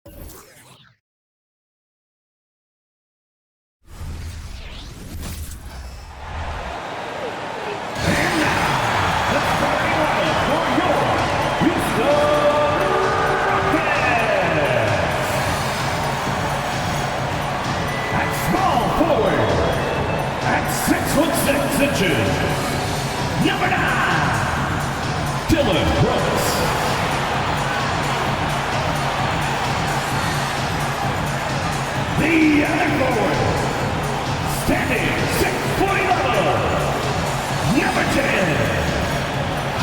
Number 9, Dylan Brooks. The other forward, standing 6'11", number 10,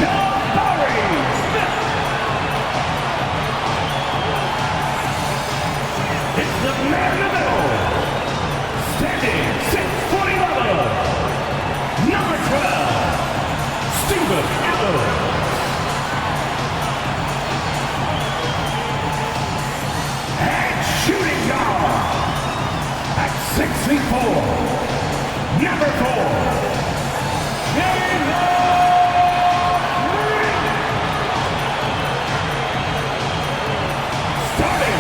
John Barry Smith. It's the man in the middle, standing 6'11", number 12, Steven Adams. And shooting guard at 6'4", number 4, Jayson starting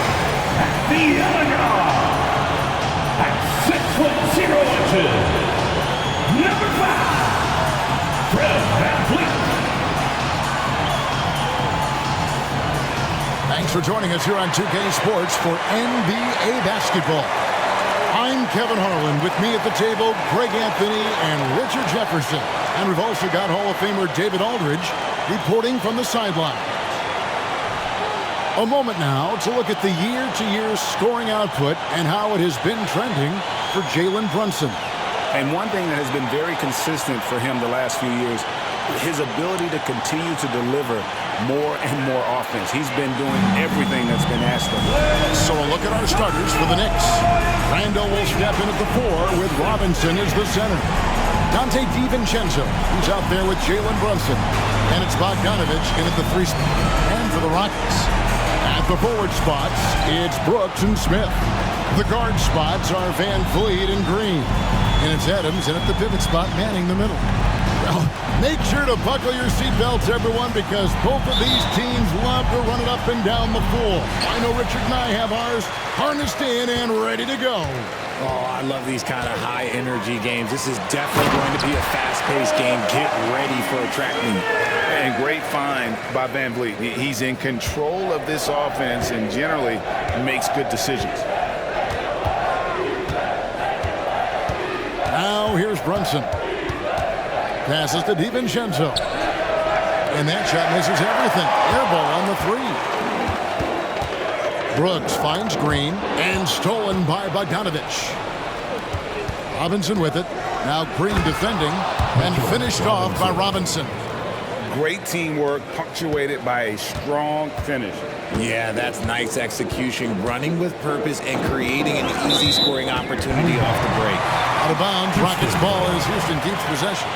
at the other guard at 6'0", number 5, Fred VanVleet. Thanks for joining us here on 2K Sports for NBA basketball. I'm Kevin Harlan. With me at the table, Greg Anthony and Richard Jefferson. And we've also got Hall of Famer David Aldridge reporting from the sideline. A moment now to look at the year-to-year scoring output and how it has been trending for Jalen Brunson. And one thing that has been very consistent for him the last few years, his ability to continue to deliver more and more offense. He's been doing everything that's been asked of him. So a look at our starters for the Knicks. Randall will step in at the 4 with Robinson as the center. Dante DiVincenzo, who's out there with Jalen Brunson. And it's Bogdanovich in at the 3 spot. And for the Rockets, at the forward spots, it's Brooks and Smith. The guard spots are VanVleet and Green. And it's Adams in at the pivot spot, manning the middle. Well, make sure to buckle your seatbelts, everyone, because both of these teams love to run it up and down the floor. I know Richard and I have ours harnessed in and ready to go. Oh, I love these kind of high-energy games. This is definitely going to be a fast-paced game. Get ready for a track meet. And great find by VanVleet. He's in control of this offense and generally makes good decisions. Now here's Brunson. Passes to DiVincenzo. And that shot misses everything. Air ball on the 3. Brooks finds Green and stolen by Bogdanovich. Robinson with it. Now Green defending and finished off by Robinson. Great teamwork punctuated by a strong finish. Yeah, that's nice execution, running with purpose and creating an easy scoring opportunity off the break. Out of bounds, Rockets ball as Houston keeps possession.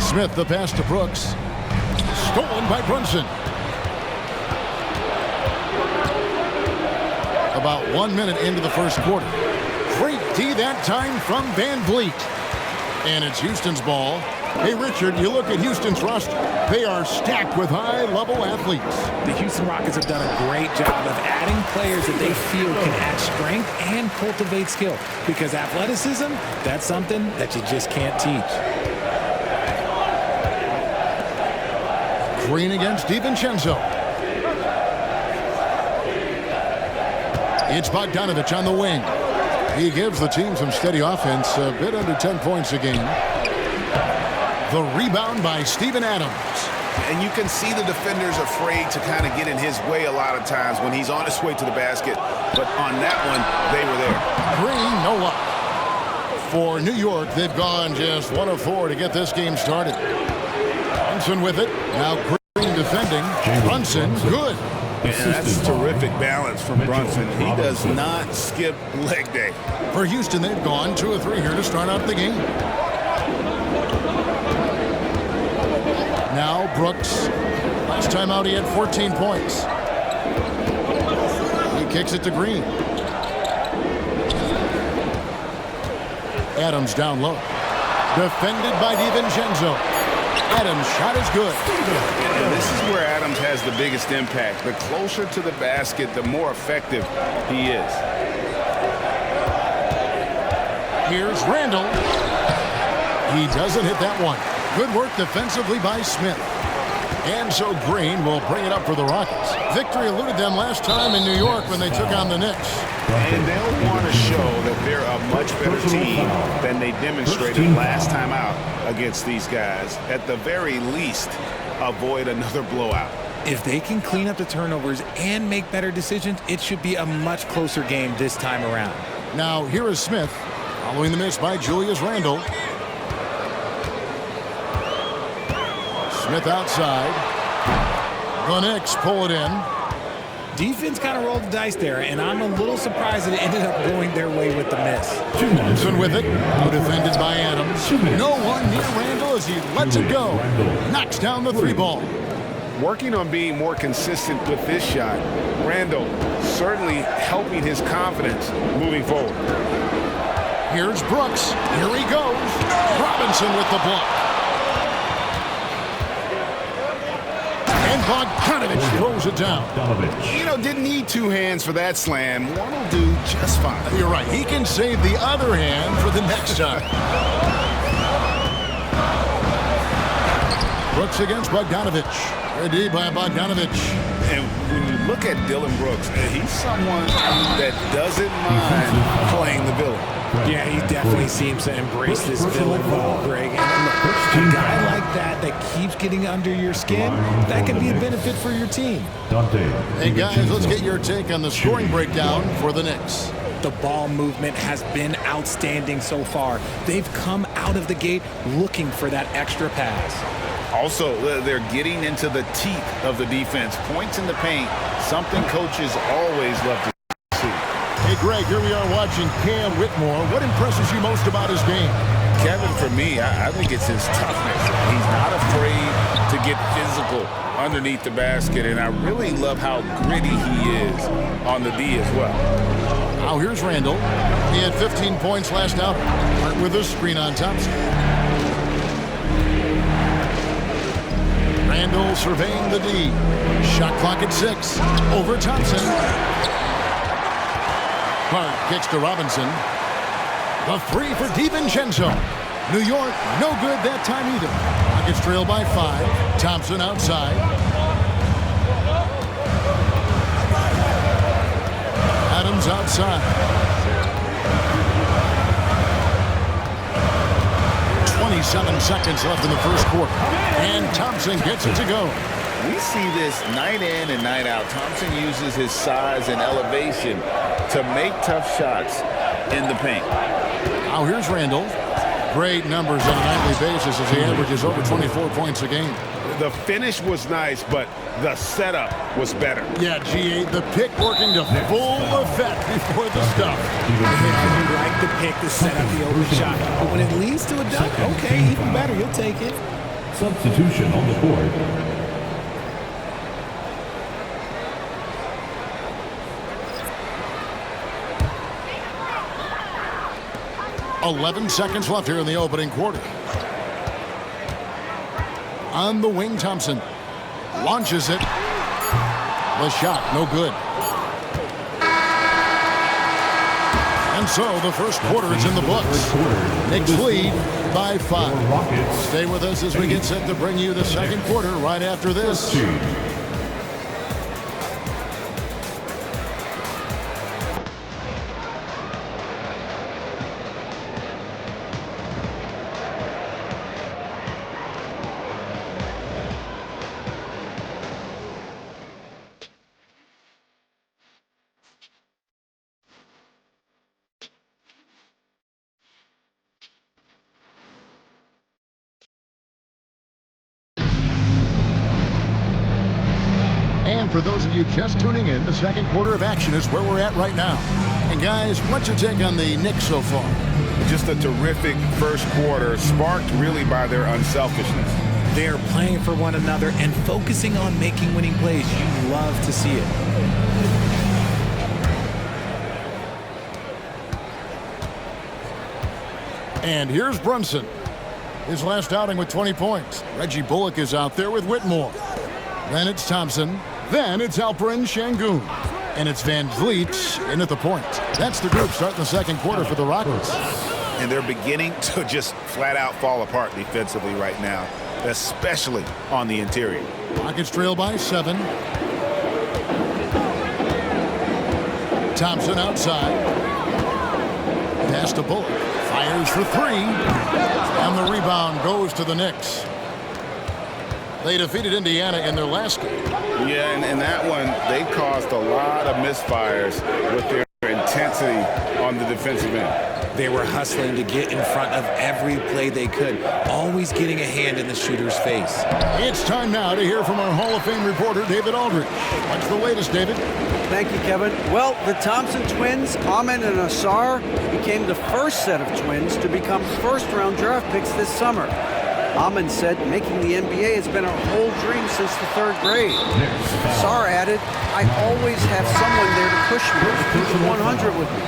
Smith, the pass to Brooks. Stolen by Brunson. About 1 minute into the first quarter. Great D that time from VanVleet. And it's Houston's ball. Hey, Richard, you look at Houston's roster. They are stacked with high-level athletes. The Houston Rockets have done a great job of adding players that they feel can add strength and cultivate skill. Because athleticism, that's something that you just can't teach. Green against DiVincenzo. It's Bogdanovich on the wing. He gives the team some steady offense, a bit under 10 points a game. The rebound by Steven Adams. And you can see the defenders afraid to kind of get in his way a lot of times when he's on his way to the basket. But on that one, they were there. Green, no luck. For New York, they've gone just 1 of 4 to get this game started. Brunson with it. Now Green defending. Brunson, good. And that's terrific balance from Brunson. He does not skip leg day. For Houston, they've gone 2 of 3 here to start out the game. Now Brooks. Last time out, he had 14 points. He kicks it to Green. Adams down low. Defended by DiVincenzo. Adams' shot is good. And this is where Adams has the biggest impact. The closer to the basket, the more effective he is. Here's Randall. He doesn't hit that one. Good work defensively by Smith. And so Green will bring it up for the Rockets. Victory eluded them last time in New York when they took on the Knicks. And they'll want to show that they're a much better team than they demonstrated last time out against these guys. At the very least, avoid another blowout. If they can clean up the turnovers and make better decisions, it should be a much closer game this time around. Now here is Smith, following the miss by Julius Randle. Smith outside. The Knicks pull it in. Defense kind of rolled the dice there, and I'm a little surprised that it ended up going their way with the miss. Thompson with it. Defended by Adams. No one near Randle as he lets it go. Knocks down the three ball. Working on being more consistent with this shot. Randle certainly helping his confidence moving forward. Here's Brooks. Here he goes. Robinson with the block. And Bogdanovich throws it down. You know, didn't need two hands for that slam. One will do just fine. You're right. He can save the other hand for the next time. Brooks against Bogdanovich. Ready by Bogdanovich. And when you look at Dylan Brooks, he's someone that doesn't mind playing the villain. Yeah, he definitely seems to embrace this villain role, Greg. And look, a guy like that keeps getting under your skin, that can be a benefit for your team. Hey, guys, let's get your take on the scoring breakdown for the Knicks. The ball movement has been outstanding so far. They've come out of the gate looking for that extra pass. Also, they're getting into the teeth of the defense. Points in the paint, something coaches always love to see. Hey, Greg, here we are watching Cam Whitmore. What impresses you most about his game? Kevin, for me, I think it's his toughness. He's not afraid to get physical underneath the basket, and I really love how gritty he is on the D as well. Now here's Randall. He had 15 points last out. With a screen on Thompson. Randall surveying the D. Shot clock at 6. Over Thompson. Clark kicks to Robinson. The three for DiVincenzo. New York, no good that time either. Rockets trail by 5. Thompson outside. Adams outside. 27 seconds left in the first quarter. And Thompson gets it to go. We see this night in and night out. Thompson uses his size and elevation to make tough shots in the paint. Now here's Randall. Great numbers on a nightly basis as he averages over 24 points a game. The finish was nice, but the setup was better. Yeah, G8, the pick working to full effect before the stuff. You like the pick to set up the open shot, but when it leads to a dunk, okay, even better, you'll take it. Substitution on the board. 11 seconds left here in the opening quarter. On the wing, Thompson launches it. The shot, no good. And so the first quarter is in the books. Knicks lead by 5. Stay with us as we get set to bring you the second quarter right after this. And for those of you just tuning in, the second quarter of action is where we're at right now. And guys, what's your take on the Knicks so far? Just a terrific first quarter, sparked really by their unselfishness. They're playing for one another and focusing on making winning plays. You love to see it. And here's Brunson. His last outing with 20 points. Reggie Bullock is out there with Whitmore. Then it's Thompson. Then it's Alperen Şengün. And it's Van Vliet in at the point. That's the group starting the second quarter for the Rockets. And they're beginning to just flat out fall apart defensively right now, especially on the interior. Rockets trail by 7. Thompson outside. Pass to Bullock. Fires for 3. And the rebound goes to the Knicks. They defeated Indiana in their last game. Yeah, and in that one, they caused a lot of misfires with their intensity on the defensive end. They were hustling to get in front of every play they could, always getting a hand in the shooter's face. It's time now to hear from our Hall of Fame reporter, David Aldridge. What's the latest, David? Thank you, Kevin. Well, the Thompson twins, Ahmed and Asar, became the first set of twins to become first-round draft picks this summer. Ahmed said making the NBA has been a whole dream since the 3rd grade. Asar added, I always have someone there to push me, to keep the 100 with me.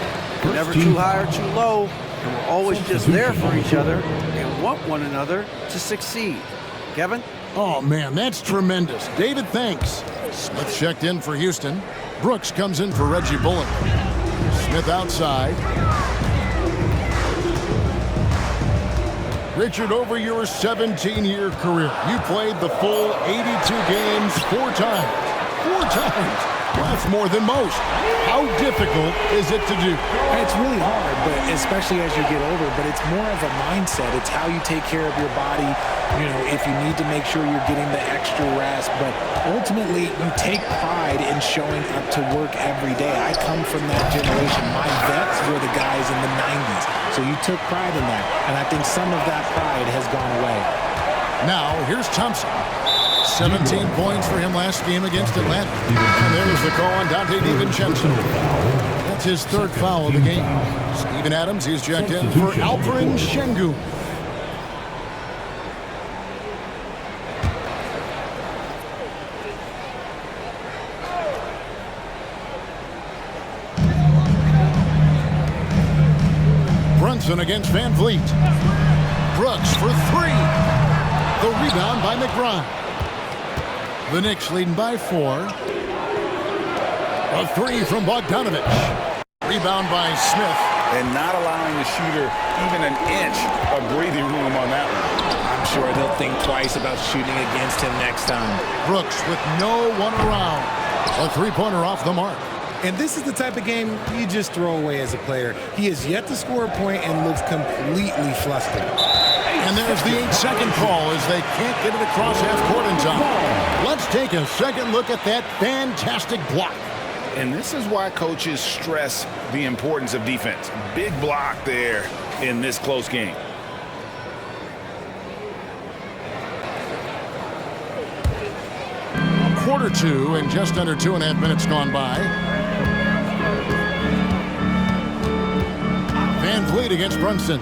We're never too high or too low, and we're always just there for each other and want one another to succeed. Kevin? Oh, man, that's tremendous. David, thanks. Smith checked in for Houston. Brooks comes in for Reggie Bullock. Smith outside. Richard, over your 17-year career, you played the full 82 games 4 times. 4 times. Well, that's more than most. How difficult is it to do? It's really hard, but especially as you get older, but it's more of a mindset. It's how you take care of your body, if you need to make sure you're getting the extra rest. But ultimately, you take pride in showing up to work every day. I come from that generation. My vets were the guys in the 90s. So you took pride in that. And I think some of that pride has gone away. Now, here's Thompson. 17 points for him last game against Atlanta. And there's the call on Donte DiVincenzo. That's his 3rd foul of the game. Steven Adams, he's checked in for Alperen Şengün. Brunson against Van Vliet. Brooks for 3. The rebound by McBride. The Knicks leading by 4. A 3 from Bogdanovich. Rebound by Smith. And not allowing the shooter even an inch of breathing room on that one. I'm sure they'll think twice about shooting against him next time. Brooks with no one around. A 3-pointer off the mark. And this is the type of game you just throw away as a player. He has yet to score a point and looks completely flustered. And there's the 8-second call as they can't get it across half court in time. Let's take a second look at that fantastic block. And this is why coaches stress the importance of defense. Big block there in this close game. Quarter 2 and just under 2.5 minutes gone by. Van Vliet against Brunson.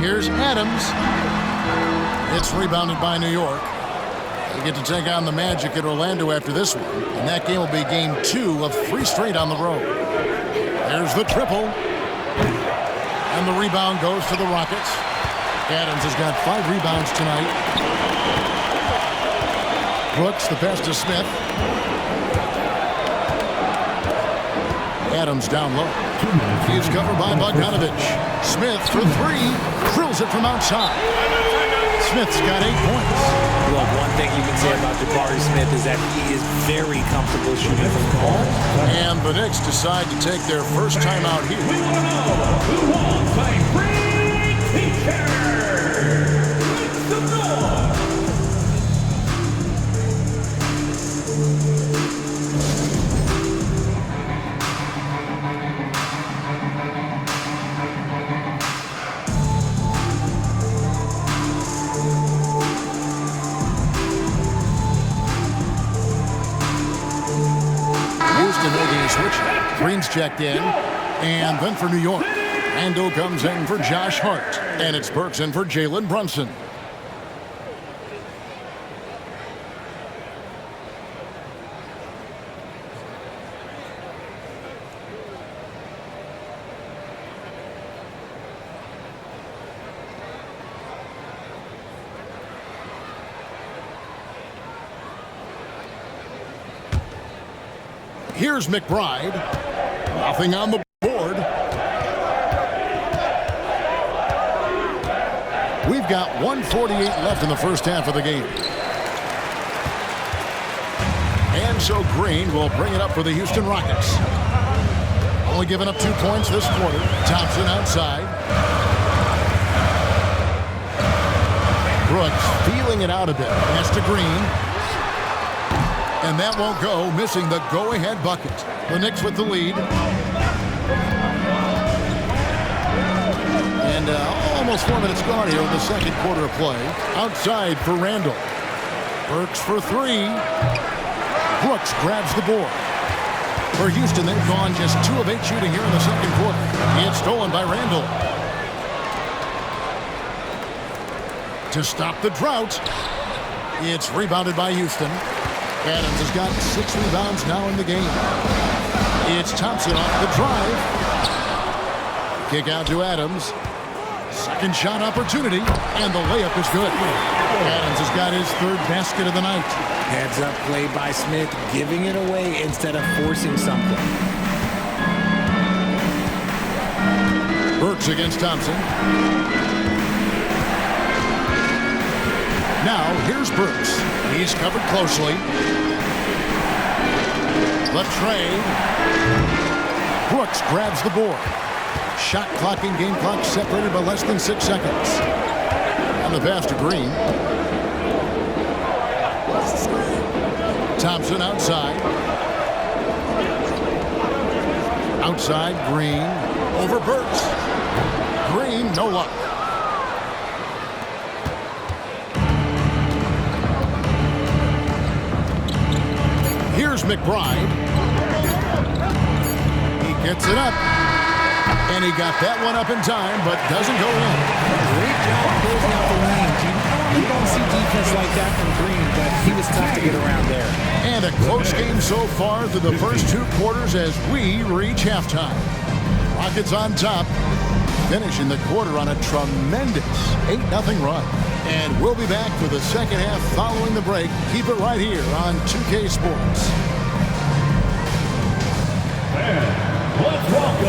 Here's Adams. It's rebounded by New York. They get to take on the Magic at Orlando after this one. And that game will be game 2 of 3 straight on the road. There's the triple. And the rebound goes to the Rockets. Adams has got 5 rebounds tonight. Brooks, the pass to Smith. Adams down low. He's covered by Bogdanovich. Smith for 3. Drills it from outside. Smith's got 8 points. Well, one thing you can say about Jabari Smith is that he is very comfortable shooting from the ball. And the Knicks decide to take their first time out here. Who wants a free t-shirt? Make some noise. Green's checked in. And then for New York, Randall comes in for Josh Hart. And it's Burks in for Jalen Brunson. Here's McBride. Nothing on the board. We've got 1:48 left in the first half of the game. And so Green will bring it up for the Houston Rockets. Only giving up 2 points this quarter. Thompson outside. Brooks feeling it out a bit. Pass to Green. And that won't go, missing the go-ahead bucket. The Knicks with the lead. And almost 4 minutes gone here in the second quarter of play. Outside for Randall. Burks for three. Brooks grabs the board. For Houston, they've gone just 2 of 8 shooting here in the second quarter. It's stolen by Randall. To stop the drought, it's rebounded by Houston. Adams has got 6 rebounds now in the game. It's Thompson off the drive. Kick out to Adams. Second shot opportunity, and the layup is good. Adams has got his 3rd basket of the night. Heads up play by Smith, giving it away instead of forcing something. Burks against Thompson. Now, here's Burks. He's covered closely. Left trade. Brooks grabs the board. Shot clock and game clock separated by less than 6 seconds. On the pass to Green. Thompson outside. Outside, Green. Over Burks. Green, no luck. Here's McBride. He gets it up. And he got that one up in time, but doesn't go in. Great job closing out the range. You don't see defense like that from Green, but he was tough to get around there. And a close game so far through the first 2 quarters as we reach halftime. Rockets on top, finishing the quarter on a tremendous 8-0 run. And we'll be back for the second half following the break. Keep it right here on 2K Sports. Let's welcome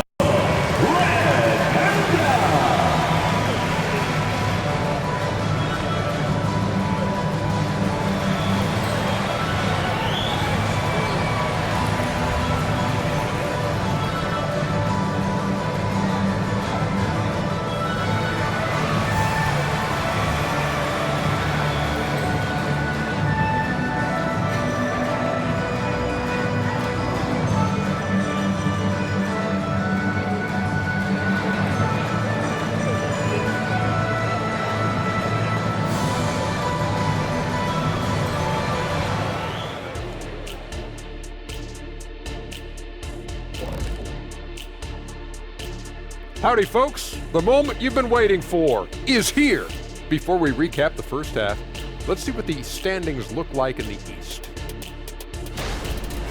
Howdy, folks. The moment you've been waiting for is here. Before we recap the first half, let's see what the standings look like in the East.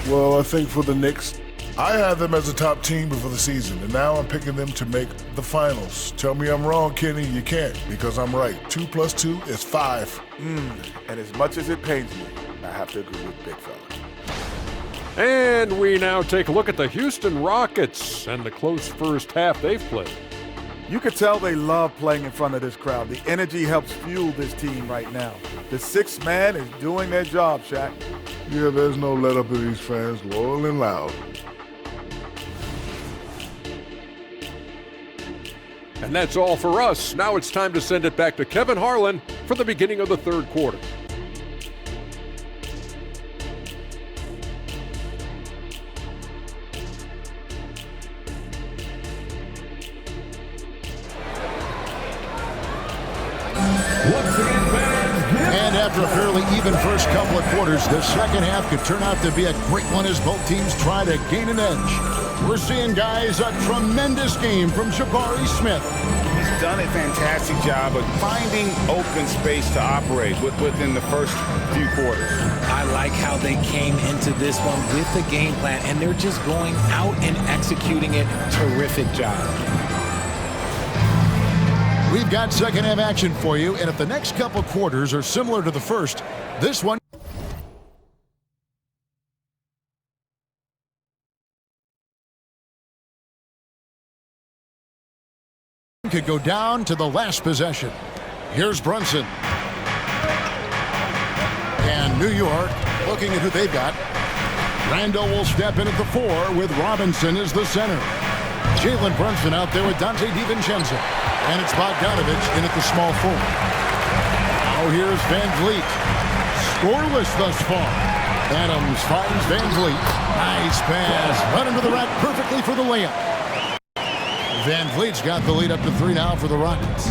Well, I think for the Knicks, I had them as a top team before the season, and now I'm picking them to make the finals. Tell me I'm wrong, Kenny. You can't, because I'm right. 2 + 2 is 5. And as much as it pains me, I have to agree with Big Fella. And we now take a look at the Houston Rockets and the close first half they've played. You could tell they love playing in front of this crowd. The energy helps fuel this team right now. The 6th man is doing their job, Shaq. Yeah, there's no let up in these fans, loyal and loud. And that's all for us. Now it's time to send it back to Kevin Harlan for the beginning of the third quarter. And after a fairly even first couple of quarters, the second half could turn out to be a great one as both teams try to gain an edge. We're seeing, guys, a tremendous game from Jabari Smith. He's done a fantastic job of finding open space to operate within the first few quarters. I like how they came into this one with the game plan, and they're just going out and executing it. Terrific job. We've got second half action for you, and if the next couple quarters are similar to the first, this one could go down to the last possession. Here's Brunson. And New York looking at who they've got. Randall will step in at the 4 with Robinson as the center. Jalen Brunson out there with Dante DiVincenzo. And it's Bogdanovich in at the small forward. Now here's Van Vliet. Scoreless thus far. Adams finds Van Vliet. Nice pass. Run into the rack perfectly for the layup. Van Vliet's got the lead up to 3 now for the Rockets.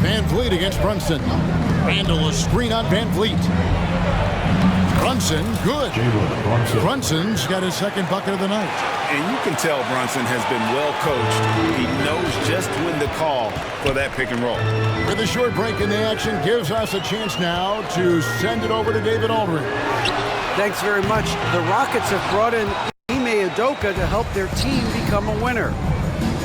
Van Vliet against Brunson. Randall a screen on Van Vliet. Brunson, good. Brunson's got his second bucket of the night. And you can tell Brunson has been well coached. He knows just when to call for that pick and roll. With a short break in the action, gives us a chance now to send it over to David Aldridge. Thanks very much. The Rockets have brought in Ime Udoka to help their team become a winner.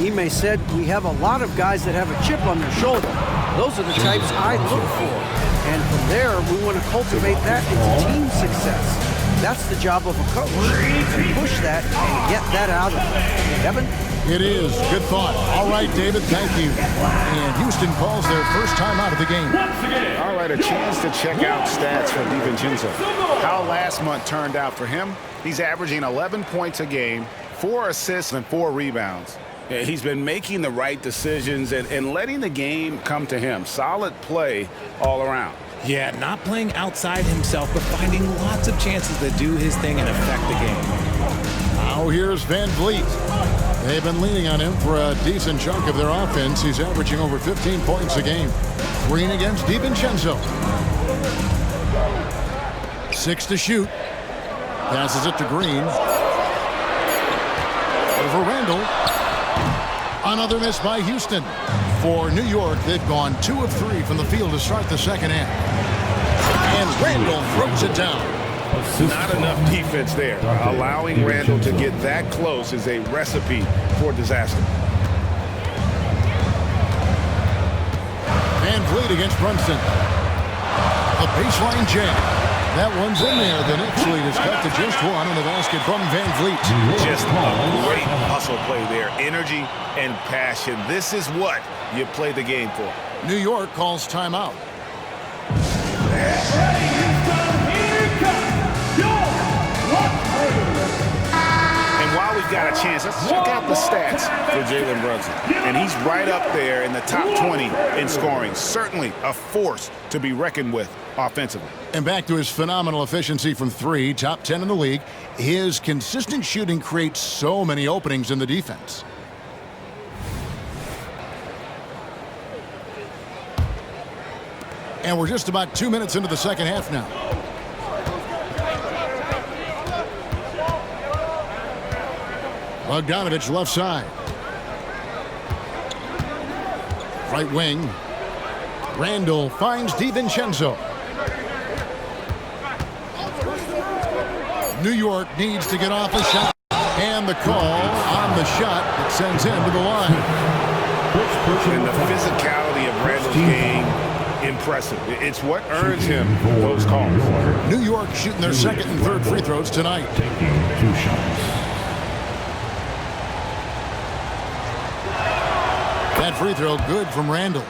Ime said, "We have a lot of guys that have a chip on their shoulder. Those are the types I look for. And from there, we want to cultivate that into team success. That's the job of a coach, to push that and get that out of them." Kevin? It is. Good thought. All right, David, thank you. And Houston calls their first time out of the game. All right, a chance to check out stats for DiVincenzo. How last month turned out for him. He's averaging 11 points a game, 4 assists, and 4 rebounds. He's been making the right decisions and letting the game come to him. Solid play all around. Yeah, not playing outside himself, but finding lots of chances to do his thing and affect the game. Now here's Van Vliet. They've been leaning on him for a decent chunk of their offense. He's averaging over 15 points a game. Green against DiVincenzo. 6 to shoot. Passes it to Green. Over Randall. Another miss by Houston. For New York, they've gone 2 of 3 from the field to start the second half. And Randall throws it down. Not enough defense there. Allowing Randall to get that close is a recipe for disaster. Van Vliet against Brunson. A baseline jam. That one's in there. The Knicks lead is cut to just 1 on the basket from Van Vliet. Just a great hustle play there. Energy and passion. This is what you play the game for. New York calls timeout. And while we've got a chance, let's check out the stats for Jalen Brunson. And he's right up there in the top 20 in scoring. Certainly a force to be reckoned with offensively. And back to his phenomenal efficiency from 3, top 10 in the league. His consistent shooting creates so many openings in the defense. And we're just about 2 minutes into the second half now. Bogdanovich left side. Right wing. Randall finds DiVincenzo. New York needs to get off a shot. And the call on the shot that sends him to the line. And the physicality of Randall's game, impressive. It's what earns him those calls. New York shooting their second and third free throws tonight. Taking 2 shots. That free throw good from Randall.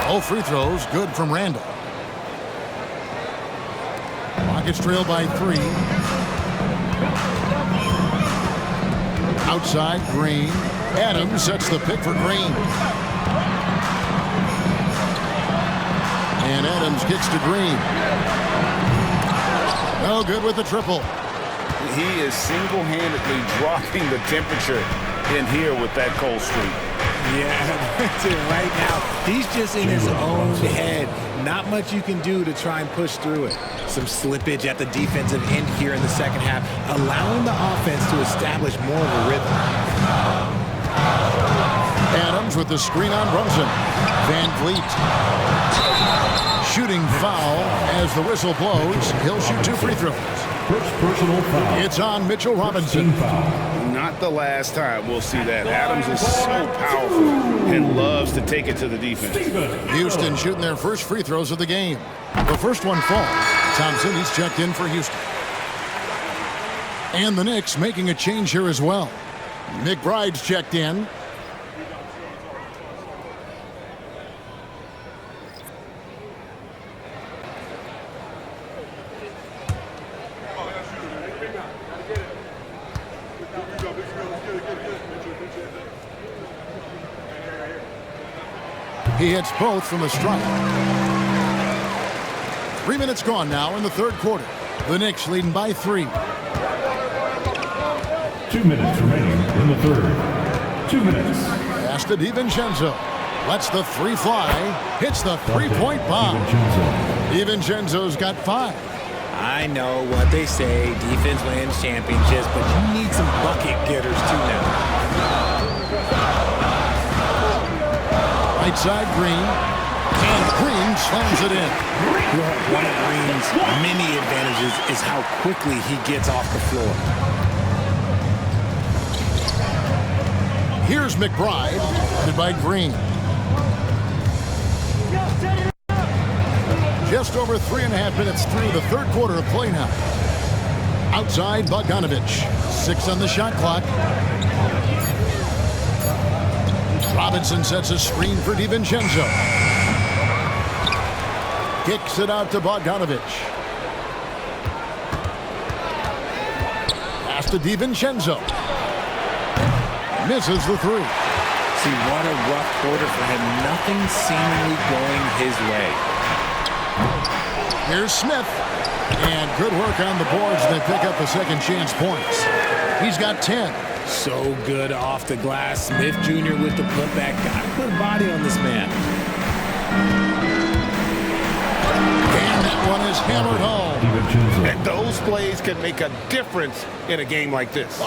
All free throws good from Randall. Rockets trail by 3. Outside, Green. Adams sets the pick for Green. And Adams kicks to Green. No good with the triple. He is single-handedly dropping the temperature in here with that cold streak. Yeah, right now, he's just in his own head. Not much you can do to try and push through it. Some slippage at the defensive end here in the second half, allowing the offense to establish more of a rhythm. Adams with the screen on Brunson. Van Vliet. Shooting foul As the whistle blows, he'll shoot 2 free throws. First personal foul. It's on Mitchell Robinson. Not the last time we'll see that. Adams is so powerful and loves to take it to the defense. Houston shooting their first free throws of the game. The first one falls. Thompson, he's checked in for Houston. And the Knicks making a change here as well. McBride's checked in. He hits both from the stripe. 3 minutes gone now in the third quarter. The Knicks leading by 3. 2 minutes remaining in the third. 2 minutes. Pass to DiVincenzo. Lets the 3 fly. Hits the 3-point bomb. DiVincenzo's got 5. I know what they say, defense wins championships, but you need some bucket getters too now. Right side, Green. And Green slams it in. One of Green's many advantages is how quickly he gets off the floor. Here's McBride, guarded by Green. Just over 3.5 minutes through the third quarter of play now. Outside, Bogdanovich. 6 on the shot clock. Robinson sets a screen for DiVincenzo. Kicks it out to Bogdanovich. Pass to DiVincenzo. Misses the 3. See, what a rough quarter for him. Nothing seemingly going his way. Here's Smith. And good work on the boards. They pick up the second chance points. He's got 10. So good off the glass. Smith Jr. with the putback. Got to put body on this man. And that one is hammered home. And those plays can make a difference in a game like this.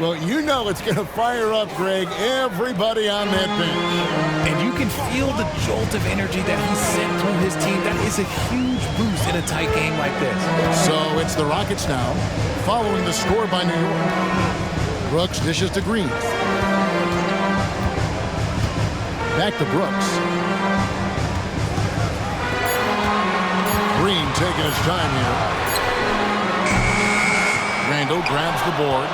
Well, you know it's going to fire up, Greg, everybody on that bench. And you can feel the jolt of energy that he sent through his team. That is a huge boost in a tight game like this. So it's the Rockets now, following the score by New York. Brooks dishes to Green. Back to Brooks. Green taking his time here. Randall grabs the board.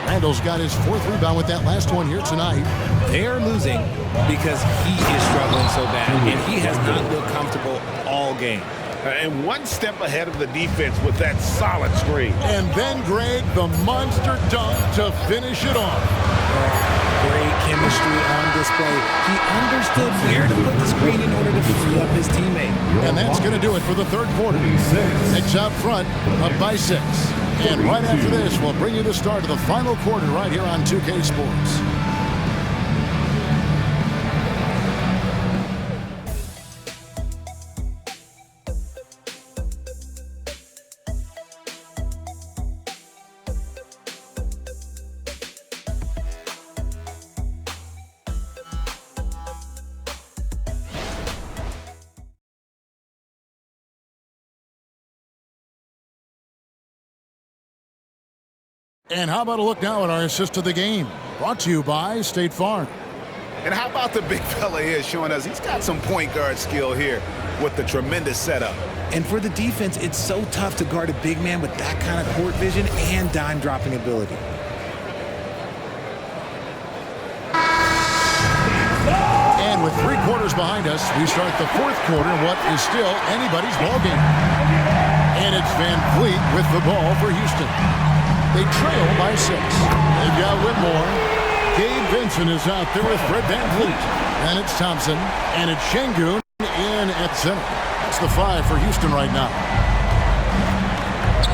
Randall's got his 4th rebound with that last one here tonight. They're losing because he is struggling so bad, and he has not looked comfortable all game. And one step ahead of the defense with that solid screen. And then, Greg, the monster dunk to finish it off. Great chemistry on display. He understood where to put the screen in order to free up his teammate. And that's going to do it for the third quarter. Knicks out front, up by 6. And right after this, we'll bring you the start of the final quarter right here on 2K Sports. And how about a look now at our assist of the game? Brought to you by State Farm. And how about the big fella here showing us he's got some point guard skill here with the tremendous setup. And for the defense, it's so tough to guard a big man with that kind of court vision and dime-dropping ability. And with 3 quarters behind us, we start the fourth quarter in what is still anybody's ballgame. And it's Van Vliet with the ball for Houston. They trail by 6. They've got Whitmore. Gabe Vincent is out there with Fred Van Vliet. And it's Thompson. And it's Şengün in at center. That's the 5 for Houston right now.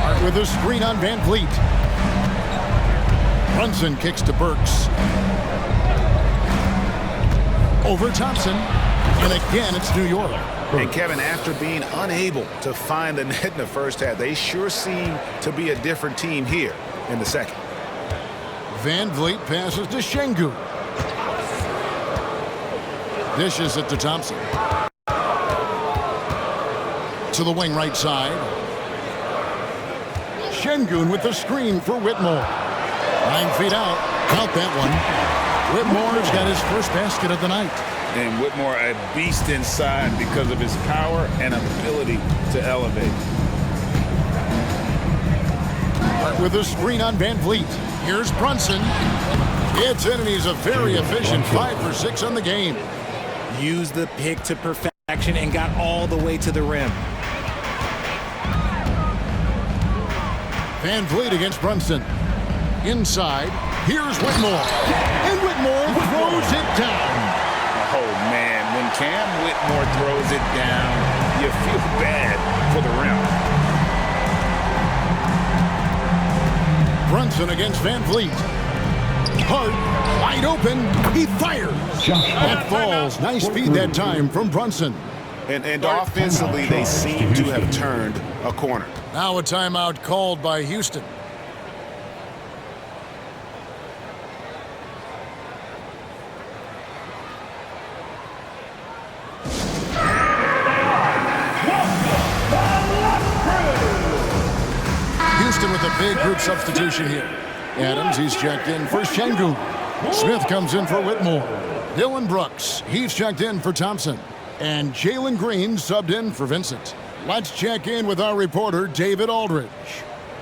Hart with a screen on Van Vliet. Brunson kicks to Burks. Over Thompson. And again, it's New York. And Kevin, after being unable to find the net in the first half, they sure seem to be a different team here in the second. Van Vliet passes to Şengün. Dishes it to Thompson. to the wing right side. Şengün with the screen for Whitmore. 9 feet out. Count that one. Whitmore's got his first basket of the night. And Whitmore a beast inside because of his power and ability to elevate. With a screen on Van Vliet. Here's Brunson. It's in, and he's a very efficient 5 for 6 on the game. Used the pick to perfection and got all the way to the rim. Van Vliet against Brunson. Inside. Here's Whitmore. And Whitmore throws it down. Oh, man. When Cam Whitmore throws it down, you feel bad for the rim. Brunson against Van Vliet. Hart, wide open. He fires. That falls. Nice feed that time from Brunson. And offensively, they seem to have turned a corner. Now a timeout called by Houston. Houston with a big group substitution here. Adams, he's checked in for Şengün. Smith comes in for Whitmore. Dylan Brooks, he's checked in for Thompson. And Jalen Green subbed in for Vincent. Let's check in with our reporter, David Aldridge.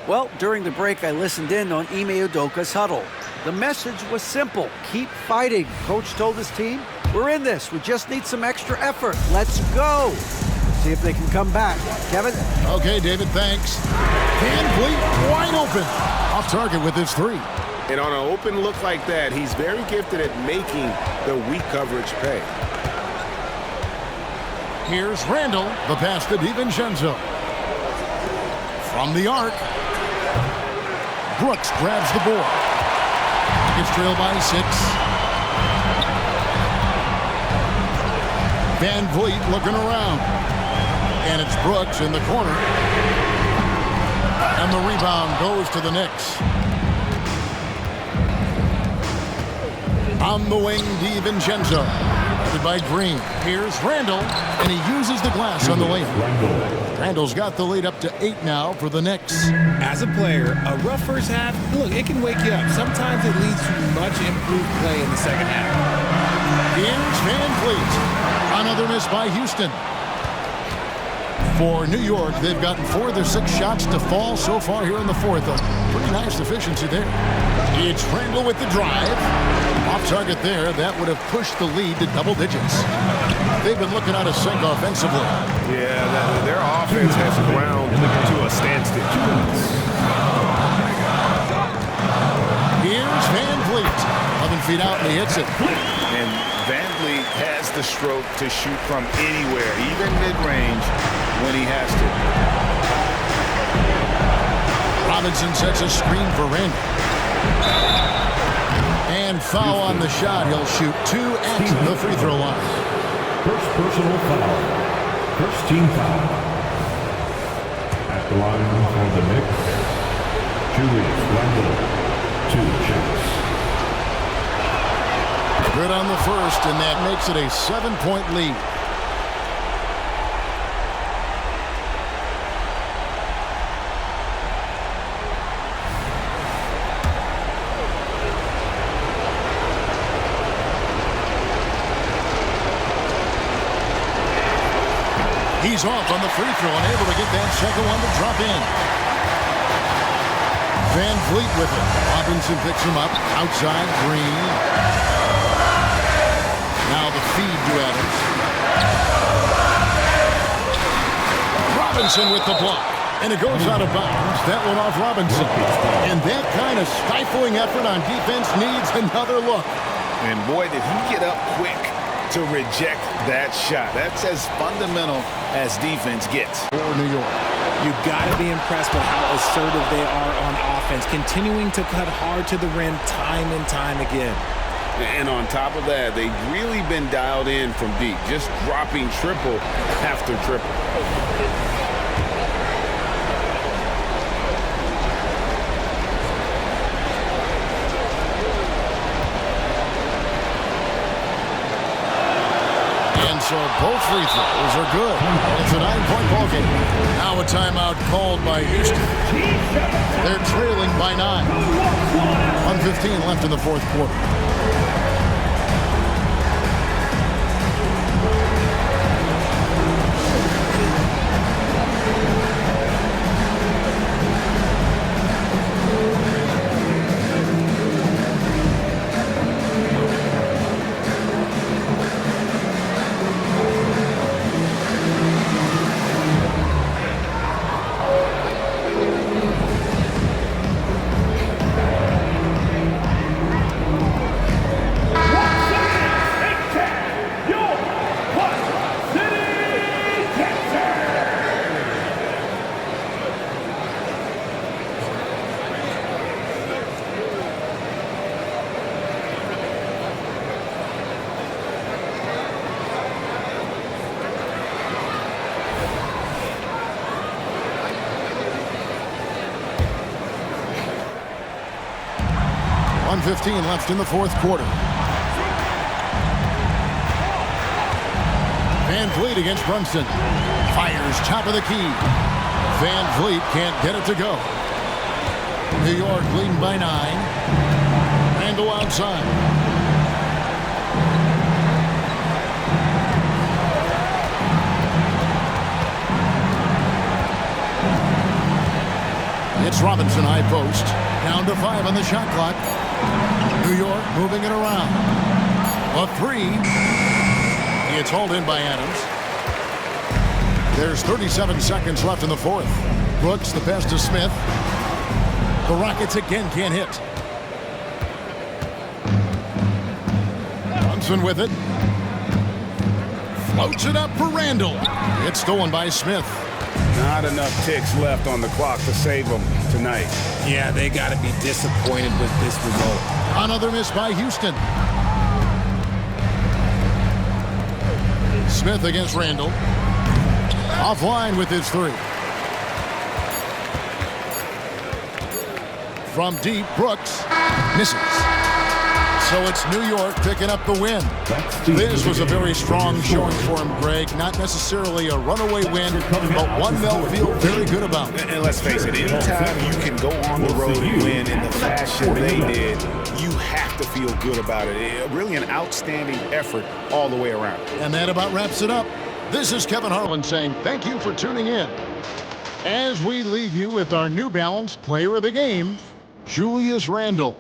Well, during the break, I listened in on Ime Udoka's huddle. The message was simple. Keep fighting. Coach told his team, we're in this. We just need some extra effort. Let's go. See if they can come back. Kevin? Okay, David, thanks. Van Vliet wide open. Off target with his 3. And on an open look like that, he's very gifted at making the weak coverage pay. Here's Randall. The pass to DiVincenzo. From the arc. Brooks grabs the board. It's trailed by 6. Van Vliet looking around. And it's Brooks in the corner. And the rebound goes to the Knicks. On the wing, DiVincenzo. Guarded by Green. Here's Randall. And he uses the glass on the layup. Randall's got the lead up to 8 now for the Knicks. As a player, a rough first half, look, it can wake you up. Sometimes it leads to much improved play in the second half. Here's Van Vliet. Another miss by Houston. For New York, they've gotten 4 of their 6 shots to fall so far here in the 4th. A pretty nice efficiency there. It's Randall with the drive. Off target there. That would have pushed the lead to double digits. They've been looking out of sync offensively. Yeah, their offense has ground to a standstill. Here's Van Vliet. 11 feet out, and he hits it. And Van Vliet has the stroke to shoot from anywhere, even mid-range, when he has to. Robinson sets a screen for Randall. And foul on the shot. He'll shoot 2 at the free throw line. First personal foul. First team foul. At the line for the Knicks, Julius Randle. 2 shots. Good on the first, and that makes it a 7-point lead. He's off on the free throw and able to get that second one to drop in. Van Vliet with it. Robinson picks him up. Outside, Green. Now the feed to Adams. Robinson with the block. And it goes out of bounds. That one off Robinson. And that kind of stifling effort on defense needs another look. And boy, did he get up quick to reject that shot. That's as fundamental as defense gets. For New York. You've got to be impressed with how assertive they are on offense, continuing to cut hard to the rim time and time again. And on top of that, they've really been dialed in from deep, just dropping triple after triple. so both free throws are good. It's a 9-point ball game. Now a timeout called by Houston. They're trailing by 9. 1:15 left in the fourth quarter. .15 left in the fourth quarter. Van Vliet against Brunson. Fires top of the key. Van Vliet can't get it to go. New York leading by 9. Randall outside. It's Robinson high post. Down to 5 on the shot clock. New York moving it around. A 3. It's hauled in by Adams. There's 37 seconds left in the fourth. Brooks the pass to Smith. The Rockets again can't hit. Brunson with it. Floats it up for Randall. It's stolen by Smith. Not enough ticks left on the clock to save them tonight. Yeah, they got to be disappointed with this result. Another miss by Houston. Smith against Randall. Offline with his 3. From deep, Brooks misses. So it's New York picking up the win. This was a very strong showing for him, Greg. Not necessarily a runaway win, but one they'll feel very good about. And let's face it, anytime you can go on the road and win in the fashion they did, you have to feel good about it. Really an outstanding effort all the way around. And that about wraps it up. This is Kevin Harlan saying thank you for tuning in. As we leave you with our New Balance player of the game, Julius Randle.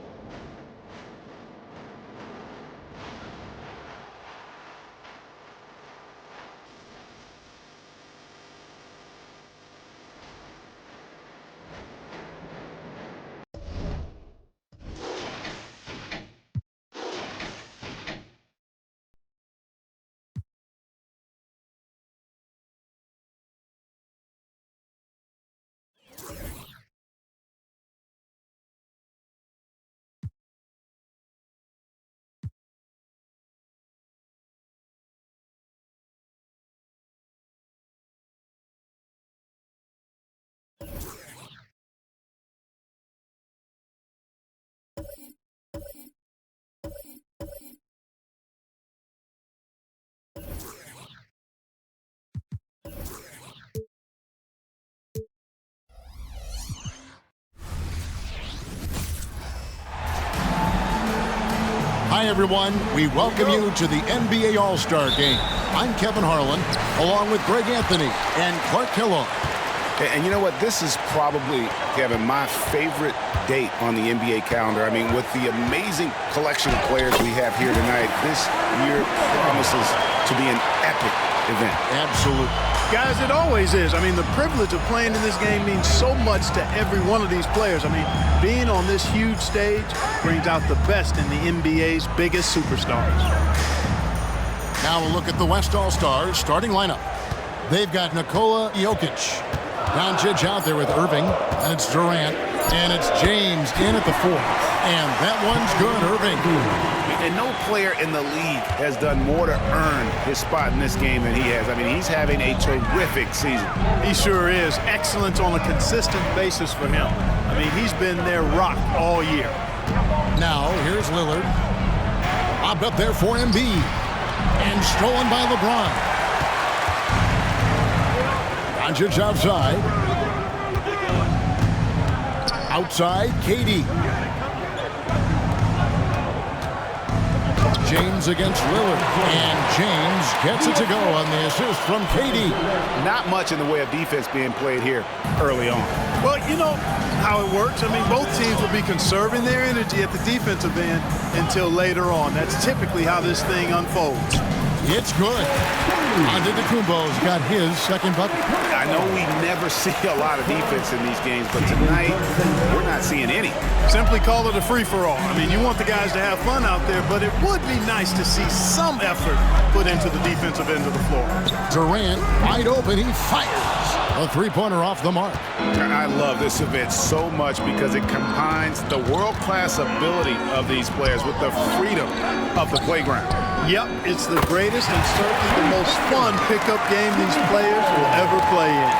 Hi, everyone. We welcome you to the NBA All-Star Game. I'm Kevin Harlan, along with Greg Anthony and Clark Kellogg. And you know what? This is probably, Kevin, my favorite date on the NBA calendar. I mean, with the amazing collection of players we have here tonight, this year promises to be an epic event. Absolutely. Guys, it always is. I mean, the privilege of playing in this game means so much to every one of these players. I mean, being on this huge stage brings out the best in the NBA's biggest superstars. Now a look at the West All-Stars starting lineup. They've got Nikola Jokic. Doncic out there with Irving, and it's Durant, and it's James in at the 4. And that one's good, Irving. And no player in the league has done more to earn his spot in this game than he has. I mean, he's having a terrific season. He sure is. Excellence on a consistent basis for him. I mean, he's been their rock all year. Now, here's Lillard. Lobbed up there for Embiid. And stolen by LeBron. Doncic outside. Outside, KD. James against Lillard. And James gets it to go on the assist from KD. Not much in the way of defense being played here early on. Well, you know how it works. I mean, both teams will be conserving their energy at the defensive end until later on. That's typically how this thing unfolds. It's good. Antetokounmpo's got his second bucket. I know we never see a lot of defense in these games, but tonight we're not seeing any. Simply call it a free-for-all. I mean, you want the guys to have fun out there, but it would be nice to see some effort put into the defensive end of the floor. Durant, wide open, he fires. A three-pointer off the mark. I love this event so much because it combines the world-class ability of these players with the freedom of the playground. Yep, it's the greatest and certainly the most fun pickup game these players will ever play in.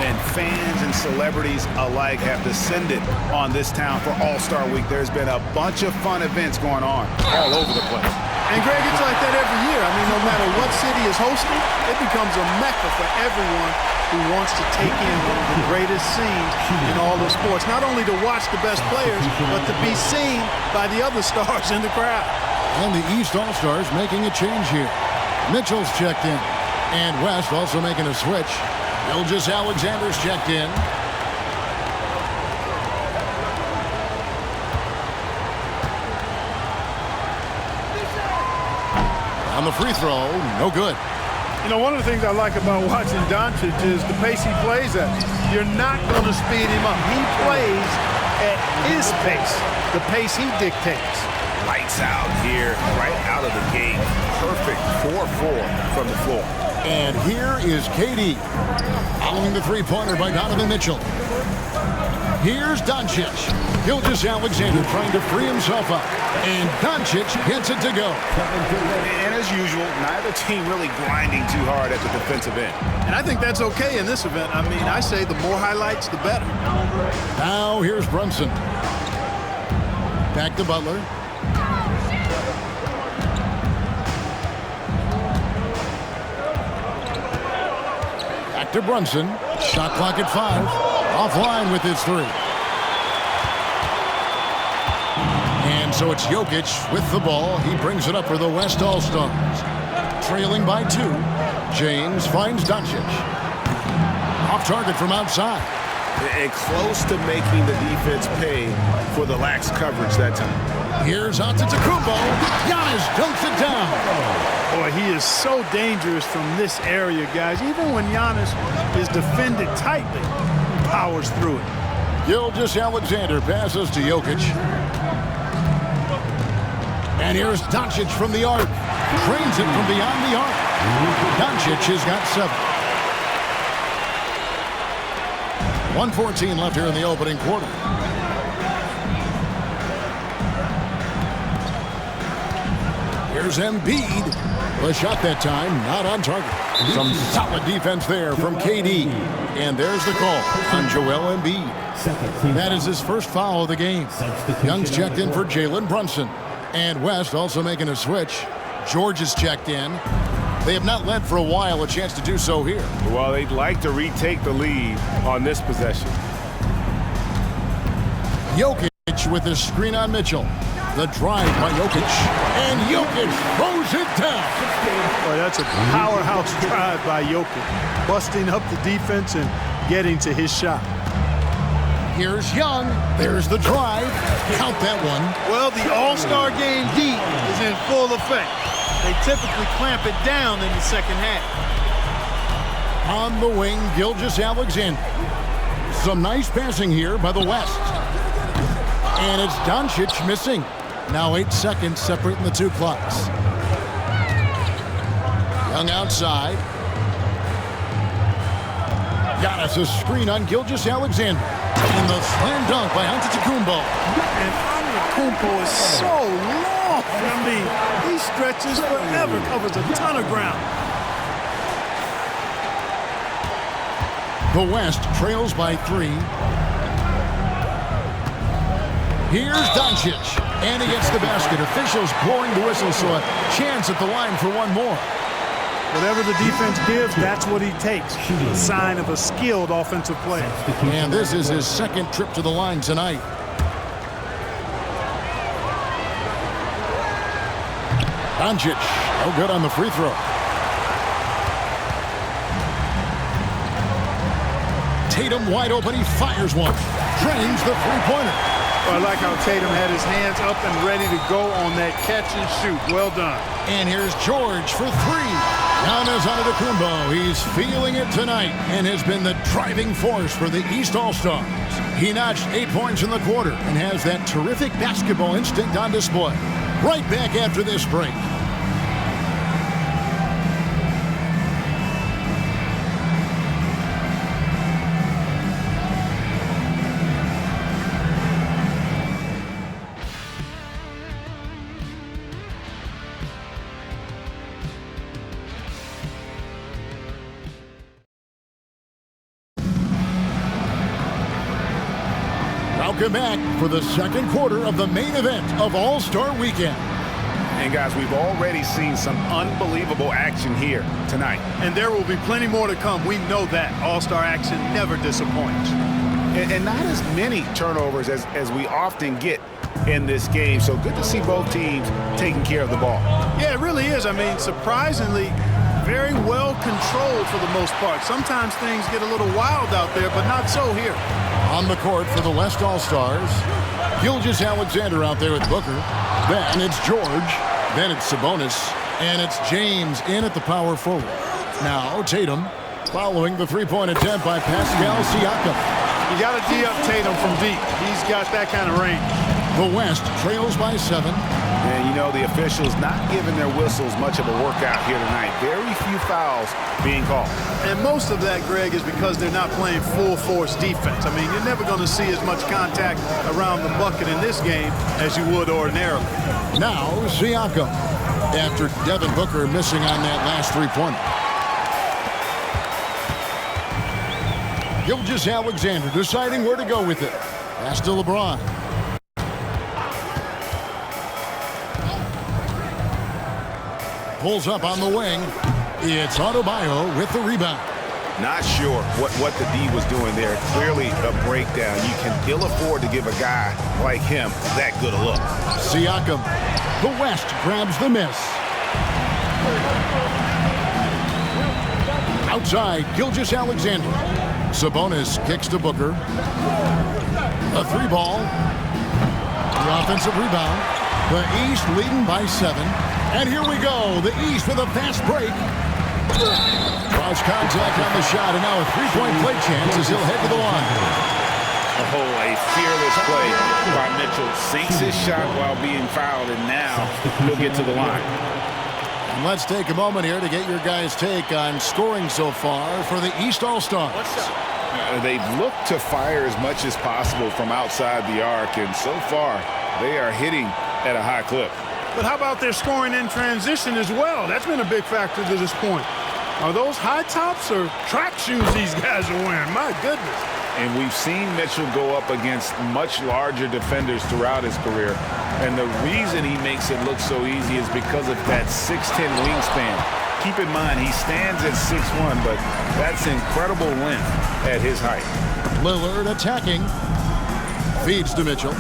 And fans and celebrities alike have descended on this town for All-Star Week. There's been a bunch of fun events going on all over the place. And Greg, it's like that every year. I mean, no matter what city is hosting, it becomes a mecca for everyone who wants to take in one of the greatest scenes in all of sports. Not only to watch the best players, but to be seen by the other stars in the crowd. And the East All-Stars making a change here. Mitchell's checked in. And West also making a switch. Gilgeous-Alexander's checked in. On the free throw, no good. You know, one of the things I like about watching Doncic is the pace he plays at. You're not going to speed him up. He plays at his pace, the pace he dictates. Lights out here, right out of the gate. Perfect 4-4 from the floor. And here is KD. Following the three-pointer by Donovan Mitchell. Here's Doncic. Gilgeous-Alexander trying to free himself up. And Doncic gets it to go. And as usual, neither team really grinding too hard at the defensive end. And I think that's okay in this event. I mean, I say the more highlights, the better. Now here's Brunson. Back to Butler. Back to Brunson. Shot clock at 5. Offline with his three. And so it's Jokic with the ball. He brings it up for the West All-Stars. Trailing by 2. James finds Doncic. Off target from outside. And close to making the defense pay for the lax coverage that time. Here's Antetokounmpo. Giannis dunks it down. Boy, he is so dangerous from this area, guys. Even when Giannis is defended tightly, he powers through it. Gilgeous-Alexander passes to Jokic. And here's Doncic from the arc. Trains it from beyond the arc. Doncic has got 7. 1:14 left here in the opening quarter. Here's Embiid. The shot that time, not on target. Some solid defense there from KD. And there's the call on Joel Embiid. That is his first foul of the game. Young's checked in for Jalen Brunson. And West also making a switch. George is checked in. They have not led for a while, a chance to do so here. Well, they'd like to retake the lead on this possession. Jokic with a screen on Mitchell. The drive by Jokic. And Jokic throws it down. Boy, that's a powerhouse drive by Jokic. Busting up the defense and getting to his shot. Here's Young. There's the drive. Count that one. Well, the All-Star game heat is in full effect. They typically clamp it down in the second half. On the wing, Gilgeous-Alexander. Some nice passing here by the West. And it's Doncic missing. Now 8 seconds separating the two clocks. Young outside. Giannis a screen on Gilgeous-Alexander. And the slam dunk by Antetokounmpo. And Antetokounmpo is so long. I mean, he stretches forever, covers a ton of ground. The West trails by 3. Here's Doncic. And he gets the basket. Officials blowing the whistle, so a chance at the line for one more. Whatever the defense gives, that's what he takes. A sign of a skilled offensive player. And this is his second trip to the line tonight. Doncic, no good on the free throw. Tatum wide open, he fires one. Drains the three-pointer. Well, I like how Tatum had his hands up and ready to go on that catch and shoot. Well done. And here's George for three. Giannis Antetokounmpo, he's feeling it tonight and has been the driving force for the East All-Stars. He notched 8 points in the quarter and has that terrific basketball instinct on display. Right back after this break. Welcome back for the second quarter of the main event of All-Star Weekend. And guys, we've already seen some unbelievable action here tonight. And there will be plenty more to come. We know that. All-Star action never disappoints. And not as many turnovers as we often get in this game. So good to see both teams taking care of the ball. Yeah, it really is. I mean, surprisingly, very well controlled for the most part. Sometimes things get a little wild out there, but not so here. On the court for the West All-Stars, Gilgeous-Alexander out there with Booker. Then it's George. Then it's Sabonis. And it's James in at the power forward. Now Tatum following the three-point attempt by Pascal Siakam. You got to D up Tatum from deep. He's got that kind of range. The West trails by 7. And you know, the officials not giving their whistles much of a workout here tonight. Very few fouls being called. And most of that, Greg, is because they're not playing full-force defense. I mean, you're never going to see as much contact around the bucket in this game as you would ordinarily. Now, Siakam, after Devin Booker missing on that last three-pointer. Gilgeous-Alexander deciding where to go with it. Pass to LeBron. Pulls up on the wing. It's Adebayo with the rebound. Not sure what the D was doing there. Clearly a breakdown. You can ill afford to give a guy like him that good a look. Siakam. The West grabs the miss. Outside, Gilgeous-Alexander. Sabonis kicks to Booker. A three ball. The offensive rebound. The East leading by 7. And here we go. The East with a fast break. Cross contact on the shot, and now a three-point play chance as he'll head to the line. Oh, a fearless play by Mitchell. Sinks his shot while being fouled, and now he'll get to the line. And let's take a moment here to get your guys' take on scoring so far for the East All-Stars. They've looked to fire as much as possible from outside the arc, and so far they are hitting at a high clip. But how about their scoring in transition as well? That's been a big factor to this point. Are those high tops or track shoes these guys are wearing? My goodness. And we've seen Mitchell go up against much larger defenders throughout his career. And the reason he makes it look so easy is because of that 6'10" wingspan. Keep in mind, he stands at 6'1", but that's incredible length at his height. Lillard attacking. Feeds to Mitchell.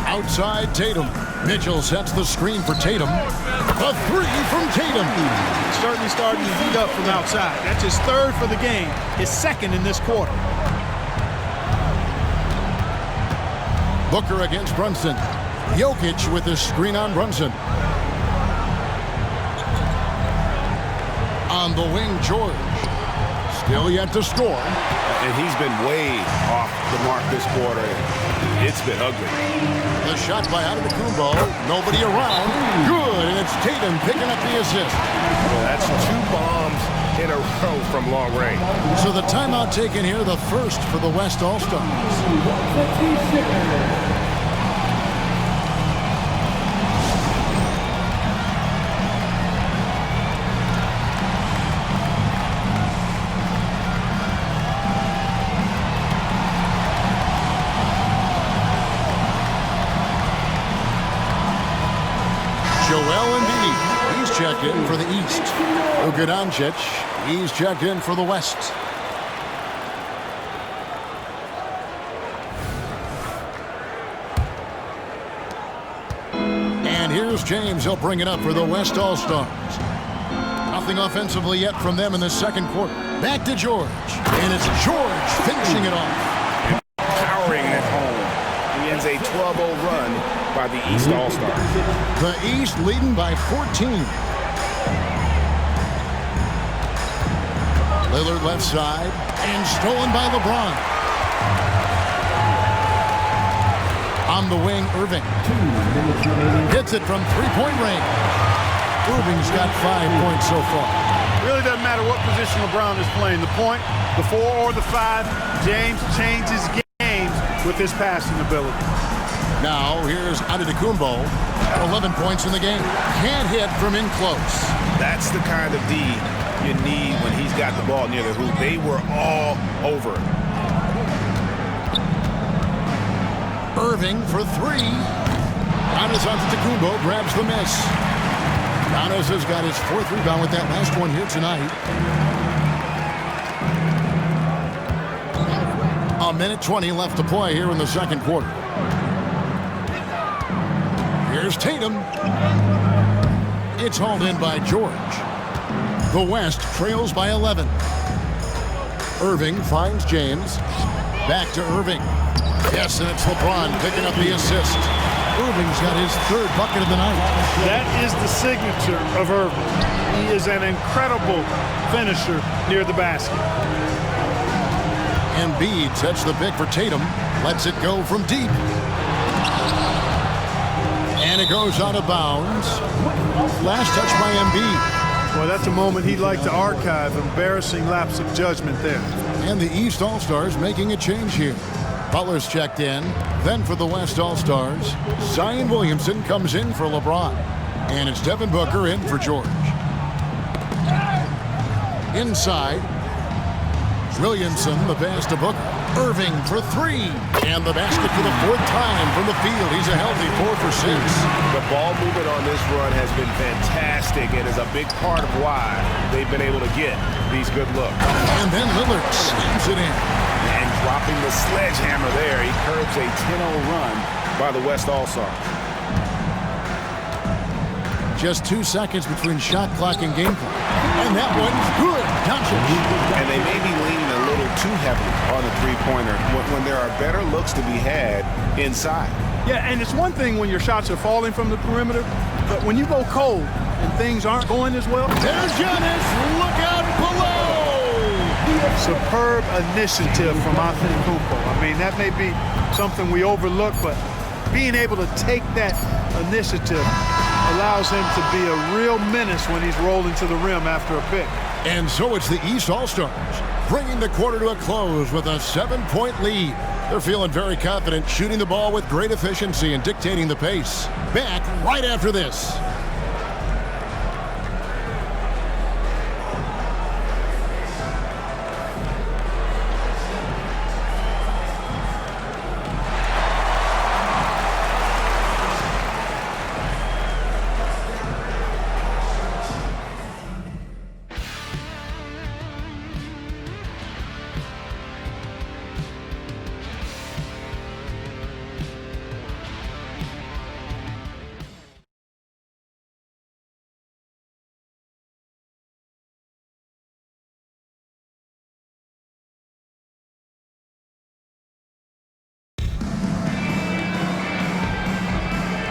Outside Tatum. Mitchell sets the screen for Tatum. A three from Tatum. Certainly starting to heat up from outside. That's his third for the game. His second in this quarter. Booker against Brunson. Jokic with the screen on Brunson. On the wing, George. Still yet to score. And he's been way off the mark this quarter. It's been ugly. The shot by Antetokounmpo. Nobody around. Good, and it's Tatum picking up the assist. Well, that's 2 bombs in a row from long range. So the timeout taken here, the first for the West All-Stars. in for the East. Luka Doncic, he's checked in for the West. And here's James. He'll bring it up for the West All-Stars. Nothing offensively yet from them in the second quarter. Back to George. And it's George finishing it off. Powering at home. He ends a 12-0 run by the East All-Stars. The East leading by 14. Lillard left side. And stolen by LeBron. On the wing, Irving. Hits it from three-point range. Irving's got 5 points so far. Really doesn't matter what position LeBron is playing. The point, the 4 or the 5, James changes games with his passing ability. Now, here's Antetokounmpo. 11 points in the game. Can't hit from in close. That's the kind of D you need when he's got the ball near the hoop. They were all over it. Irving for 3. Giannis Antetokounmpo grabs the miss. Giannis has got his 4th rebound with that last one here tonight. 1:20 left to play here in the second quarter. Here's Tatum. It's hauled in by George. The West trails by 11. Irving finds James. Back to Irving. Yes, and it's LeBron picking up the assist. Irving's got his 3rd bucket of the night. That is the signature of Irving. He is an incredible finisher near the basket. Embiid sets the pick for Tatum. Lets it go from deep. And it goes out of bounds. Last touch by Embiid. Well, that's a moment he'd like to archive. Embarrassing lapse of judgment there. And the East All-Stars making a change here. Butler's checked in. Then for the West All-Stars, Zion Williamson comes in for LeBron. And it's Devin Booker in for George. Inside, Williamson, the pass to Booker. Irving for 3. And the basket for the 4th time from the field. He's a healthy 4 for 6. The ball movement on this run has been fantastic and is a big part of why they've been able to get these good looks. And then Lillard slams it in. And dropping the sledgehammer there, he curbs a 10-0 run by the West All-Stars. Just 2 seconds between shot clock and game clock. And that one's good. Doncic. And they may be leaning a little too heavily on the three-pointer when there are better looks to be had inside. Yeah, and it's one thing when your shots are falling from the perimeter, but when you go cold and things aren't going as well. There's Giannis. Look out below. Superb initiative from Antetokounmpo. I mean, that may be something we overlook, but being able to take that initiative allows him to be a real menace when he's rolling to the rim after a pick. And so it's the East All-Stars bringing the quarter to a close with a 7-point lead. They're feeling very confident, shooting the ball with great efficiency and dictating the pace. Back right after this.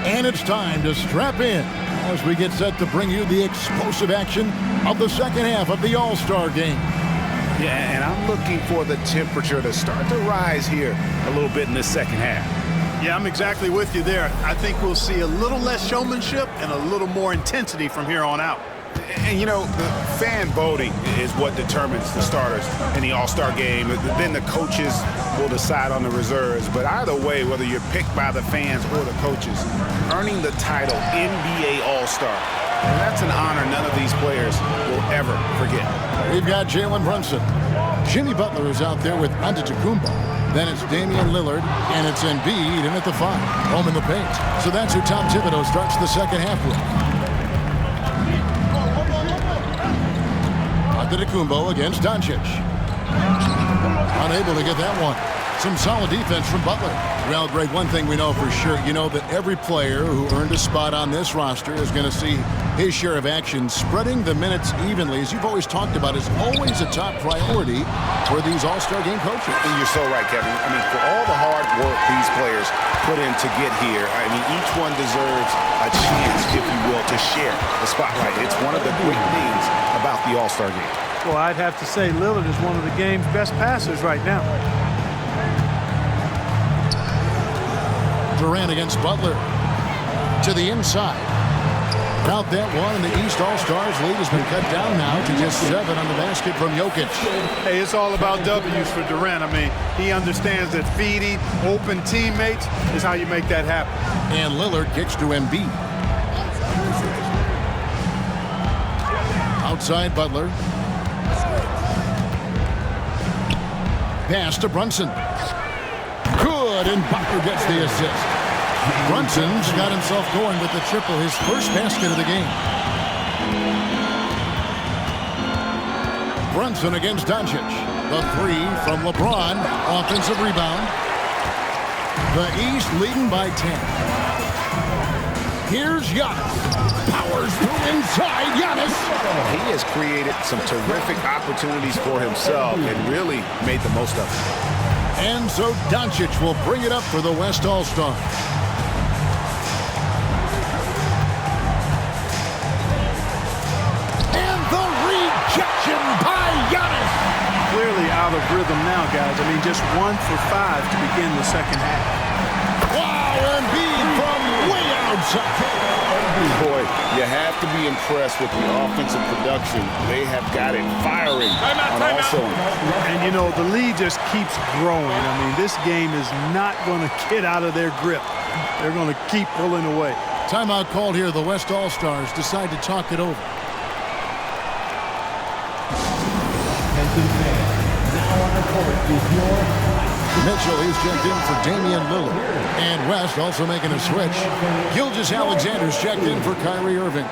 And it's time to strap in as we get set to bring you the explosive action of the second half of the All-Star game. Yeah, and I'm looking for the temperature to start to rise here a little bit in this second half. Yeah, I'm exactly with you there. I think we'll see a little less showmanship and a little more intensity from here on out. And, you know, the fan voting is what determines the starters in the All-Star game. Then the coaches will decide on the reserves. But either way, whether you're picked by the fans or the coaches, earning the title NBA All-Star, that's an honor none of these players will ever forget. We've got Jalen Brunson. Jimmy Butler is out there with Antetokounmpo. Then it's Damian Lillard, and it's Embiid in at the 5, home in the paint. So that's who Tom Thibodeau starts the second half with. Antetokounmpo against Doncic. Unable to get that one. Some solid defense from Butler. Well, Greg, one thing we know for sure, you know that every player who earned a spot on this roster is going to see his share of action. Spreading the minutes evenly, as you've always talked about, is always a top priority for these All-Star game coaches. And you're so right, Kevin. I mean, for all the hard work these players put in to get here, I mean, each one deserves a chance, if you will, to share the spotlight. It's one of the great things about the All-Star game. Well, I'd have to say Lillard is one of the game's best passers right now. Durant against Butler to the inside. Count that one, and the East All-Stars lead has been cut down now to just 7 on the basket from Jokic. Hey, it's all about W's for Durant. I mean, he understands that feeding open teammates is how you make that happen. And Lillard kicks to Embiid. Outside Butler. Pass to Brunson. Good, and Butler gets the assist. Brunson's got himself going with the triple, his first basket of the game. Brunson against Doncic. The three from LeBron. Offensive rebound. The East leading by 10. Here's Giannis. Powers through inside. Giannis. He has created some terrific opportunities for himself and really made the most of it. And so Doncic will bring it up for the West All-Stars. And the rejection by Giannis. Clearly out of rhythm now, guys. I mean, just 1 for 5 to begin the second half. Wow, Embiid from way outside. Boy, you have to be impressed with the offensive production. They have got it firing on all cylinders. And, you know, the lead just keeps growing. I mean, this game is not going to get out of their grip. They're going to keep pulling away. Timeout called here. The West All-Stars decide to talk it over. Now on the court is your Mitchell, he's checked in for Damian Lillard. And West also making a switch. Gilgeous-Alexander's checked in for Kyrie Irving.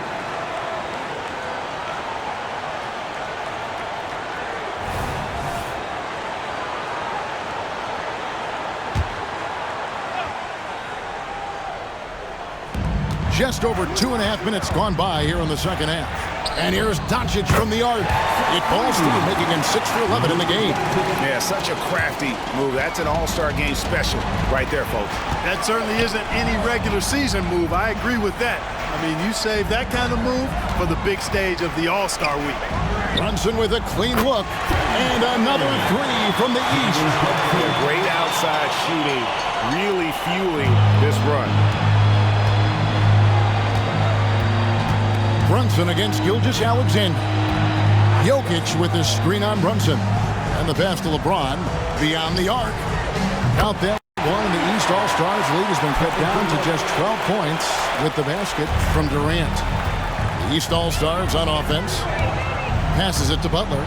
Just over 2.5 minutes gone by here in the second half. And here's Doncic from the arc. It falls through, making him 6 for 11 in the game. Yeah, such a crafty move. That's an All-Star game special right there, folks. That certainly isn't any regular season move. I agree with that. I mean, you save that kind of move for the big stage of the All-Star week. Brunson with a clean look. And another three from the East. Great outside shooting, really fueling this run. Brunson against Gilgeous-Alexander. Jokic with his screen on Brunson. And the pass to LeBron beyond the arc. Count that one, and the East All-Stars lead has been cut down to just 12 points with the basket from Durant. The East All-Stars on offense. Passes it to Butler.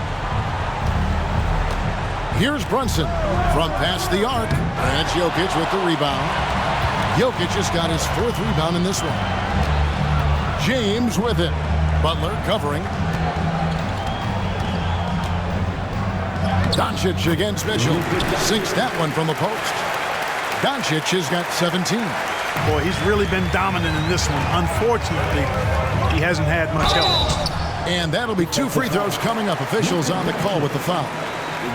Here's Brunson from past the arc. And it's Jokic with the rebound. Jokic just got his 4th rebound in this one. James with it. Butler covering. Doncic against Mitchell. Sinks that one from the post. Doncic has got 17. Boy, he's really been dominant in this one. Unfortunately, he hasn't had much help. And that'll be 2 free throws coming up. Officials on the call with the foul.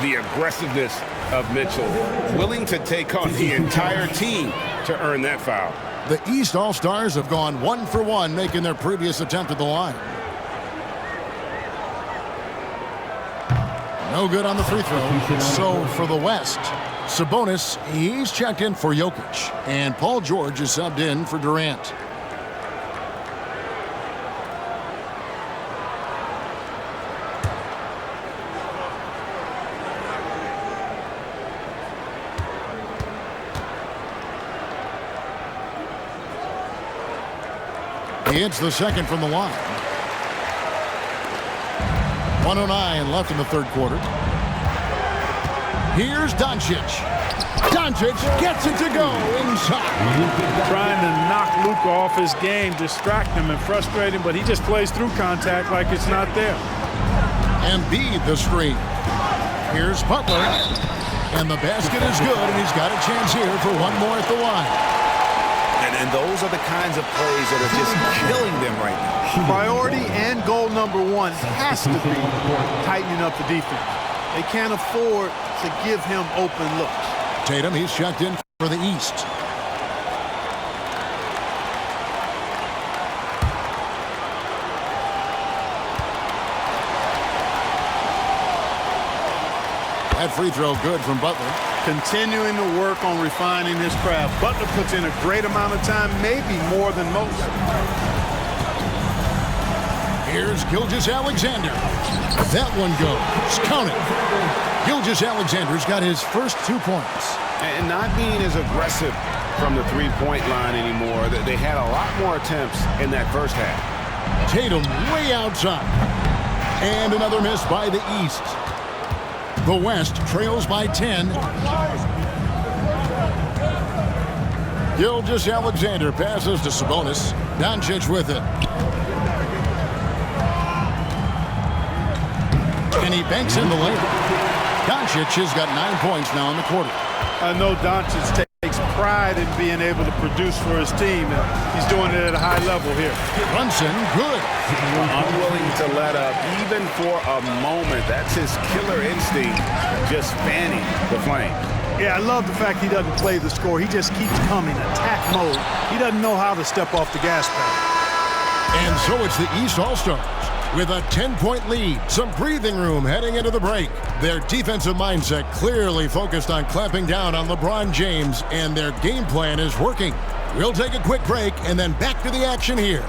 The aggressiveness of Mitchell, willing to take on the entire team to earn that foul. The East All-Stars have gone 1 for 1, making their previous attempt at the line. No good on the free throw. So for the West, Sabonis, he's checked in for Jokic. And Paul George is subbed in for Durant. He hits the second from the line. 1:09 left in the third quarter. Here's Doncic. Doncic gets it to go inside. Trying to knock Luka off his game, distract him and frustrate him, but he just plays through contact like it's not there. Embiid the screen. Here's Butler. And the basket is good, and he's got a chance here for one more at the line. And those are the kinds of plays that are just killing them right now. Priority and goal number one has to be tightening up the defense. They can't afford to give him open looks. Tatum, he's checked in for the East. That free throw good from Butler. Continuing to work on refining his craft. Butler puts in a great amount of time, maybe more than most. Here's Gilgeous-Alexander. That one goes. Count it. Gilgeous-Alexander's got his first 2 points. And not being as aggressive from the three-point line anymore. They had a lot more attempts in that first half. Tatum way outside. And another miss by the East. The West trails by 10. Gilgeous-Alexander passes to Sabonis. Doncic with it. And he banks in the layup. Doncic has got 9 points now in the quarter. I know Doncic takes pride in being able to produce for his team. He's doing it at a high level here. Brunson, good. Unwilling to let up even for a moment. That's his killer instinct, just fanning the flame. Yeah, I love the fact he doesn't play the score. He just keeps coming, attack mode. He doesn't know how to step off the gas pedal. And so it's the East All-Stars with a 10-point lead. Some breathing room heading into the break. Their defensive mindset clearly focused on clamping down on LeBron James, and their game plan is working. We'll take a quick break and then back to the action here.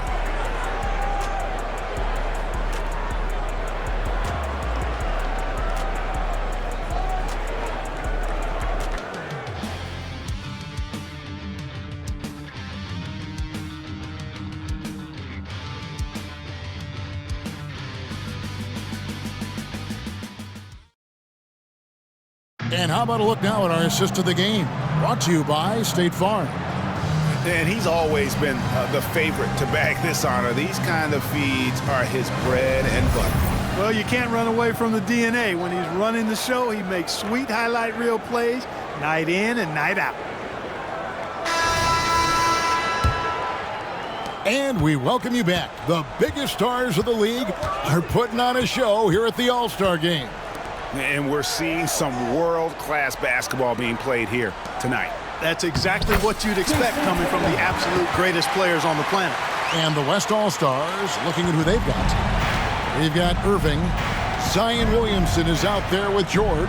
And how about a look now at our assist of the game? Brought to you by State Farm. And he's always been the favorite to bag this honor. These kind of feeds are his bread and butter. Well, you can't run away from the DNA. When he's running the show, he makes sweet highlight reel plays night in and night out. And we welcome you back. The biggest stars of the league are putting on a show here at the All-Star Game. And we're seeing some world-class basketball being played here tonight. That's exactly what you'd expect coming from the absolute greatest players on the planet. And the West All-Stars, looking at who they've got. They've got Irving. Zion Williamson is out there with George.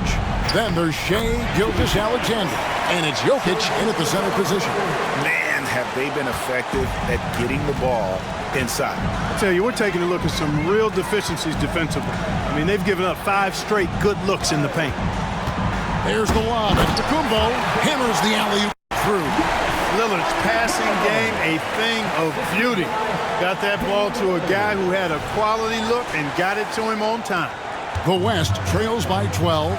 Then there's Shai Gilgeous-Alexander. And it's Jokic in at the center position. Man, have they been effective at getting the ball inside. I tell you, we're taking a look at some real deficiencies defensively. I mean, they've given up 5 straight good looks in the paint. There's the lob. Antetokounmpo hammers the alley-oop through. Lillard's passing game, a thing of beauty. Got that ball to a guy who had a quality look and got it to him on time. The West trails by 12.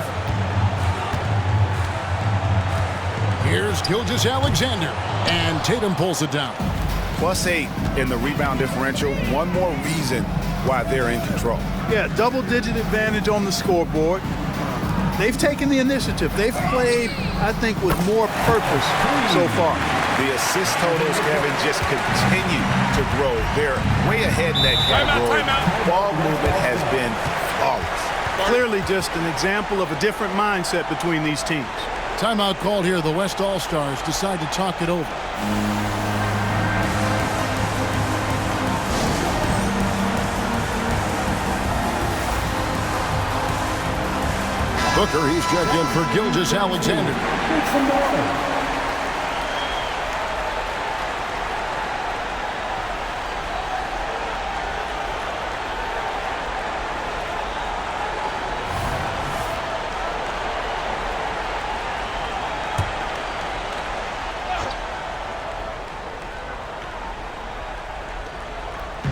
Here's Gilgeous-Alexander, and Tatum pulls it down. +8 in the rebound differential. One more reason why they're in control. Yeah, double-digit advantage on the scoreboard. They've taken the initiative. They've played, I think, with more purpose so far. The assist totals, Kevin, just continue to grow. They're way ahead in that category. Ball movement has been flawless. Clearly just an example of a different mindset between these teams. Timeout called here. The West All-Stars decide to talk it over. Booker, he's checked in for Gilgeous-Alexander.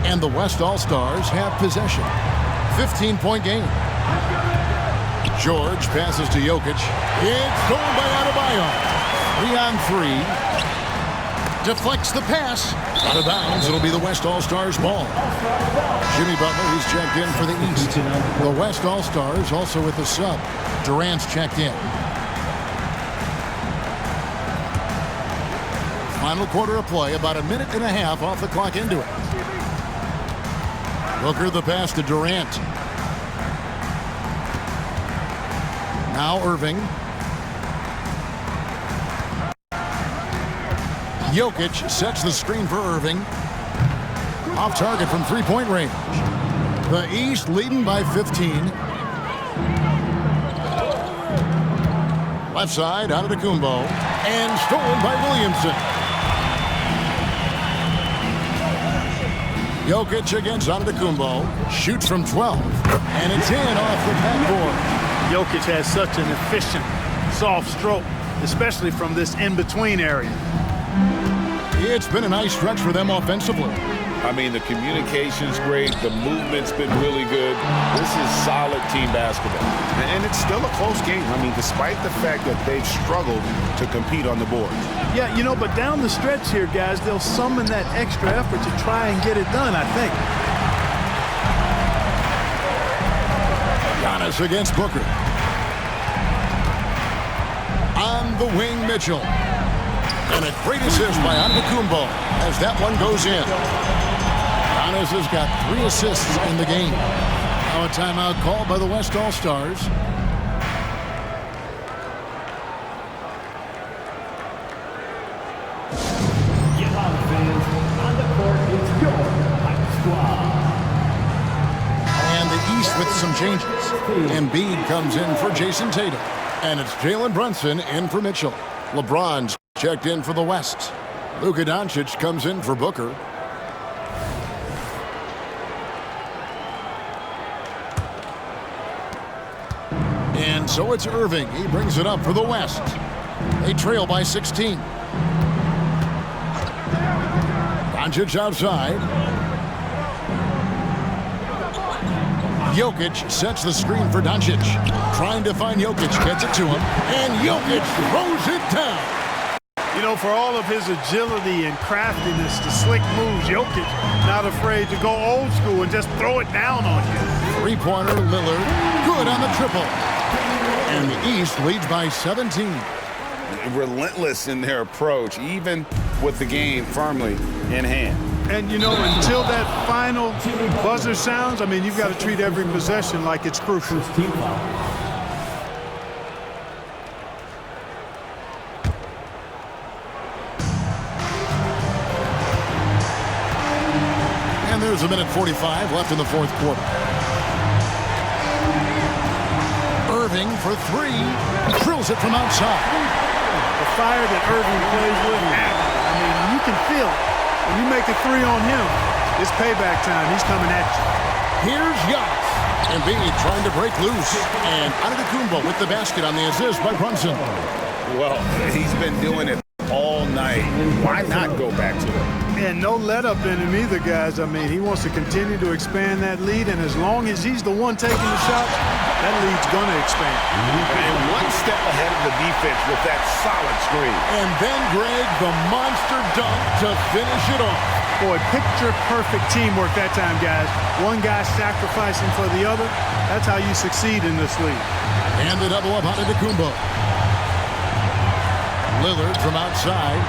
And the West All-Stars have possession. 15-point game. George passes to Jokic. It's stolen by Adebayo. 3-on-3. Deflects the pass. Out of bounds. It'll be the West All-Stars ball. Jimmy Butler, he's checked in for the East. The West All-Stars also with the sub. Durant's checked in. Final quarter of play, about a minute and a half off the clock into it. Booker the pass to Durant. Now Irving. Jokic sets the screen for Irving. Off target from three-point range. The East leading by 15. Left side, Antetokounmpo. And stolen by Williamson. Jokic against Antetokounmpo. Shoots from 12. And it's in off the backboard. Jokic has such an efficient, soft stroke, especially from this in-between area. It's been a nice stretch for them offensively. I mean, the communication's great. The movement's been really good. This is solid team basketball. And it's still a close game. I mean, despite the fact that they've struggled to compete on the board. Yeah, you know, but down the stretch here, guys, they'll summon that extra effort to try and get it done, I think. Giannis against Booker. On the wing, Mitchell. And a great assist by Antetokounmpo as that one goes in. Giannis has got 3 assists in the game. Now a timeout called by the West All-Stars. And the East with some changes. Embiid comes in for Jayson Tatum. And it's Jalen Brunson in for Mitchell. LeBron's checked in for the West. Luka Doncic comes in for Booker. And so it's Irving. He brings it up for the West. They trail by 16. Doncic outside. Jokic sets the screen for Doncic. Trying to find Jokic, gets it to him, and Jokic throws it down. You know, for all of his agility and craftiness, the slick moves, Jokic not afraid to go old school and just throw it down on you. Three-pointer, Lillard, good on the triple. And the East leads by 17. Relentless in their approach, even with the game firmly in hand. And, you know, until that final buzzer sounds, I mean, you've got to treat every possession like it's crucial. And there's a minute 45 left in the fourth quarter. Irving for 3. Drills it from outside. The fire that Irving plays with, I mean, you can feel it. When you make a 3 on him, it's payback time. He's coming at you. Here's Giannis. Embiid trying to break loose. And Antetokounmpo with the basket on the assist by Brunson. Well, he's been doing it all night. Why not go back to it? And no let up in him either, guys. I mean, he wants to continue to expand that lead, and as long as he's the one taking the shots, that lead's going to expand. And one step ahead of the defense with that solid screen. And then, Greg, the monster dunk to finish it off. Boy, picture-perfect teamwork that time, guys. One guy sacrificing for the other. That's how you succeed in this league. And the double up Antetokounmpo. Lillard from outside.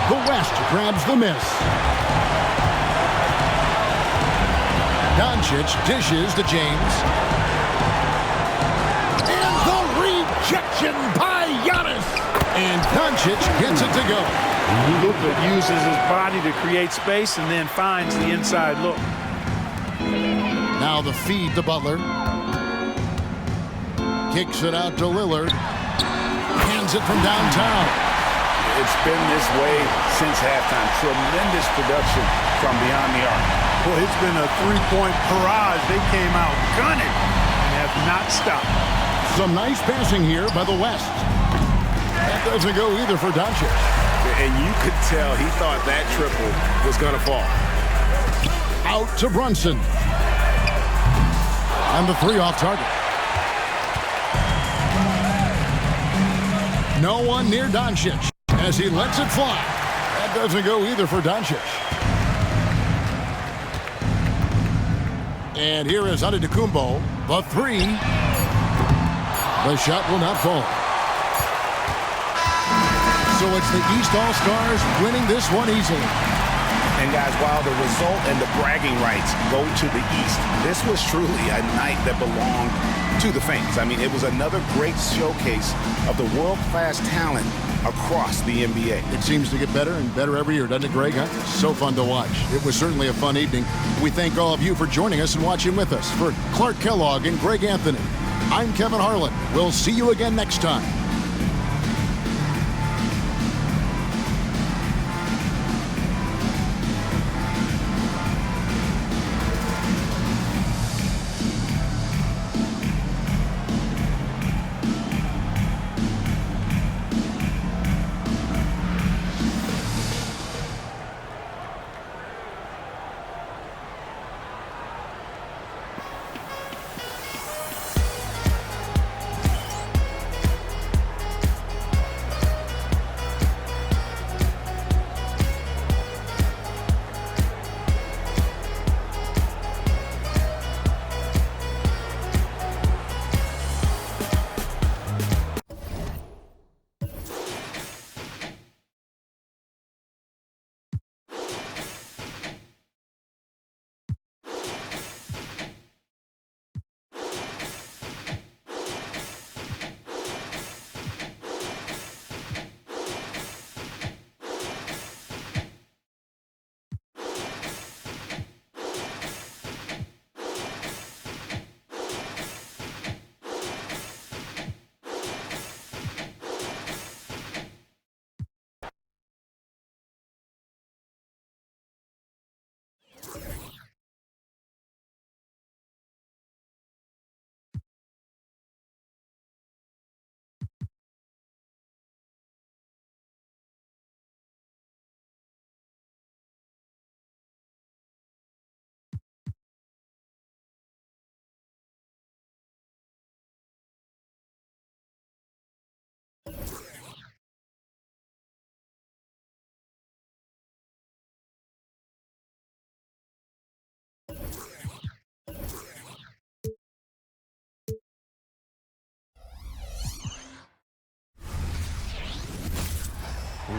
The West grabs the miss. Doncic dishes to James. And the rejection by Giannis. And Doncic gets it to go. Luka uses his body to create space and then finds the inside look. Now the feed to Butler. Kicks it out to Lillard. Hands it from downtown. It's been this way since halftime. Tremendous production from beyond the arc. Well, it's been a three-point barrage. They came out gunning and have not stopped. Some nice passing here by the West. That doesn't go either for Doncic. And you could tell he thought that triple was going to fall. Out to Brunson. And the 3 off target. No one near Doncic as he lets it fly. Doesn't go either for Doncic. And here is Antetokounmpo. The three. The shot will not fall. So it's the East All-Stars winning this one easily. And guys, while the result and the bragging rights go to the East, this was truly a night that belonged to the fans. I mean, it was another great showcase of the world-class talent across the NBA. It seems to get better and better every year, doesn't it, Greg? Huh? So fun to watch. It was certainly a fun evening. We thank all of you for joining us and watching with us. For Clark Kellogg and Greg Anthony, I'm Kevin Harlan. We'll see you again next time.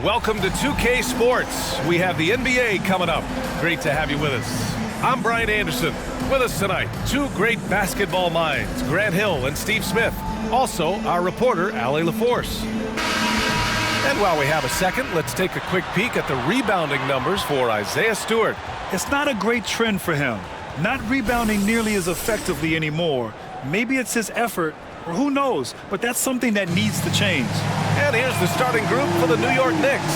Welcome to 2K Sports. We have the NBA coming up. Great to have you with us. I'm Brian Anderson. With us tonight, two great basketball minds, Grant Hill and Steve Smith. Also, our reporter, Allie LaForce. And while we have a second, let's take a quick peek at the rebounding numbers for Isaiah Stewart. It's not a great trend for him. Not rebounding nearly as effectively anymore. Maybe it's his effort, or who knows, but that's something that needs to change. And here's the starting group for the New York Knicks.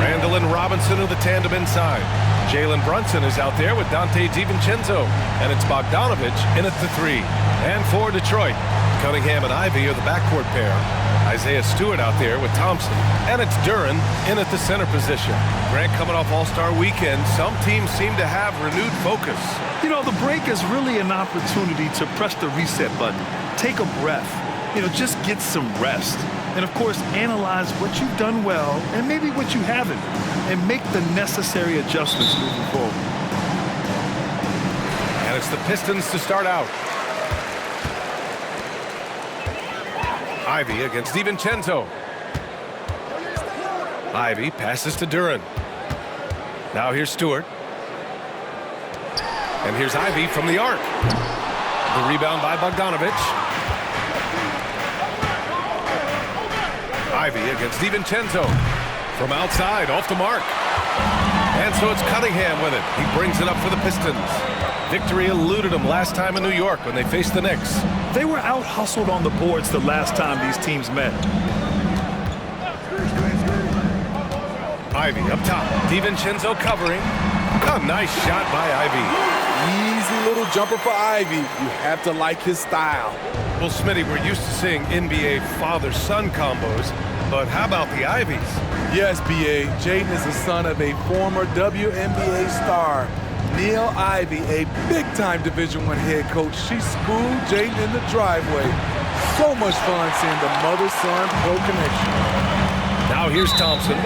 Randall and Robinson are the tandem inside. Jalen Brunson is out there with Dante DiVincenzo. And it's Bogdanovich in at the three. And for Detroit, Cunningham and Ivy are the backcourt pair. Isaiah Stewart out there with Thompson. And it's Duren in at the center position. Grant, coming off All-Star Weekend, some teams seem to have renewed focus. You know, the break is really an opportunity to press the reset button. Take a breath. Just get some rest. And, of course, analyze what you've done well and maybe what you haven't, and make the necessary adjustments moving forward. And it's the Pistons to start out. Ivy against DiVincenzo. Ivy passes to Duren. Now here's Stewart. And here's Ivy from the arc. The rebound by Bogdanovich. Ivy against DiVincenzo. From outside, off the mark. And so it's Cunningham with it. He brings it up for the Pistons. Victory eluded them last time in New York when they faced the Knicks. They were out-hustled on the boards the last time these teams met. Ivy up top. DiVincenzo covering. A nice shot by Ivy. Easy little jumper for Ivy. You have to like his style. Well, Smitty, we're used to seeing NBA father-son combos, but how about the Ivies? Yes, B.A. Jaden is the son of a former WNBA star, Neil Ivy, a big-time Division I head coach. She schooled Jaden in the driveway. So much fun seeing the mother-son pro connection. Now here's Thompson.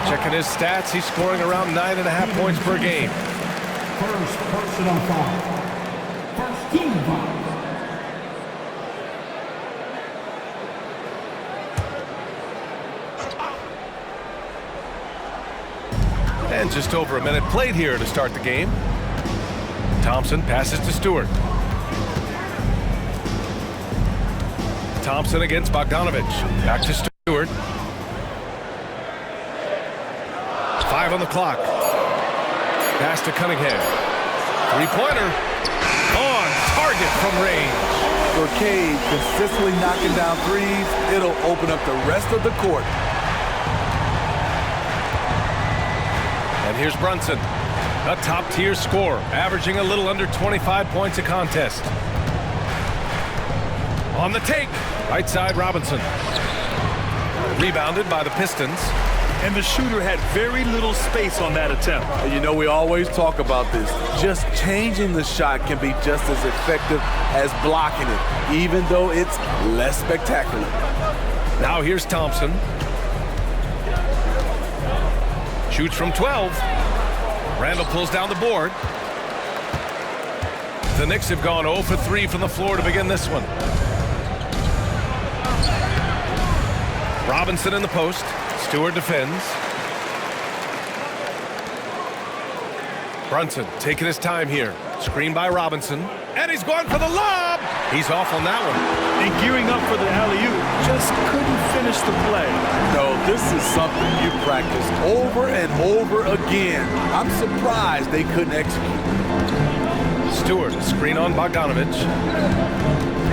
Checking his stats, he's scoring around 9.5 points per game. First personal foul. First team foul. And just over a minute played here to start the game. Thompson passes to Stewart. Thompson against Bogdanovich. Back to Stewart. 5 on the clock. Pass to Cunningham. Three-pointer. On target from range. For Cade consistently knocking down threes, it'll open up the rest of the court. And here's Brunson, a top-tier scorer, averaging a little under 25 points a contest. On the take, right side Robinson. Rebounded by the Pistons. And the shooter had very little space on that attempt. You know, we always talk about this. Just changing the shot can be just as effective as blocking it, even though it's less spectacular. Now here's Thompson. Shoots from 12. Randall pulls down the board. The Knicks have gone 0 for 3 from the floor to begin this one. Robinson in the post. Stewart defends. Brunson taking his time here. Screen by Robinson. And he's going for the lob. He's off on that one. And gearing up for the alley-oop. Just couldn't finish the play. No, this is something you practice over and over again. I'm surprised they couldn't execute. Stewart, screen on Bogdanovich.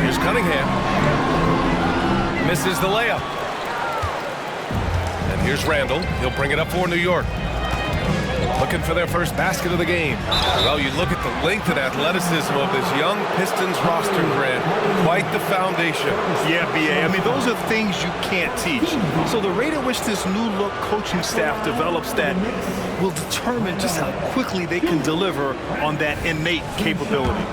Here's Cunningham. Misses the layup. And here's Randall. He'll bring it up for New York. Looking for their first basket of the game. Well, you look at the length and athleticism of this young Pistons roster, Grant. Quite the foundation. Yeah, B.A. I mean, those are things you can't teach. So the rate at which this new look coaching staff develops that will determine just how quickly they can deliver on that innate capability.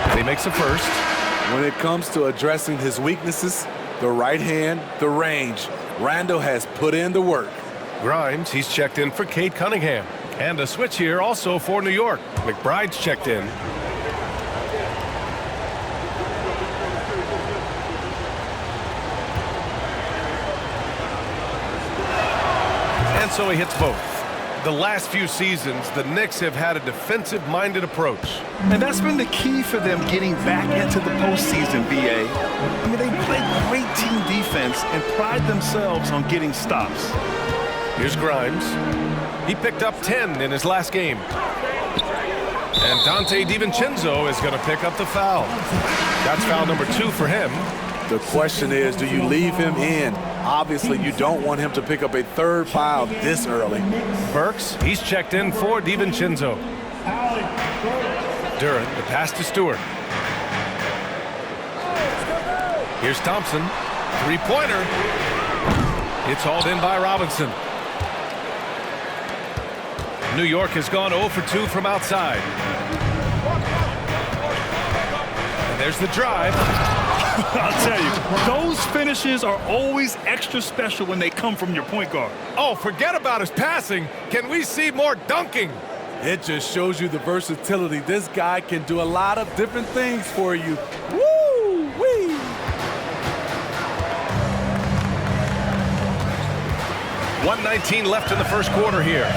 And he makes a first. When it comes to addressing his weaknesses, the right hand, the range, Randall has put in the work. Grimes, he's checked in for Cade Cunningham. And a switch here also for New York. McBride's checked in. And so he hits both. The last few seasons, the Knicks have had a defensive-minded approach. And that's been the key for them getting back into the postseason, B.A. I mean, they play great team defense and pride themselves on getting stops. Here's Grimes. He picked up 10 in his last game. And Donte DiVincenzo is going to pick up the foul. That's foul number 2 for him. The question is, do you leave him in? Obviously, you don't want him to pick up a third foul this early. Burks, he's checked in for DiVincenzo. Durant, the pass to Stewart. Here's Thompson. Three-pointer. It's hauled in by Robinson. New York has gone 0 for 2 from outside. And there's the drive. I'll tell you, those finishes are always extra special when they come from your point guard. Oh, forget about his passing. Can we see more dunking? It just shows you the versatility. This guy can do a lot of different things for you. Woo-wee! .119 left in the first quarter here.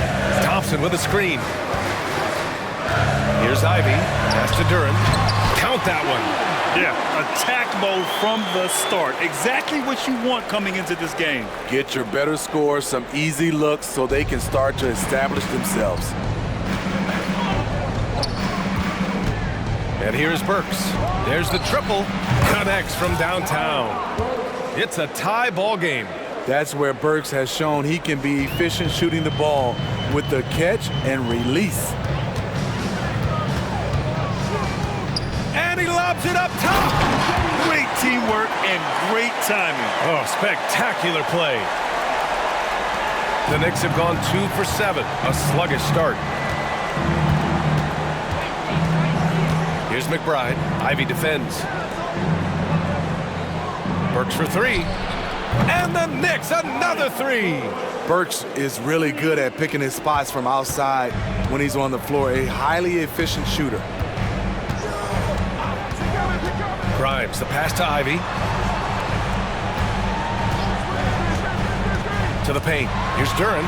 Thompson with a screen. Here's Ivy. Pass to Durant. Count that one. Yeah, attack mode from the start. Exactly what you want coming into this game. Get your better scores some easy looks so they can start to establish themselves. And here's Burks. There's the triple. Connects from downtown. It's a tie ball game. That's where Burks has shown he can be efficient shooting the ball with the catch and release. And he lobs it up top. Great teamwork and great timing. Oh, spectacular play. The Knicks have gone 2 for 7. A sluggish start. Here's McBride. Ivy defends. Burks for three. And the Knicks, another three. Burks is really good at picking his spots from outside when he's on the floor. A highly efficient shooter. Grimes, the pass to Ivy. To the paint. Here's Duren.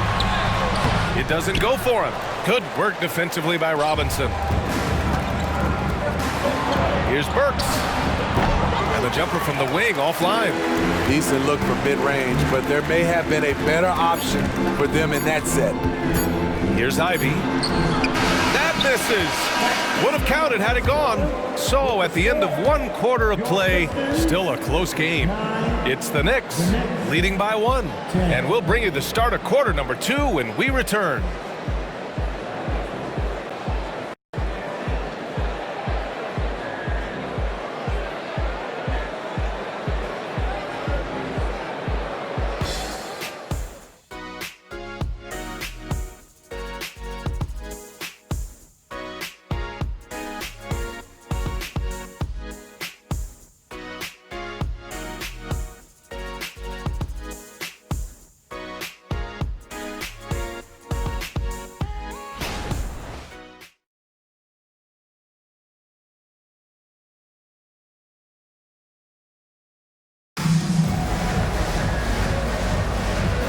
It doesn't go for him. Good work defensively by Robinson. Here's Burks. And the jumper from the wing offline. Decent look for mid-range, but there may have been a better option for them in that set. Here's Ivy. That misses. Would have counted had it gone. So at the end of 1 quarter of play, still a close game. It's the Knicks leading by 1. And we'll bring you the start of quarter number 2 when we return.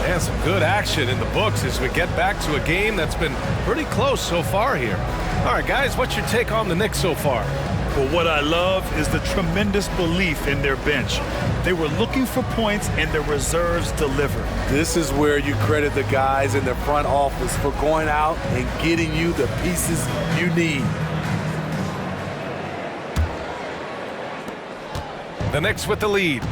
And some good action in the books as we get back to a game that's been pretty close so far here. All right, guys, what's your take on the Knicks so far? Well, what I love is the tremendous belief in their bench. They were looking for points, and their reserves delivered. This is where you credit the guys in the front office for going out and getting you the pieces you need. The Knicks with the lead.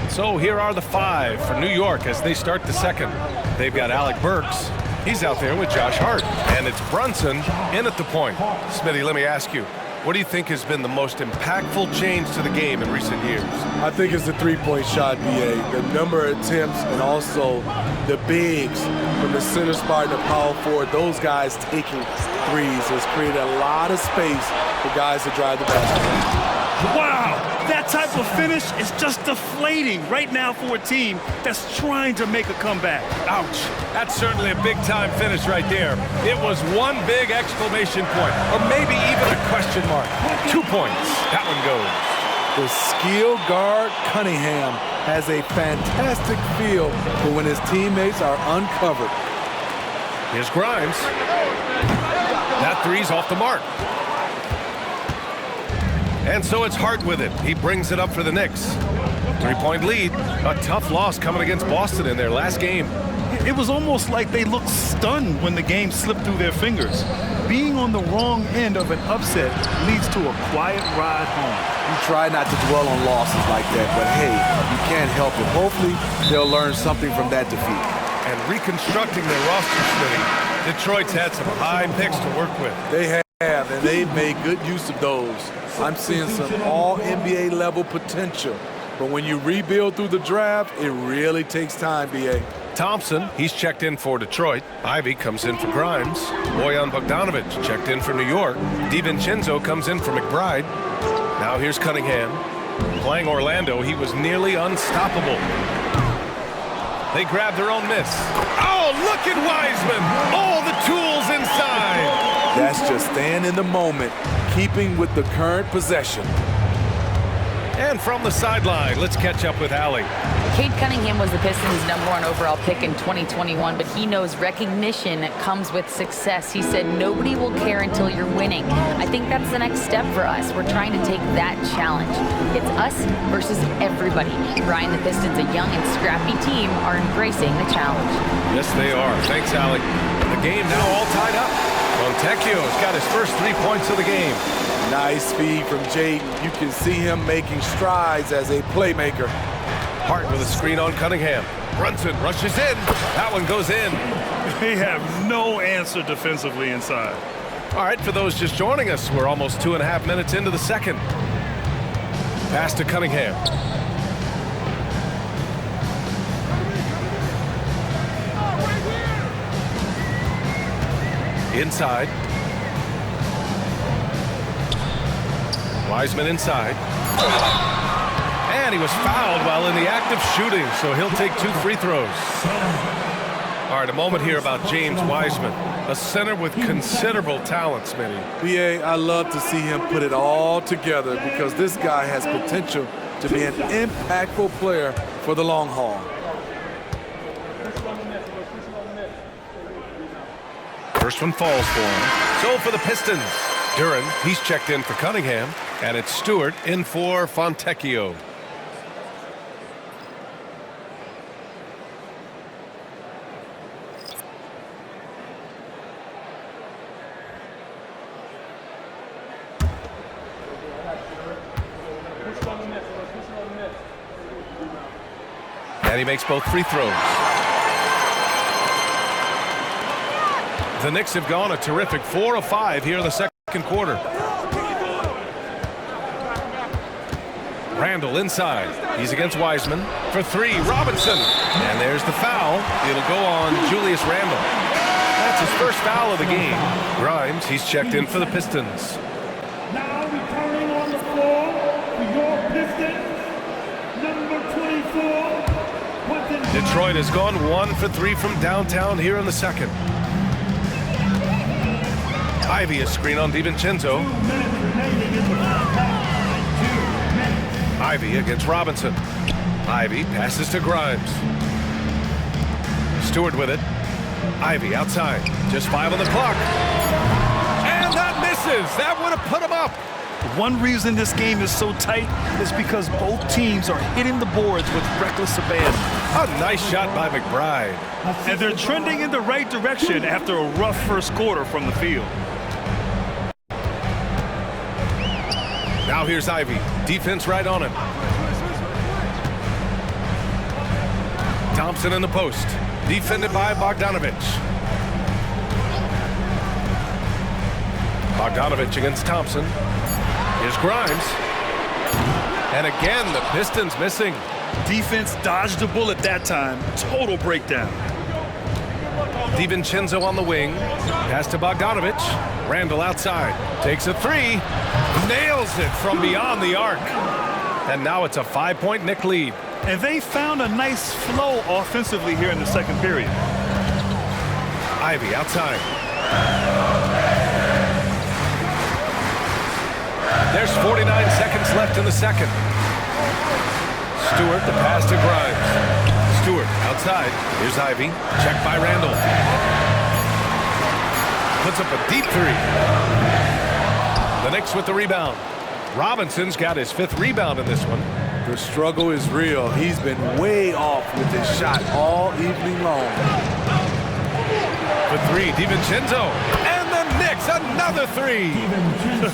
So here are the 5 for New York as they start the second. They've got Alec Burks. He's out there with Josh Hart. And it's Brunson in at the point. Smitty, let me ask you, what do you think has been the most impactful change to the game in recent years? I think it's the three-point shot, BA. The number of attempts and also the bigs from the center spot and the power forward. Those guys taking threes has created a lot of space for guys to drive the basketball. Wow, that type of finish is just deflating right now for a team that's trying to make a comeback. Ouch. That's certainly a big-time finish right there. It was one big exclamation point, or maybe even a question mark. 2 points. That one goes. The skill guard Cunningham has a fantastic feel for when his teammates are uncovered. Here's Grimes. That three's off the mark. And so it's Hart with it. He brings it up for the Knicks. 3-point lead. A tough loss coming against Boston in their last game. It was almost like they looked stunned when the game slipped through their fingers. Being on the wrong end of an upset leads to a quiet ride home. You try not to dwell on losses like that, but hey, you can't help it. Hopefully, they'll learn something from that defeat. And reconstructing their roster, Smitty, Detroit's had some high picks to work with. They have, and they've made good use of those. I'm seeing some all-NBA level potential. But when you rebuild through the draft, it really takes time, B.A. Thompson, he's checked in for Detroit. Ivy comes in for Grimes. Bojan Bogdanovic checked in for New York. DiVincenzo comes in for McBride. Now here's Cunningham. Playing Orlando, he was nearly unstoppable. They grab their own miss. Oh, look at Wiseman. All the tools inside. That's just staying in the moment, keeping with the current possession. And from the sideline, let's catch up with Allie. Cade Cunningham was the Pistons' #1 overall pick in 2021, but he knows recognition comes with success. He said, nobody will care until you're winning. I think that's the next step for us. We're trying to take that challenge. It's us versus everybody. Brian, the Pistons, a young and scrappy team, are embracing the challenge. Yes, they are. Thanks, Allie. The game now all tied up. Montecchio's got his first 3 points of the game. Nice feed from Jaden. You can see him making strides as a playmaker. Hart with a screen on Cunningham. Brunson rushes in. That one goes in. They have no answer defensively inside. All right, for those just joining us, we're almost 2.5 minutes into the second. Pass to Cunningham. Inside. Wiseman inside. And he was fouled while in the act of shooting, so he'll take 2 free throws. All right, a moment here about James Wiseman, a center with considerable talent, Smitty. BA, I love to see him put it all together because this guy has potential to be an impactful player for the long haul. First one falls for him. So for the Pistons, Duran, he's checked in for Cunningham, and it's Stewart in for Fontecchio. And he makes both free throws. The Knicks have gone a terrific 4 of 5 here in the second quarter. Randall inside. He's against Wiseman for 3. Robinson. And there's the foul. It'll go on Julius Randle. That's his first foul of the game. Grimes, he's checked in for the Pistons. Now returning on the floor for your Pistons, number 24. Detroit has gone 1 for 3 from downtown here in the second. Ivy, a screen on DiVincenzo. Ivy against Robinson. Ivy passes to Grimes. Stewart with it. Ivy outside. Just 5 on the clock. And that misses. That would have put him up. One reason this game is so tight is because both teams are hitting the boards with reckless abandon. A nice shot by McBride. And they're trending in the right direction after a rough first quarter from the field. Now here's Ivy. Defense right on him. Thompson in the post. Defended by Bogdanovich. Bogdanovich against Thompson. Here's Grimes. And again, the Pistons missing. Defense dodged a bullet that time. Total breakdown. DiVincenzo on the wing. Pass to Bogdanovich. Randall outside. Takes a 3. Nails it from beyond the arc. And now it's a 5-point Knick lead. And they found a nice flow offensively here in the second period. Ivy outside. There's 49 seconds left in the second. Stewart, the pass to Grimes. Stewart outside. Here's Ivy. Checked by Randall. Puts up a deep 3. The Knicks with the rebound. Robinson's got his 5th rebound in this one. The struggle is real. He's been way off with his shot all evening long. For 3, DiVincenzo. And the Knicks, another 3.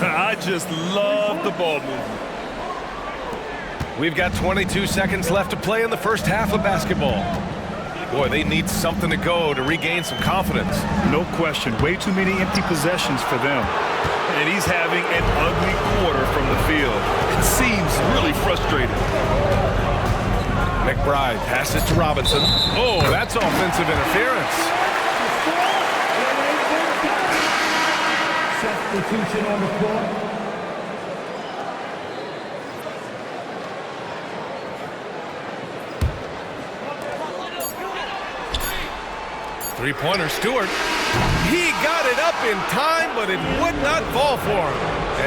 I just love the ball movement. We've got 22 seconds left to play in the first half of basketball. Boy, they need something to go to regain some confidence. No question. Way too many empty possessions for them. And he's having an ugly quarter from the field. It seems really frustrating. McBride passes to Robinson. Oh, that's offensive interference. Substitution on the court. Three-pointer, Stewart. He got it up in time, but it would not fall for him.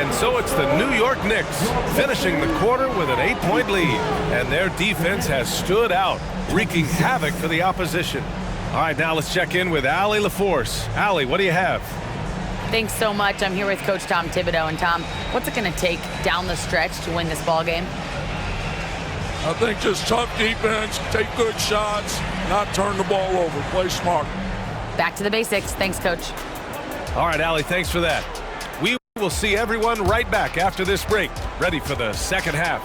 And so it's the New York Knicks finishing the quarter with an 8-point lead. And their defense has stood out, wreaking havoc for the opposition. All right, now let's check in with Allie LaForce. Allie, what do you have? Thanks so much. I'm here with Coach Tom Thibodeau. And Tom, what's it going to take down the stretch to win this ball game? I think just tough defense, take good shots, not turn the ball over, play smart. Back to the basics. Thanks, Coach. All right, Allie, thanks for that. We will see everyone right back after this break, ready for the second half.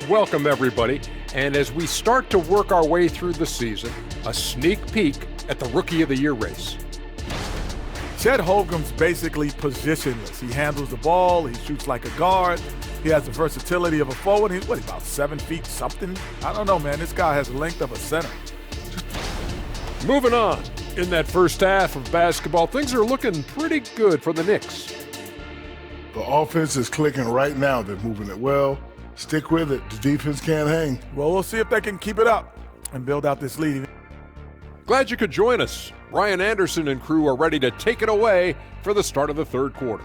Welcome, everybody. And as we start to work our way through the season, a sneak peek at the Rookie of the Year race. Chet Holmgren's basically positionless. He handles the ball, he shoots like a guard, He has the versatility of a forward. He's, about 7 feet something? I don't know, man. This guy has the length of a center. Moving on. In that first half of basketball, things are looking pretty good for the Knicks. The offense is clicking right now. They're moving it well. Stick with it. The defense can't hang. Well, we'll see if they can keep it up and build out this lead. Glad you could join us. Ryan Anderson and crew are ready to take it away for the start of the third quarter.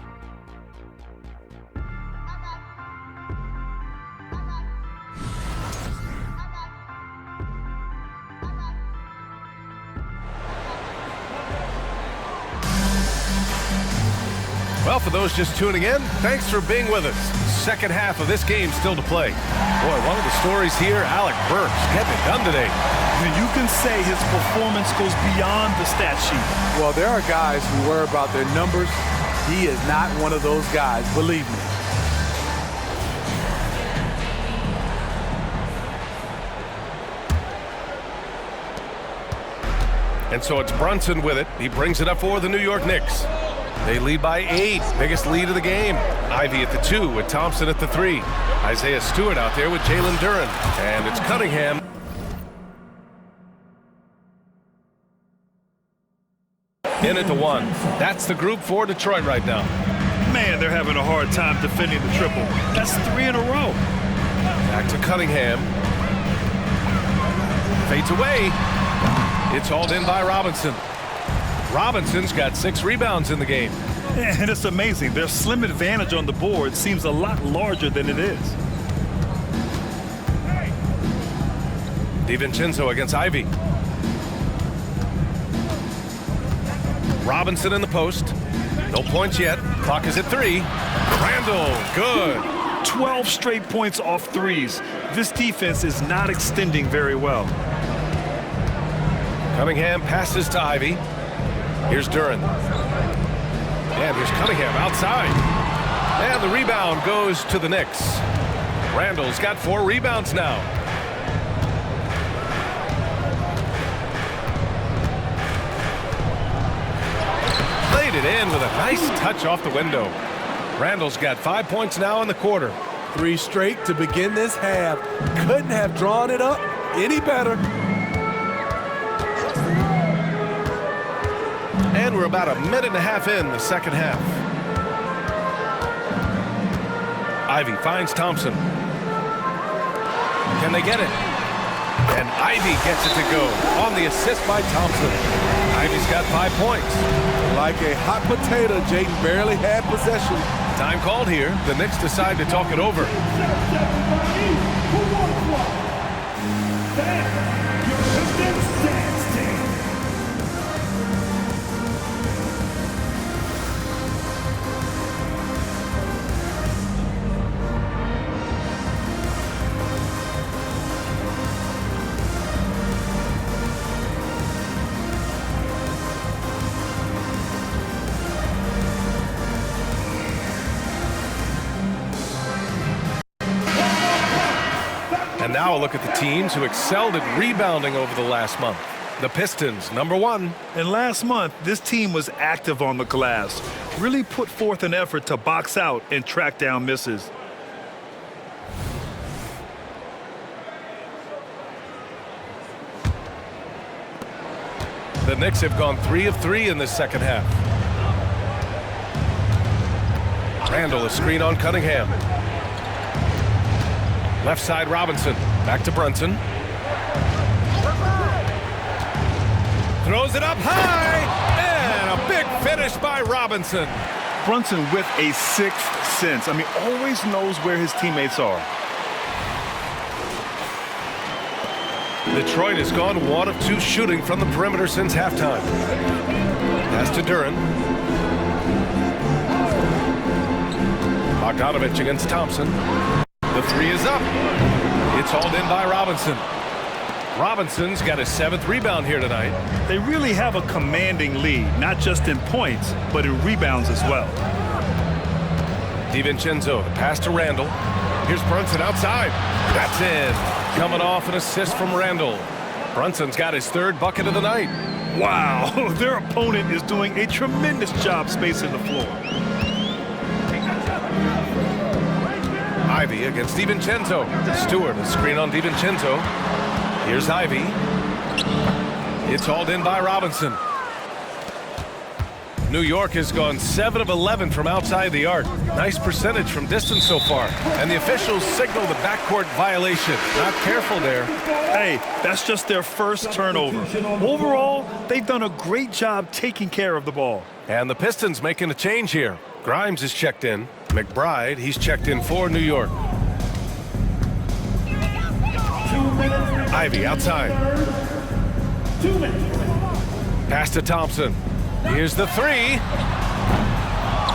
Well, for those just tuning in, thanks for being with us. Second half of this game still to play. Boy, one of the stories here, Alec Burks getting it done today. You can say his performance goes beyond the stat sheet. Well, there are guys who worry about their numbers. He is not one of those guys, believe me. And so it's Brunson with it. He brings it up for the New York Knicks. They lead by 8, biggest lead of the game. Ivy at the 2 with Thompson at the 3. Isaiah Stewart out there with Jalen Duren. And it's Cunningham. In at the 1. That's the group for Detroit right now. Man, they're having a hard time defending the triple. That's 3 in a row. Back to Cunningham. Fades away. It's hauled in by Robinson. Robinson's got 6 rebounds in the game. And it's amazing. Their slim advantage on the board seems a lot larger than it is. DiVincenzo against Ivy. Robinson in the post. No points yet. Clock is at 3. Randall, good. 12 straight points off threes. This defense is not extending very well. Cunningham passes to Ivy. Here's Duren. And here's Cunningham outside. And the rebound goes to the Knicks. Randall's got 4 rebounds now. Played it in with a nice touch off the window. Randall's got 5 points now in the quarter. 3 straight to begin this half. Couldn't have drawn it up any better. And we're about a minute and a half in the second half. Ivy finds Thompson. Can they get it? And Ivy gets it to go on the assist by Thompson. Ivy's got 5 points. Like a hot potato, Jayden barely had possession. Time called here. The Knicks decide to talk it over. And now a look at the teams who excelled at rebounding over the last month. The Pistons, number 1. And last month, this team was active on the glass. Really put forth an effort to box out and track down misses. The Knicks have gone 3 of 3 in this second half. Randall, a screen on Cunningham. Left side Robinson. Back to Brunson. Throws it up high. And a big finish by Robinson. Brunson with a 6th sense. I mean, always knows where his teammates are. Detroit has gone 1 of 2 shooting from the perimeter since halftime. Pass to Duren. Bogdanovich against Thompson. The 3 is up. It's hauled in by Robinson. Robinson's got his 7th rebound here tonight. They really have a commanding lead, not just in points, but in rebounds as well. DiVincenzo, the pass to Randall. Here's Brunson outside. That's in. Coming off an assist from Randall. Brunson's got his 3rd bucket of the night. Wow, their opponent is doing a tremendous job spacing the floor. Ivy against DiVincenzo. Stewart, a screen on DiVincenzo. Here's Ivy. It's hauled in by Robinson. New York has gone 7 of 11 from outside the arc. Nice percentage from distance so far. And the officials signal the backcourt violation. Not careful there. Hey, that's just their first turnover. Overall, they've done a great job taking care of the ball. And the Pistons making a change here. Grimes is checked in. McBride, he's checked in for New York. Ivy outside. Pass to Thompson. Here's the three.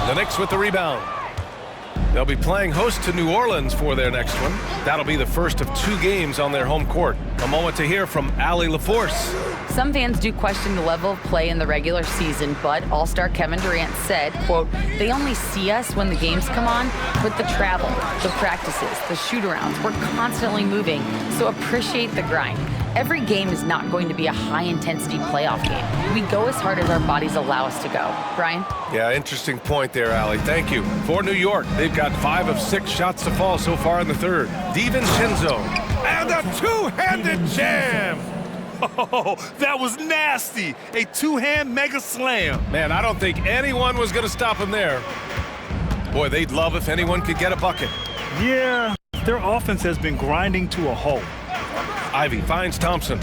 The Knicks with the rebound. They'll be playing host to New Orleans for their next one. That'll be the first of 2 games on their home court. A moment to hear from Allie LaForce. Some fans do question the level of play in the regular season, but All-Star Kevin Durant said, quote, they only see us when the games come on, but the travel, the practices, the shoot-arounds, we're constantly moving, so appreciate the grind. Every game is not going to be a high-intensity playoff game. We go as hard as our bodies allow us to go. Brian? Yeah, interesting point there, Allie. Thank you. For New York, they've got 5 of 6 shots to fall so far in the third. DiVincenzo. And a two-handed jam. Oh, that was nasty. A two-hand mega slam. Man, I don't think anyone was going to stop him there. Boy, they'd love if anyone could get a bucket. Yeah, their offense has been grinding to a halt. Ivy finds Thompson.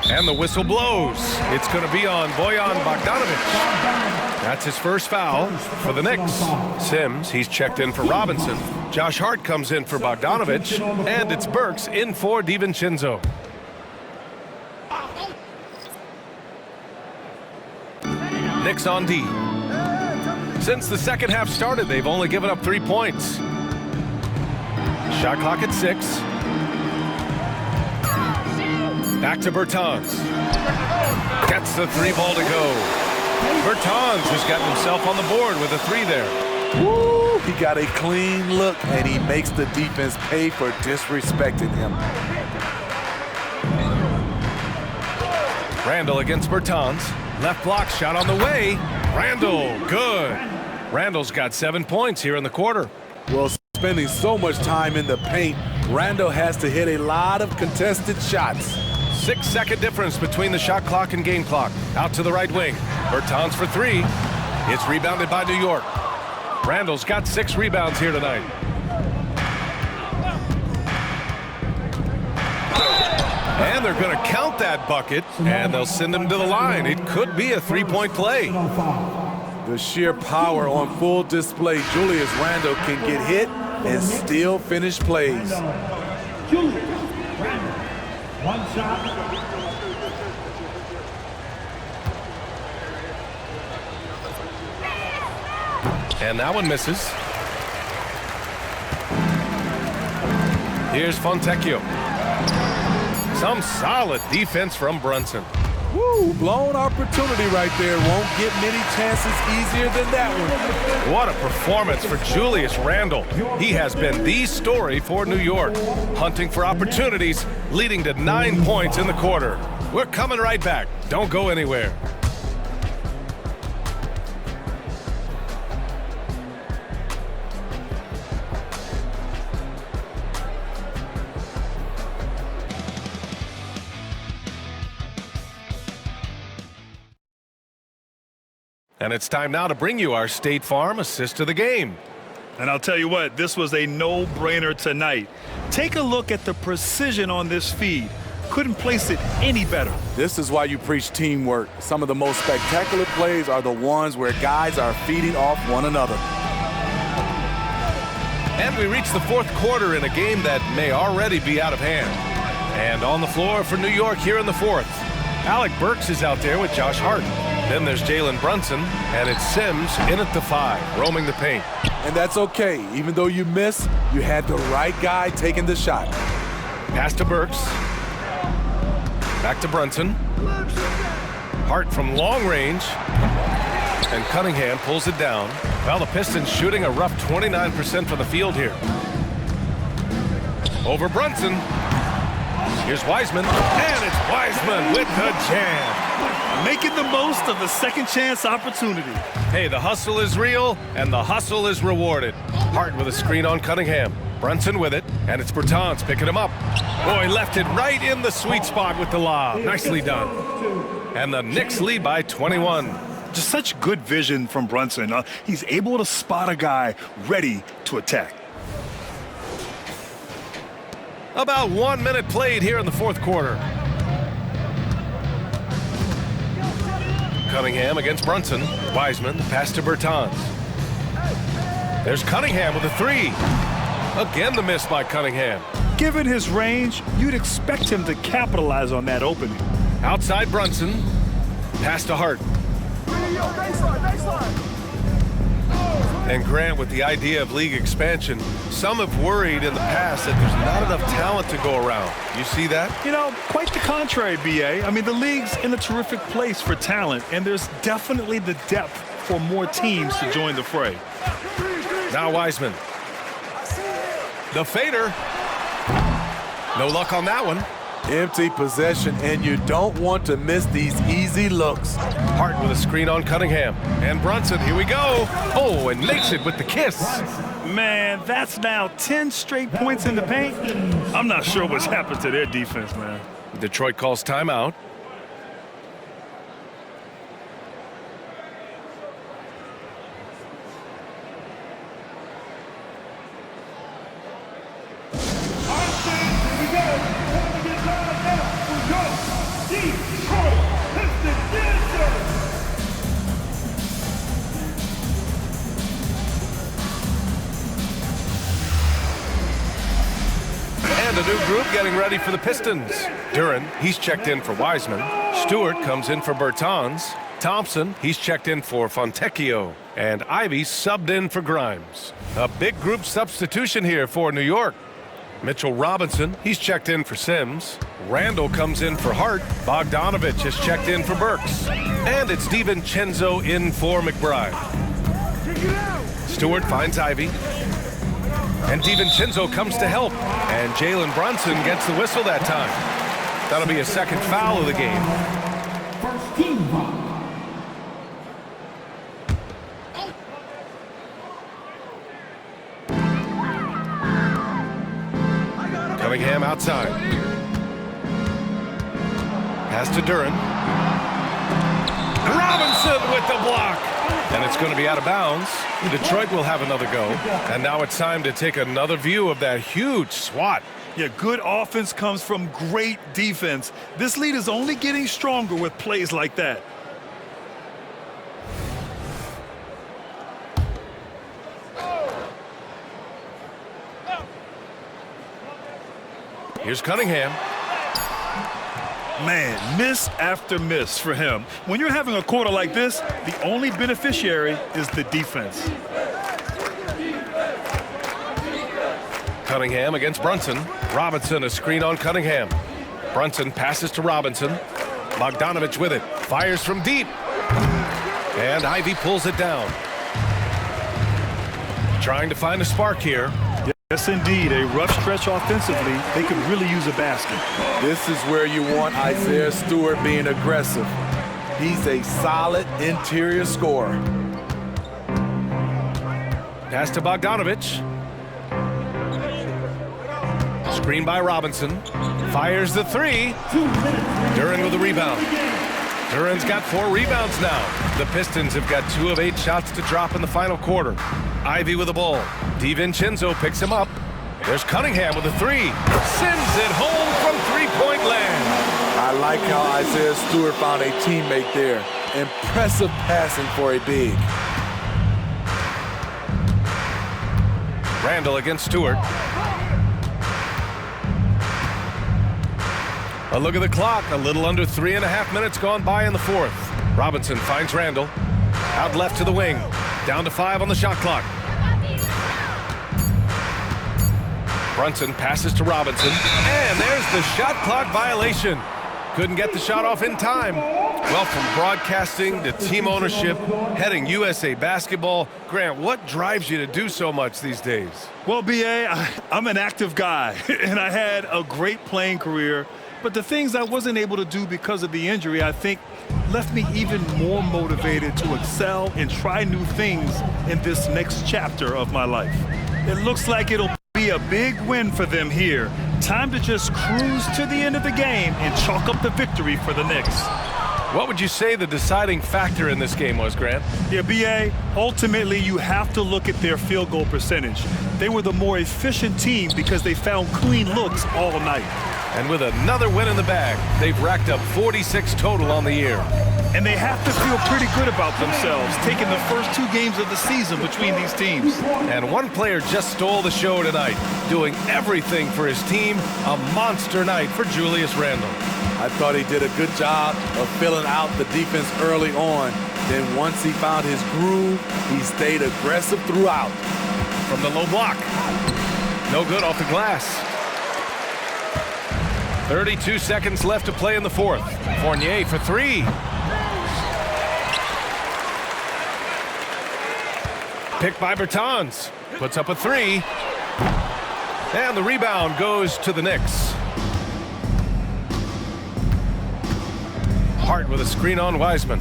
And the whistle blows. It's going to be on Bojan Bogdanovic. That's his first foul for the Knicks. Sims, he's checked in for Robinson. Josh Hart comes in for Bogdanovic. And it's Burks in for DiVincenzo. Knicks on D. Since the second half started, they've only given up 3 points. Shot clock at 6. Back to Bertans. Gets the 3 ball to go. Bertans has gotten himself on the board with a 3 there. Woo! He got a clean look, and he makes the defense pay for disrespecting him. Randall against Bertans. Left block shot on the way. Randall, good. Randall's got 7 points here in the quarter. Well, spending so much time in the paint, Randall has to hit a lot of contested shots. 6-second difference between the shot clock and game clock. Out to the right wing. Bertans for 3. It's rebounded by New York. Randall's got 6 rebounds here tonight. And they're going to count that bucket, and they'll send him to the line. It could be a 3-point play. The sheer power on full display. Julius Randle can get hit and still finish plays. Julius Randle. 1 shot. And that one misses. Here's Fontecchio. Some solid defense from Brunson. Woo, blown opportunity right there. Won't get many chances easier than that one. What a performance for Julius Randle. He has been the story for New York. Hunting for opportunities, leading to 9 points in the quarter. We're coming right back. Don't go anywhere. And it's time now to bring you our State Farm assist of the game. And I'll tell you what, this was a no-brainer tonight. Take a look at the precision on this feed. Couldn't place it any better. This is why you preach teamwork. Some of the most spectacular plays are the ones where guys are feeding off one another. And we reach the 4th quarter in a game that may already be out of hand. And on the floor for New York here in the 4th. Alec Burks is out there with Josh Hart. Then there's Jalen Brunson, and it's Sims in at the 5, roaming the paint. And that's okay. Even though you miss, you had the right guy taking the shot. Pass to Burks. Back to Brunson. Hart from long range. And Cunningham pulls it down. Well, the Pistons shooting a rough 29% from the field here. Over Brunson. Here's Wiseman. And it's Wiseman with the jam. Making the most of the second chance opportunity. Hey, the hustle is real, and the hustle is rewarded. Hart with a screen on Cunningham. Brunson with it, and it's Bertans picking him up. Boy, left it right in the sweet spot with the lob. Nicely done. And the Knicks lead by 21. Just such good vision from Brunson. He's able to spot a guy ready to attack. About 1 minute played here in the fourth quarter. Cunningham against Brunson. Wiseman, pass to Bertans. There's Cunningham with a three. Again, the miss by Cunningham. Given his range, you'd expect him to capitalize on that opening. Outside Brunson. Pass to Hart. And Grant, with the idea of league expansion, some have worried in the past that there's not enough talent to go around. You see that? You know, quite the contrary, B.A. I mean, the league's in a terrific place for talent, and there's definitely the depth for more teams to join the fray. Now Wiseman. The fader. No luck on that one. Empty possession, and you don't want to miss these easy looks. Hart with a screen on Cunningham. And Brunson, here we go. Oh, and makes it with the kiss. Man, that's now 10 straight points in the paint. I'm not sure what's happened to their defense, man. Detroit calls timeout. And a new group getting ready for the Pistons. Duren, he's checked in for Wiseman. Stewart comes in for Bertans. Thompson, he's checked in for Fontecchio. And Ivy subbed in for Grimes. A big group substitution here for New York. Mitchell Robinson, he's checked in for Sims. Randall comes in for Hart. Bogdanovich has checked in for Burks. And it's DiVincenzo in for McBride. Stewart finds Ivy. And DiVincenzo comes to help. And Jalen Brunson gets the whistle that time. That'll be a second foul of the game. First team foul. Cunningham outside. Pass to Duren. Robinson with the block. And it's going to be out of bounds. Detroit will have another go. And now it's time to take another view of that huge swat. Yeah, good offense comes from great defense. This lead is only getting stronger with plays like that. Here's Cunningham. Man, miss after miss for him. When you're having a quarter like this, the only beneficiary is the defense. Cunningham against Brunson. Robinson, a screen on Cunningham. Brunson passes to Robinson. Bogdanovich with it. Fires from deep. And Ivy pulls it down. Trying to find a spark here. Yes, indeed. A rough stretch offensively. They could really use a basket. This is where you want Isaiah Stewart being aggressive. He's a solid interior scorer. Pass to Bogdanovich. Screen by Robinson. Fires the three. Duren with the rebound. Duren's got 4 rebounds now. The Pistons have got 2 of 8 shots to drop in the final quarter. Ivy with the ball. DiVincenzo picks him up. There's Cunningham with a three. Sends it home from three-point land. I like how Isaiah Stewart found a teammate there. Impressive passing for a big. Randall against Stewart. A look at the clock. A little under 3.5 minutes gone by in the fourth. Robinson finds Randall. Out left to the wing. Down to 5 on the shot clock. Brunson passes to Robinson. And there's the shot clock violation. Couldn't get the shot off in time. Well, from broadcasting to team ownership, heading USA basketball, Grant, what drives you to do so much these days? Well, B.A., I'm an active guy, and I had a great playing career. But the things I wasn't able to do because of the injury, I think, left me even more motivated to excel and try new things in this next chapter of my life. It looks like it'll be a big win for them here. Time to just cruise to the end of the game and chalk up the victory for the Knicks. What would you say the deciding factor in this game was, Grant? Yeah, B.A., ultimately you have to look at their field goal percentage. They were the more efficient team because they found clean looks all night. And with another win in the bag, they've racked up 46 total on the year. And they have to feel pretty good about themselves, taking the first 2 games of the season between these teams. And one player just stole the show tonight, doing everything for his team. A monster night for Julius Randle. I thought he did a good job of filling out the defense early on. Then once he found his groove, he stayed aggressive throughout. From the low block. No good off the glass. 32 seconds left to play in the fourth. Fournier for 3. Picked by Bertans. Puts up a 3. And the rebound goes to the Knicks. Hart with a screen on Wiseman.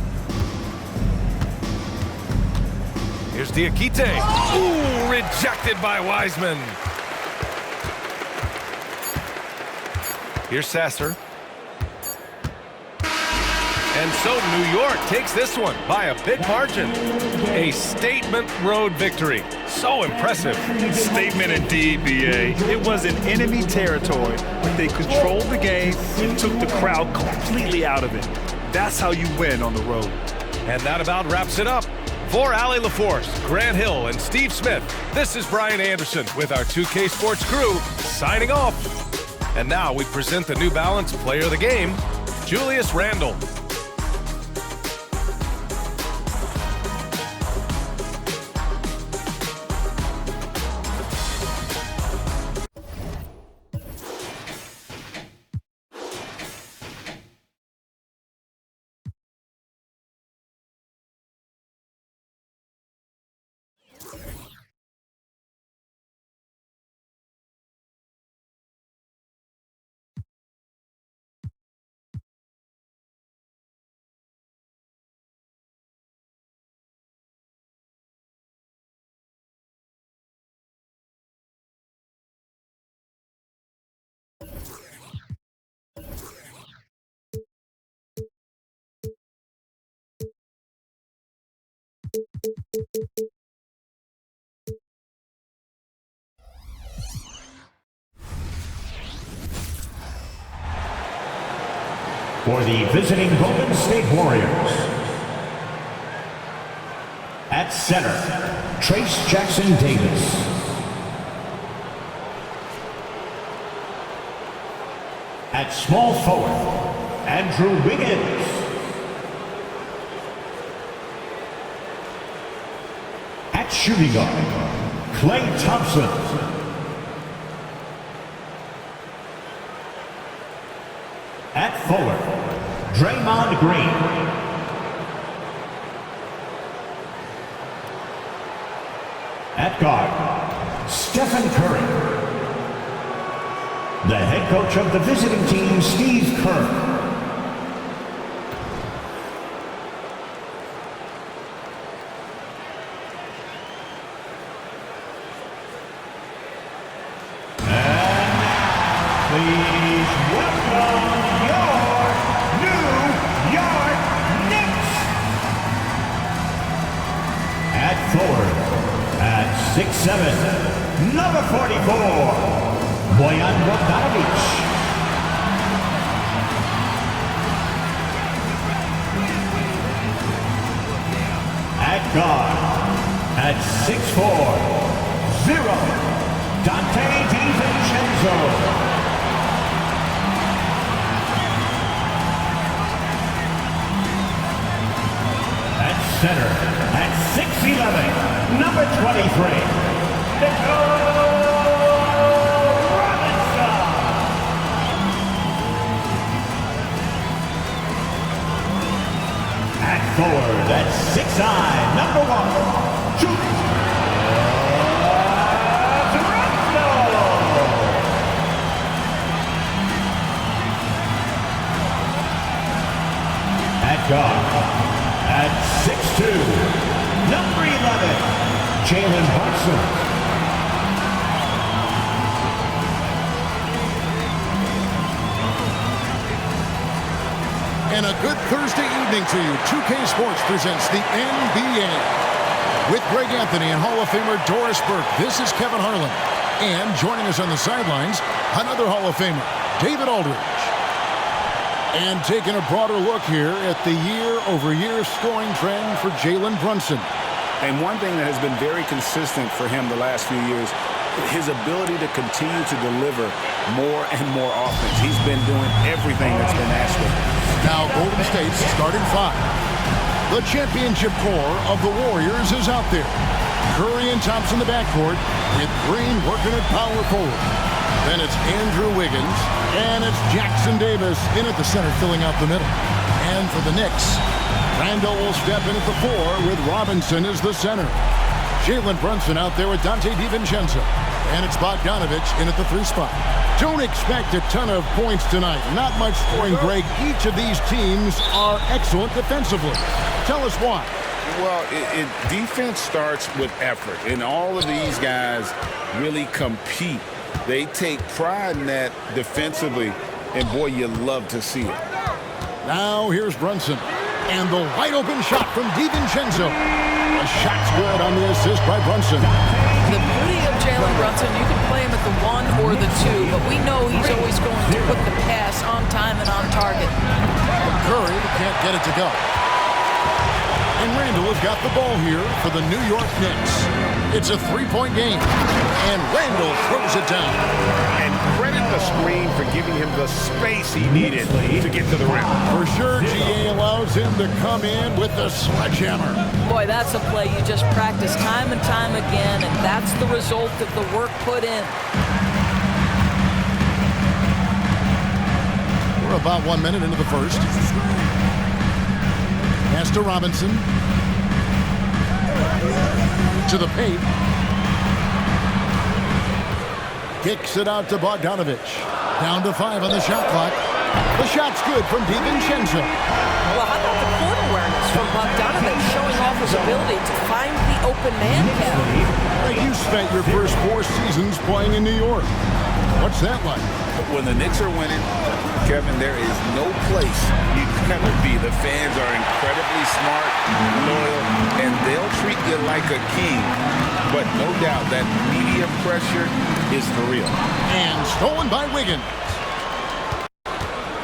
Here's Diakite. Ooh, rejected by Wiseman. Here's Sasser. And so New York takes this one by a big margin. A statement road victory. So impressive. Statement indeed, B.A. It was in enemy territory, but they controlled the game and took the crowd completely out of it. That's how you win on the road. And that about wraps it up. For Allie LaForce, Grant Hill, and Steve Smith, this is Brian Anderson with our 2K Sports crew signing off. And now we present the New Balance Player of the Game, Julius Randle. For the visiting Golden State Warriors, at center, Trace Jackson Davis. At small forward, Andrew Wiggins. At shooting guard, Klay Thompson. At forward, Draymond Green. At guard, Stephen Curry. The head coach of the visiting team, Steve Kerr. Number 44, Bojan Bogdanovic. At guard, at 6'4", 0, Dante DiVincenzo. At center, at 6'11", number 23. At forward, at 6'9", number 1, Julius Randle. Jalen Brunson. And a good Thursday evening to you. 2K Sports presents the NBA. With Greg Anthony and Hall of Famer Doris Burke, this is Kevin Harlan. And joining us on the sidelines, another Hall of Famer, David Aldridge. And taking a broader look here at the year-over-year scoring trend for Jalen Brunson. And one thing that has been very consistent for him the last few years, his ability to continue to deliver more and more offense. He's been doing everything that's been asked of him. Now Golden State's starting five. The championship core of the Warriors is out there. Curry and Thompson in the backcourt, with Green working at power forward. Then it's Andrew Wiggins, and it's Jackson Davis in at the center, filling out the middle. And for the Knicks, Randall will step in at the four with Robinson as the center. Jalen Brunson out there with Donte DiVincenzo. And it's Bogdanovich in at the three spot. Don't expect a ton of points tonight. Not much scoring, Greg. Each of these teams are excellent defensively. Tell us why. Well, defense starts with effort, and all of these guys really compete. They take pride in that defensively, and boy, you love to see it. Now here's Brunson, and the wide open shot from DiVincenzo. The shot's good on the assist by Brunson. The beauty of Jalen Brunson, you can play him at the 1 or the 2, but we know he's always going to put the pass on time and on target. Curry can't get it to go. And Randall has got the ball here for the New York Knicks. It's a three-point game, and Randall throws it down. And credit the screen for giving him the space he needed to get to the rim. For sure, GA allows him to come in with the sledgehammer. Boy, that's a play you just practice time and time again, and that's the result of the work put in. We're about 1 minute into the first. Pass to Robinson. To the paint. Kicks it out to Bogdanovich. Down to 5 on the shot clock. The shot's good from DiVincenzo. Well, how about the court awareness from Bogdanovich, showing off his ability to find the open man count? You spent your first 4 seasons playing in New York. What's that like? When the Knicks are winning, Kevin, there is no place you'd rather be. The fans are incredibly smart, loyal, and they'll treat you like a king. But no doubt that media pressure is for real. And stolen by Wiggins.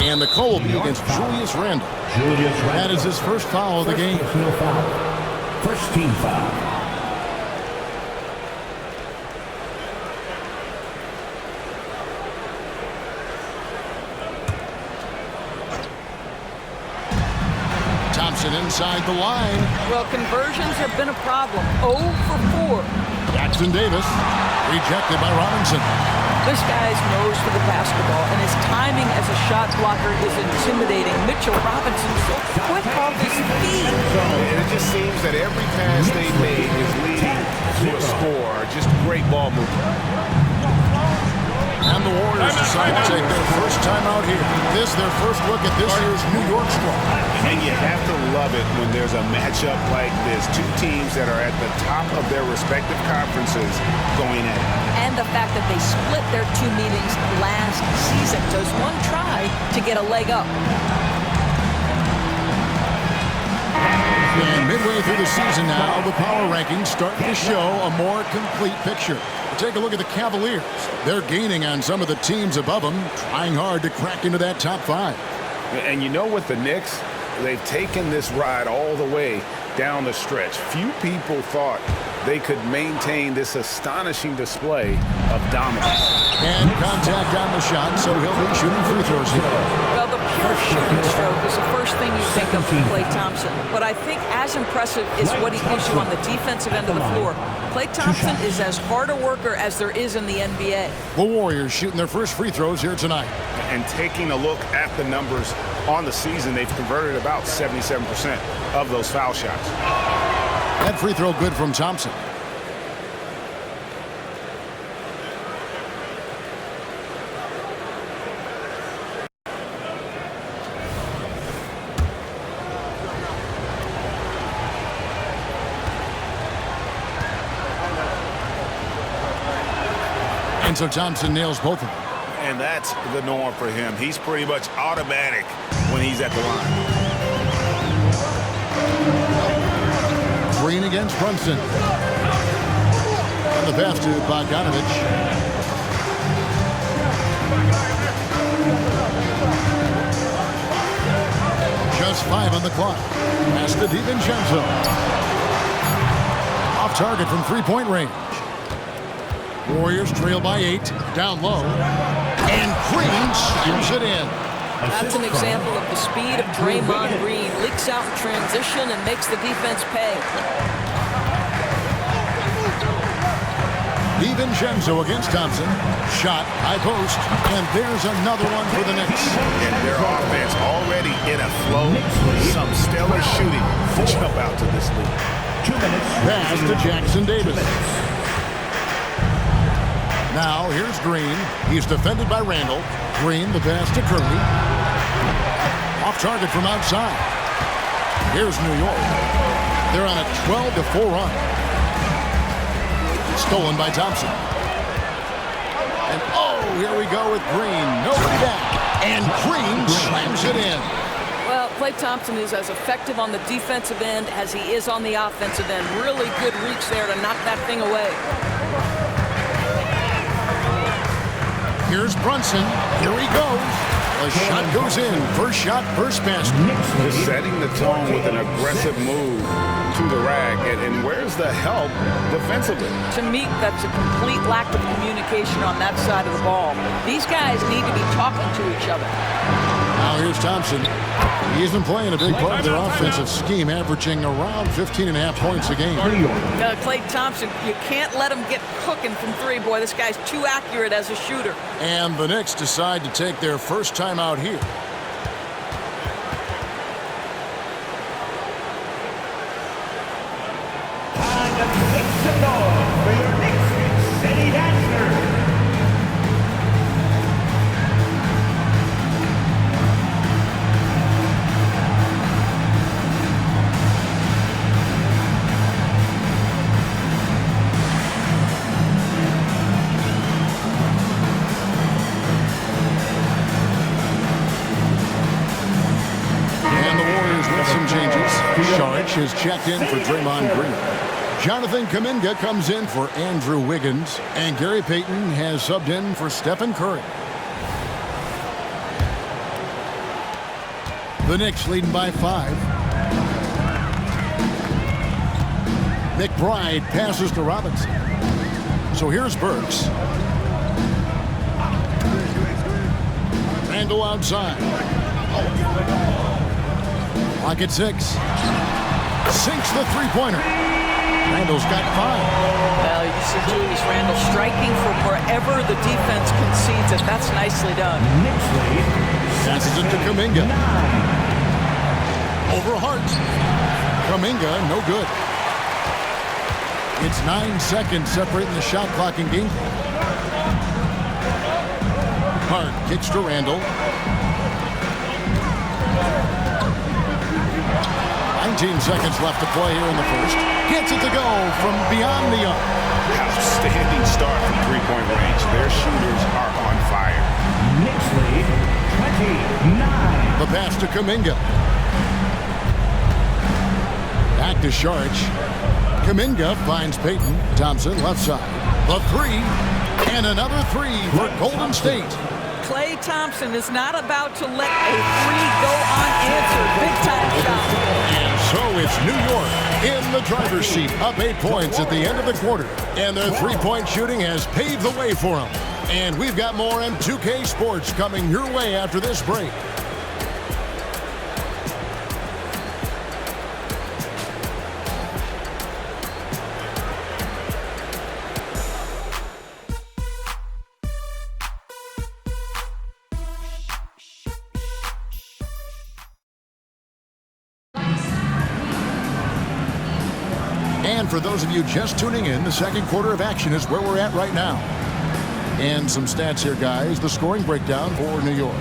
And the call will be against Julius Randle. That is his first foul of the game. First team foul. Thompson inside the line. Well, conversions have been a problem. 0 for 4. Jackson Davis rejected by Robinson. This guy's nose for the basketball, and his timing as a shot blocker is intimidating. Mitchell Robinson so quick off his feet. It just seems that every pass they made is leading to a score. Just great ball movement. And the Warriors decide to take their first time out here. This their first look at this year's New York squad. And you have to love it when there's a matchup like this. Two teams that are at the top of their respective conferences going at it. And the fact that they split their 2 meetings last season. Does one try to get a leg up? And midway through the season now, the power rankings starting to show a more complete picture. Take a look at the Cavaliers. They're gaining on some of the teams above them, trying hard to crack into that top 5. And you know what, the Knicks, they've taken this ride all the way down the stretch. Few people thought they could maintain this astonishing display of dominance. And contact on the shot, so he'll be shooting free throws here. Well, the pure shooting stroke is the first thing you think of from Klay Thompson. But I think as impressive is what he gives you on the defensive end of the floor. Klay Thompson is as hard a worker as there is in the NBA. The Warriors shooting their first free throws here tonight. And taking a look at the numbers on the season, they've converted about 77% of those foul shots. That free throw good from Thompson. And so Thompson nails both of them. And that's the norm for him. He's pretty much automatic when he's at the line. Green against Brunson. And the pass to Bogdanovich. Just 5 on the clock. Pass to DiVincenzo. Off target from three-point range. Warriors trail by 8. Down low. And Green slams it in. That's an example of the speed of Draymond Green. Leaks out in transition and makes the defense pay. DiVincenzo against Thompson. Shot, high post, and there's another one for the Knicks. And their offense already in a flow. Some stellar shooting to jump out to this league. 2 minutes. Pass to Jackson Davis. Now here's Green. He's defended by Randall. Green, the pass to Curry. Off target from outside. Here's New York. They're on a 12-4 run. Stolen by Thompson. And oh, here we go with Green. Nobody back. And Green slams it in. Well, Klay Thompson is as effective on the defensive end as he is on the offensive end. Really good reach there to knock that thing away. Here's Brunson. Here he goes. The shot goes in. First shot, first basket. Just setting the tone with an aggressive move to the rack. And where's the help defensively? To me, that's a complete lack of communication on that side of the ball. These guys need to be talking to each other. Now here's Thompson. He's been playing a big part of their offensive scheme, averaging around 15.5 points a game. Klay Thompson, you can't let him get cooking from three. Boy, this guy's too accurate as a shooter. And the Knicks decide to take their first time out here. Time to make some noise for your Knicks City Dancers. Saric is checked in for Draymond Green. Jonathan Kuminga comes in for Andrew Wiggins. And Gary Payton has subbed in for Stephen Curry. The Knicks leading by 5. McBride passes to Robinson. So here's Burks. Randall outside. Lock at 6. Sinks the three-pointer. Randall's got 5. Well, you see Julius Randall striking from wherever the defense concedes it. That's nicely done. Passes it to Kuminga. Over Hart. Kuminga, no good. It's 9 seconds separating the shot clock and game. Hart kicks to Randall. 19 seconds left to play here in the first. Gets it to go from beyond the arc. Outstanding start from three-point range. Their shooters are on fire. Knicks lead 29. The pass to Kuminga. Back to Saric. Kuminga finds Payton. Thompson left side. The 3. And another 3 for Golden State. Klay Thompson is not about to let a 3 go unanswered. Big-time shot. And so it's New York in the driver's seat, up 8 points at the end of the quarter. And their three-point shooting has paved the way for them. And we've got more M2K Sports coming your way after this break. And for those of you just tuning in, the second quarter of action is where we're at right now. And some stats here, guys. The scoring breakdown for New York.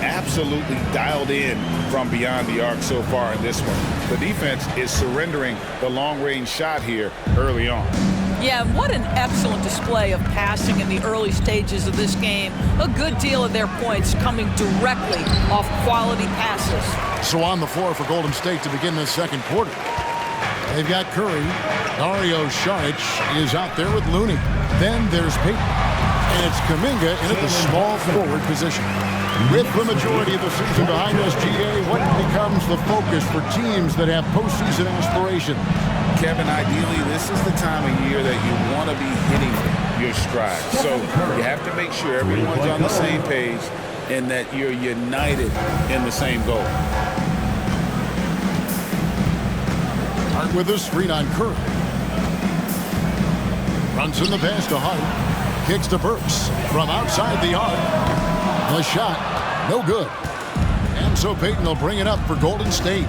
Absolutely dialed in from beyond the arc so far in this one. The defense is surrendering the long-range shot here early on. Yeah, and what an excellent display of passing in the early stages of this game. A good deal of their points coming directly off quality passes. So on the floor for Golden State to begin this second quarter. They've got Curry. Dario Saric is out there with Looney. Then there's Payton. And it's Kuminga in at the small forward position. With the majority of the season behind us, GA, what becomes the focus for teams that have postseason aspiration? Kevin, ideally, this is the time of year that you want to be hitting your stride. So you have to make sure everyone's on the same page and that you're united in the same goal. Hart with a screen on Curry. Runs in the pass to Hart. Kicks to Burks from outside the arc. The shot, no good. And so Payton will bring it up for Golden State.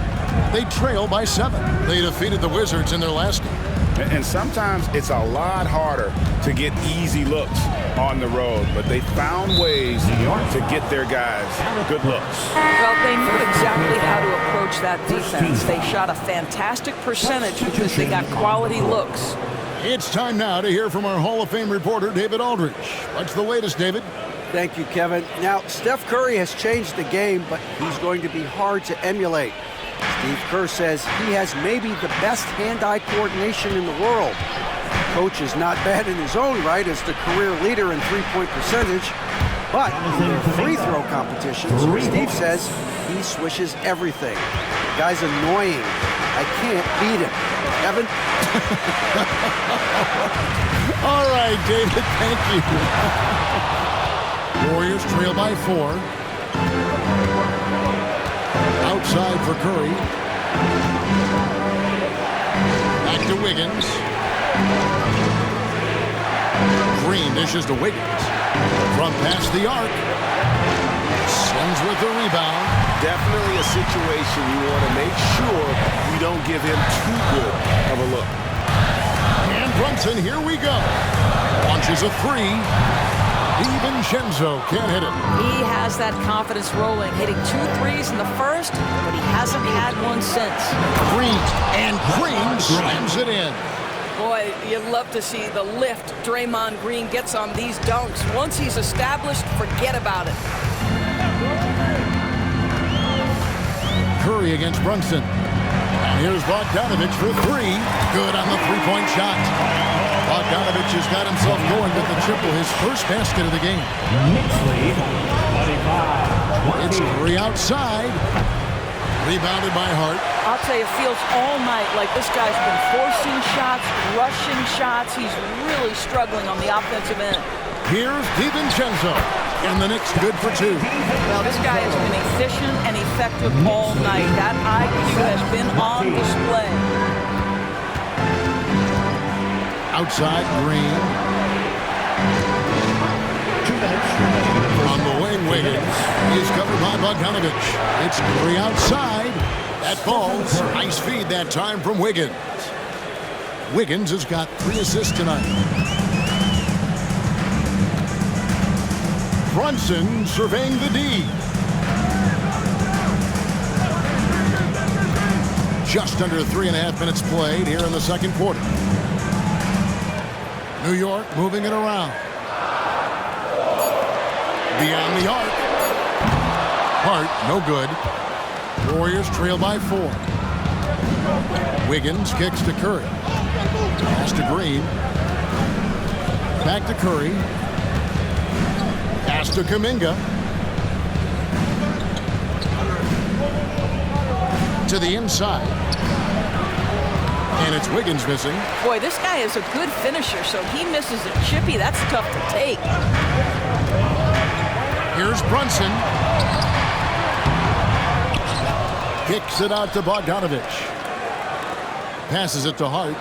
They trail by 7. They defeated the Wizards in their last game. And sometimes it's a lot harder to get easy looks on the road, but they found ways to get their guys good looks. Well, they knew exactly how to approach that defense. They shot a fantastic percentage because they got quality looks. It's time now to hear from our Hall of Fame reporter, David Aldridge. What's the latest, David? Thank you, Kevin. Now, Steph Curry has changed the game, but he's going to be hard to emulate. Steve Kerr says he has maybe the best hand-eye coordination in the world. Coach is not bad in his own right as the career leader in three-point percentage, but in their free throw competitions, Steve says he swishes everything. The guy's annoying. I can't beat him. Kevin? All right, David, thank you. Warriors trail by 4. Outside for Curry. Back to Wiggins. Green dishes to Wiggins. From past the arc. Sends with the rebound. Definitely a situation you want to make sure you don't give him too good of a look. And Brunson, here we go. Launches a 3. DiVincenzo can't hit it. He has that confidence rolling, hitting 2 threes in the first, but he hasn't had one since. Green, and Green slams it in. Boy, you'd love to see the lift Draymond Green gets on these dunks. Once he's established, forget about it. Curry against Brunson. And here's Bogdanovich for 3. Good on the three-point shot. Bogdanovich has got himself going with the triple, his first basket of the game. It's Curry outside. Rebounded by Hart. I'll tell you, it feels all night like this guy's been forcing shots, rushing shots. He's really struggling on the offensive end. Here's DiVincenzo. And the Knicks good for 2. Well, this guy has been efficient and effective all night. That IQ has been on display. Outside, Green. On the wing, Wiggins. He's covered by Bogdanovich. It's Curry outside. That falls. Nice feed that time from Wiggins. Wiggins has got 3 assists tonight. Brunson surveying the D. Just under 3.5 minutes played here in the second quarter. New York moving it around. Beyond the arc. Hart, no good. Warriors trail by 4. Wiggins kicks to Curry. Pass to Green. Back to Curry. Pass to Kuminga. To the inside. And it's Wiggins missing. Boy, this guy is a good finisher, so he misses a chippy. That's tough to take. Here's Brunson. Kicks it out to Bogdanovich. Passes it to Hart.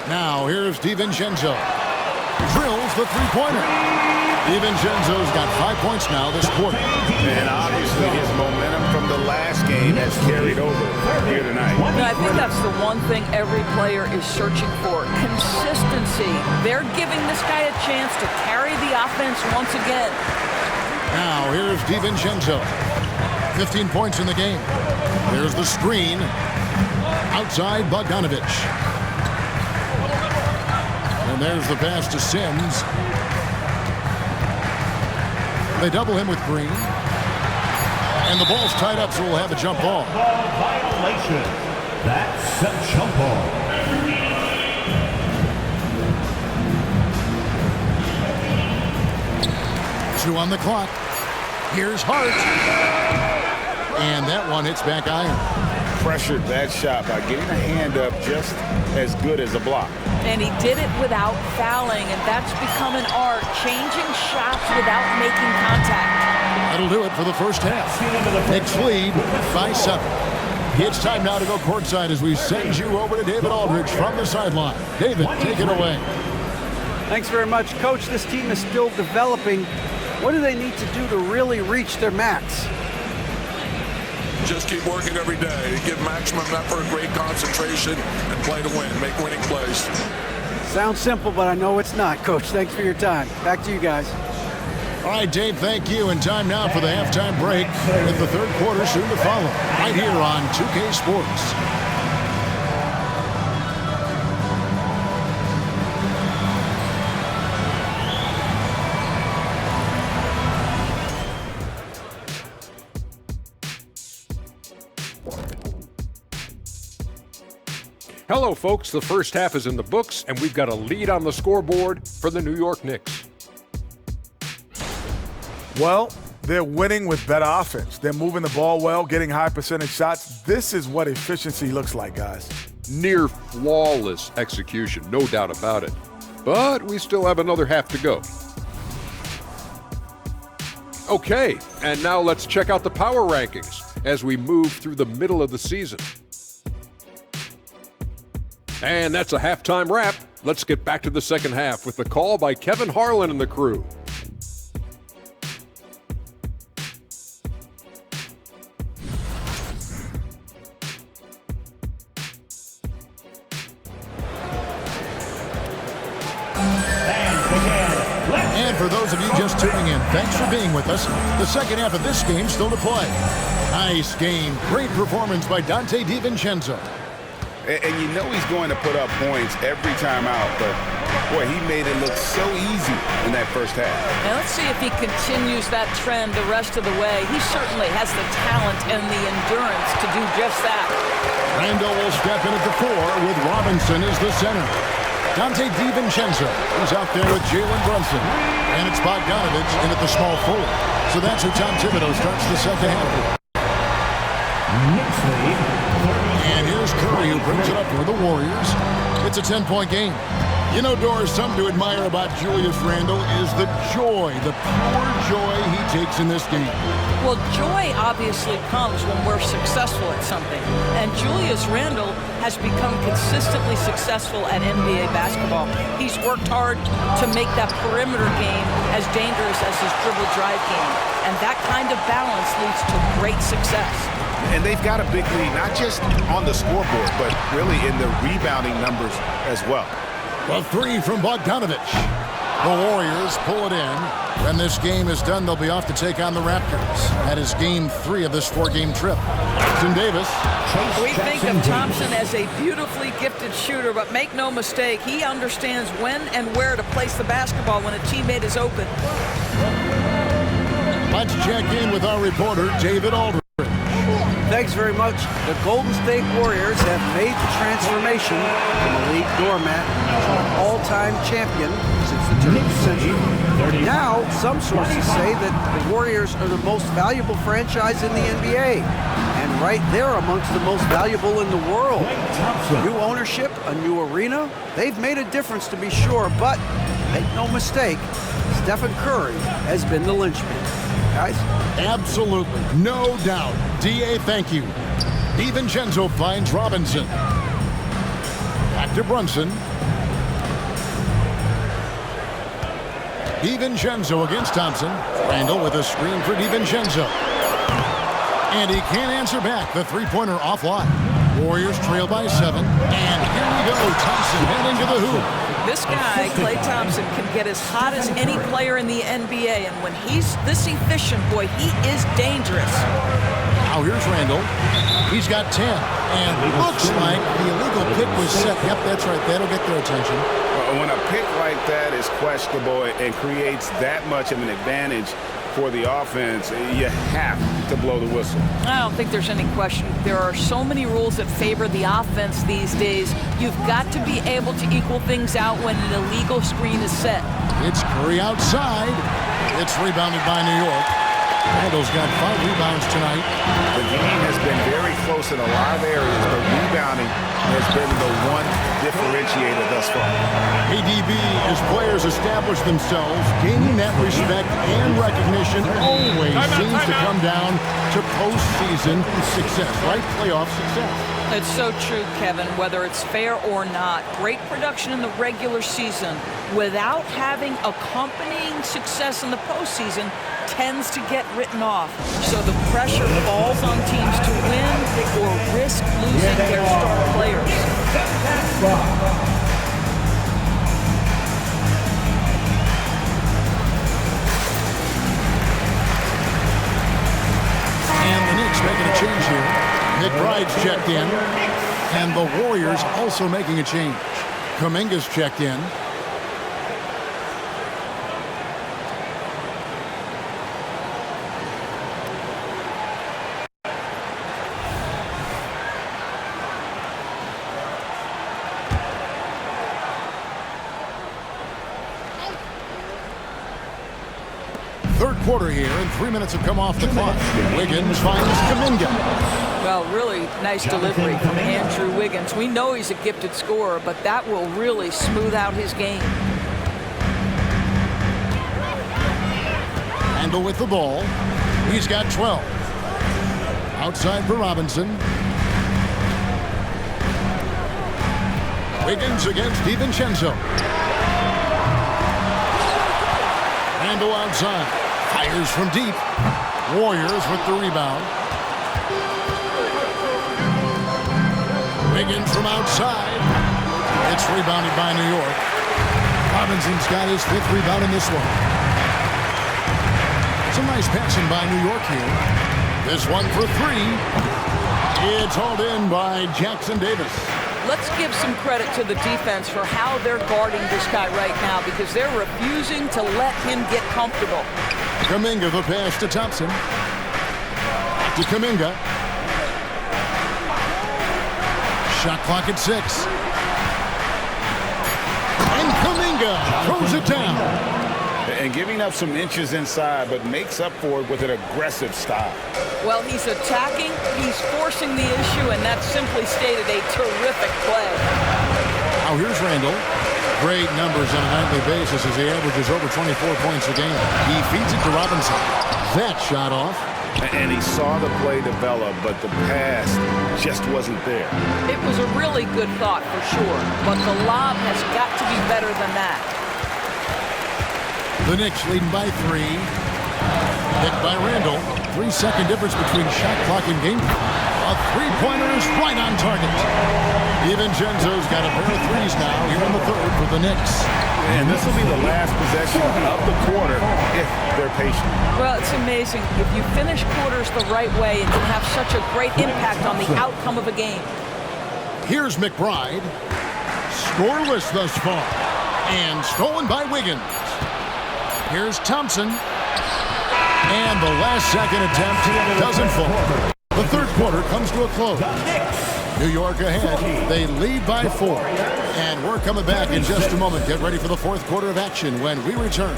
Now here's DiVincenzo. Drills the three-pointer. DiVincenzo's got 5 points now this quarter. And obviously his momentum from the last game has carried over here tonight. I think that's the one thing every player is searching for. Consistency. They're giving this guy a chance to carry the offense once again. Now here's DiVincenzo. 15 points in the game. There's the screen. Outside Bogdanovich. And there's the pass to Sims. They double him with Green. And the ball's tied up, so we'll have a jump ball. Ball violation. That's a jump ball. Two on the clock. Here's Hart. And that one hits back iron. Pressured that shot by getting a hand up just as good as a block. And he did it without fouling, and that's become an art, changing shots without making contact. That'll do it for the first half. Knicks lead by 7. It's time now to go courtside as we send you over to David Aldridge from the sideline. David, take it away. Thanks very much, Coach. This team is still developing. What do they need to do to really reach their max? Just keep working every day. Give maximum effort, great concentration, and play to win. Make winning plays. Sounds simple, but I know it's not, Coach. Thanks for your time. Back to you guys. All right, Dave, thank you. And time now for the halftime break with the third quarter soon to follow right here on 2K Sports. Hello, folks. The first half is in the books, and we've got a lead on the scoreboard for the New York Knicks. Well, they're winning with better offense. They're moving the ball well, getting high percentage shots. This is what efficiency looks like, guys. Near flawless execution, no doubt about it. But we still have another half to go. Okay, and now let's check out the power rankings as we move through the middle of the season. And that's a halftime wrap. Let's get back to the second half with the call by Kevin Harlan and the crew. And for those of you just tuning in, thanks for being with us. The second half of this game still to play. Nice game. Great performance by Donte DiVincenzo. And you know he's going to put up points every time out, but boy, he made it look so easy in that first half. Now let's see if he continues that trend the rest of the way. He certainly has the talent and the endurance to do just that. Randall will step in at the 4 with Robinson as the center. Donte DiVincenzo is out there with Jalen Brunson. And it's Bogdanovich in at the small 4. So that's who Tom Thibodeau starts the second half. And here's Curry, who brings it up for the Warriors. It's a 10-point game. You know, Doris, something to admire about Julius Randle is the joy, the pure joy he takes in this game. Well, joy obviously comes when we're successful at something. And Julius Randle has become consistently successful at NBA basketball. He's worked hard to make that perimeter game as dangerous as his dribble drive game. And that kind of balance leads to great success. And they've got a big lead, not just on the scoreboard, but really in the rebounding numbers as well. The 3 from Bogdanovich. The Warriors pull it in. When this game is done, they'll be off to take on the Raptors. That is game 3 of this 4-game trip. Jackson Davis. We think of Thompson as a beautifully gifted shooter, but make no mistake, he understands when and where to place the basketball when a teammate is open. Let's check in with our reporter, David Aldridge. Thanks very much. The Golden State Warriors have made the transformation from a league doormat to an all-time champion since the turn of the century. Now, some sources say that the Warriors are the most valuable franchise in the NBA. And right there amongst the most valuable in the world. New ownership, a new arena. They've made a difference to be sure, but make no mistake, Stephen Curry has been the linchpin. Guys? Absolutely. No doubt. D.A., thank you. DiVincenzo finds Robinson. Back to Brunson. DiVincenzo against Thompson. Randall with a screen for DiVincenzo. And he can't answer back. The three-pointer offline. Warriors trail by 7. And here we go. Thompson heading to the hoop. This guy, Klay Thompson, can get as hot as any player in the NBA, and when he's this efficient, boy, he is dangerous. Now here's Randall. He's got 10. And looks like the illegal pick was set. Yep, that's right. That'll get their attention. When a pick like that is questionable and creates that much of an advantage for the offense, you have to blow the whistle. I don't think there's any question. There are so many rules that favor the offense these days. You've got to be able to equal things out when an illegal screen is set. It's Curry outside. It's rebounded by New York. Randall's got 5 rebounds tonight. The game has been very close in a lot of areas, but rebounding has been the one differentiator thus far. ADB, as players establish themselves, gaining that respect and recognition always seems to come down to postseason success, right? Playoff success. It's so true, Kevin, whether it's fair or not. Great production in the regular season without having accompanying success in the postseason tends to get written off. So the pressure falls on teams to win or risk losing their star players. And the Knicks making a change here. McBride's checked in. And the Warriors also making a change. Kuminga's checked in. Third quarter here, and 3 minutes have come off the clock. Wiggins finds Kuminga. Well, really nice delivery from Andrew Wiggins. We know he's a gifted scorer, but that will really smooth out his game. Randall with the ball. He's got 12. Outside for Robinson. Wiggins against DiVincenzo. Randall outside. Fires from deep. Warriors with the rebound. Wiggins from outside. It's rebounded by New York. Robinson's got his 5th rebound in this one. Some nice passing by New York here. This one for 3. It's hauled in by Jackson Davis. Let's give some credit to the defense for how they're guarding this guy right now because they're refusing to let him get comfortable. Kuminga the pass to Thompson. To Kuminga. Shot clock at 6. And Kuminga throws it down. And giving up some inches inside, but makes up for it with an aggressive style. Well, he's attacking, he's forcing the issue, and that's simply stated a terrific play. Now here's Randall. Great numbers on a nightly basis as he averages over 24 points a game. He feeds it to Robinson. That shot off. And he saw the play develop, but the pass just wasn't there. It was a really good thought for sure, but the lob has got to be better than that. The Knicks leading by 3. Hit by Randall. 3-second difference between shot clock and game. A three-pointer is right on target. DiVincenzo's got a pair of threes now here in the third for the Knicks. And this will be the last possession of the quarter if they're patient. Well, it's amazing. If you finish quarters the right way, it can have such a great impact on the outcome of a game. Here's McBride. Scoreless thus far. And stolen by Wiggins. Here's Thompson. And the last second attempt doesn't fall. The third quarter comes to a close. New York ahead. They lead by 4. And we're coming back in just a moment. Get ready for the fourth quarter of action when we return.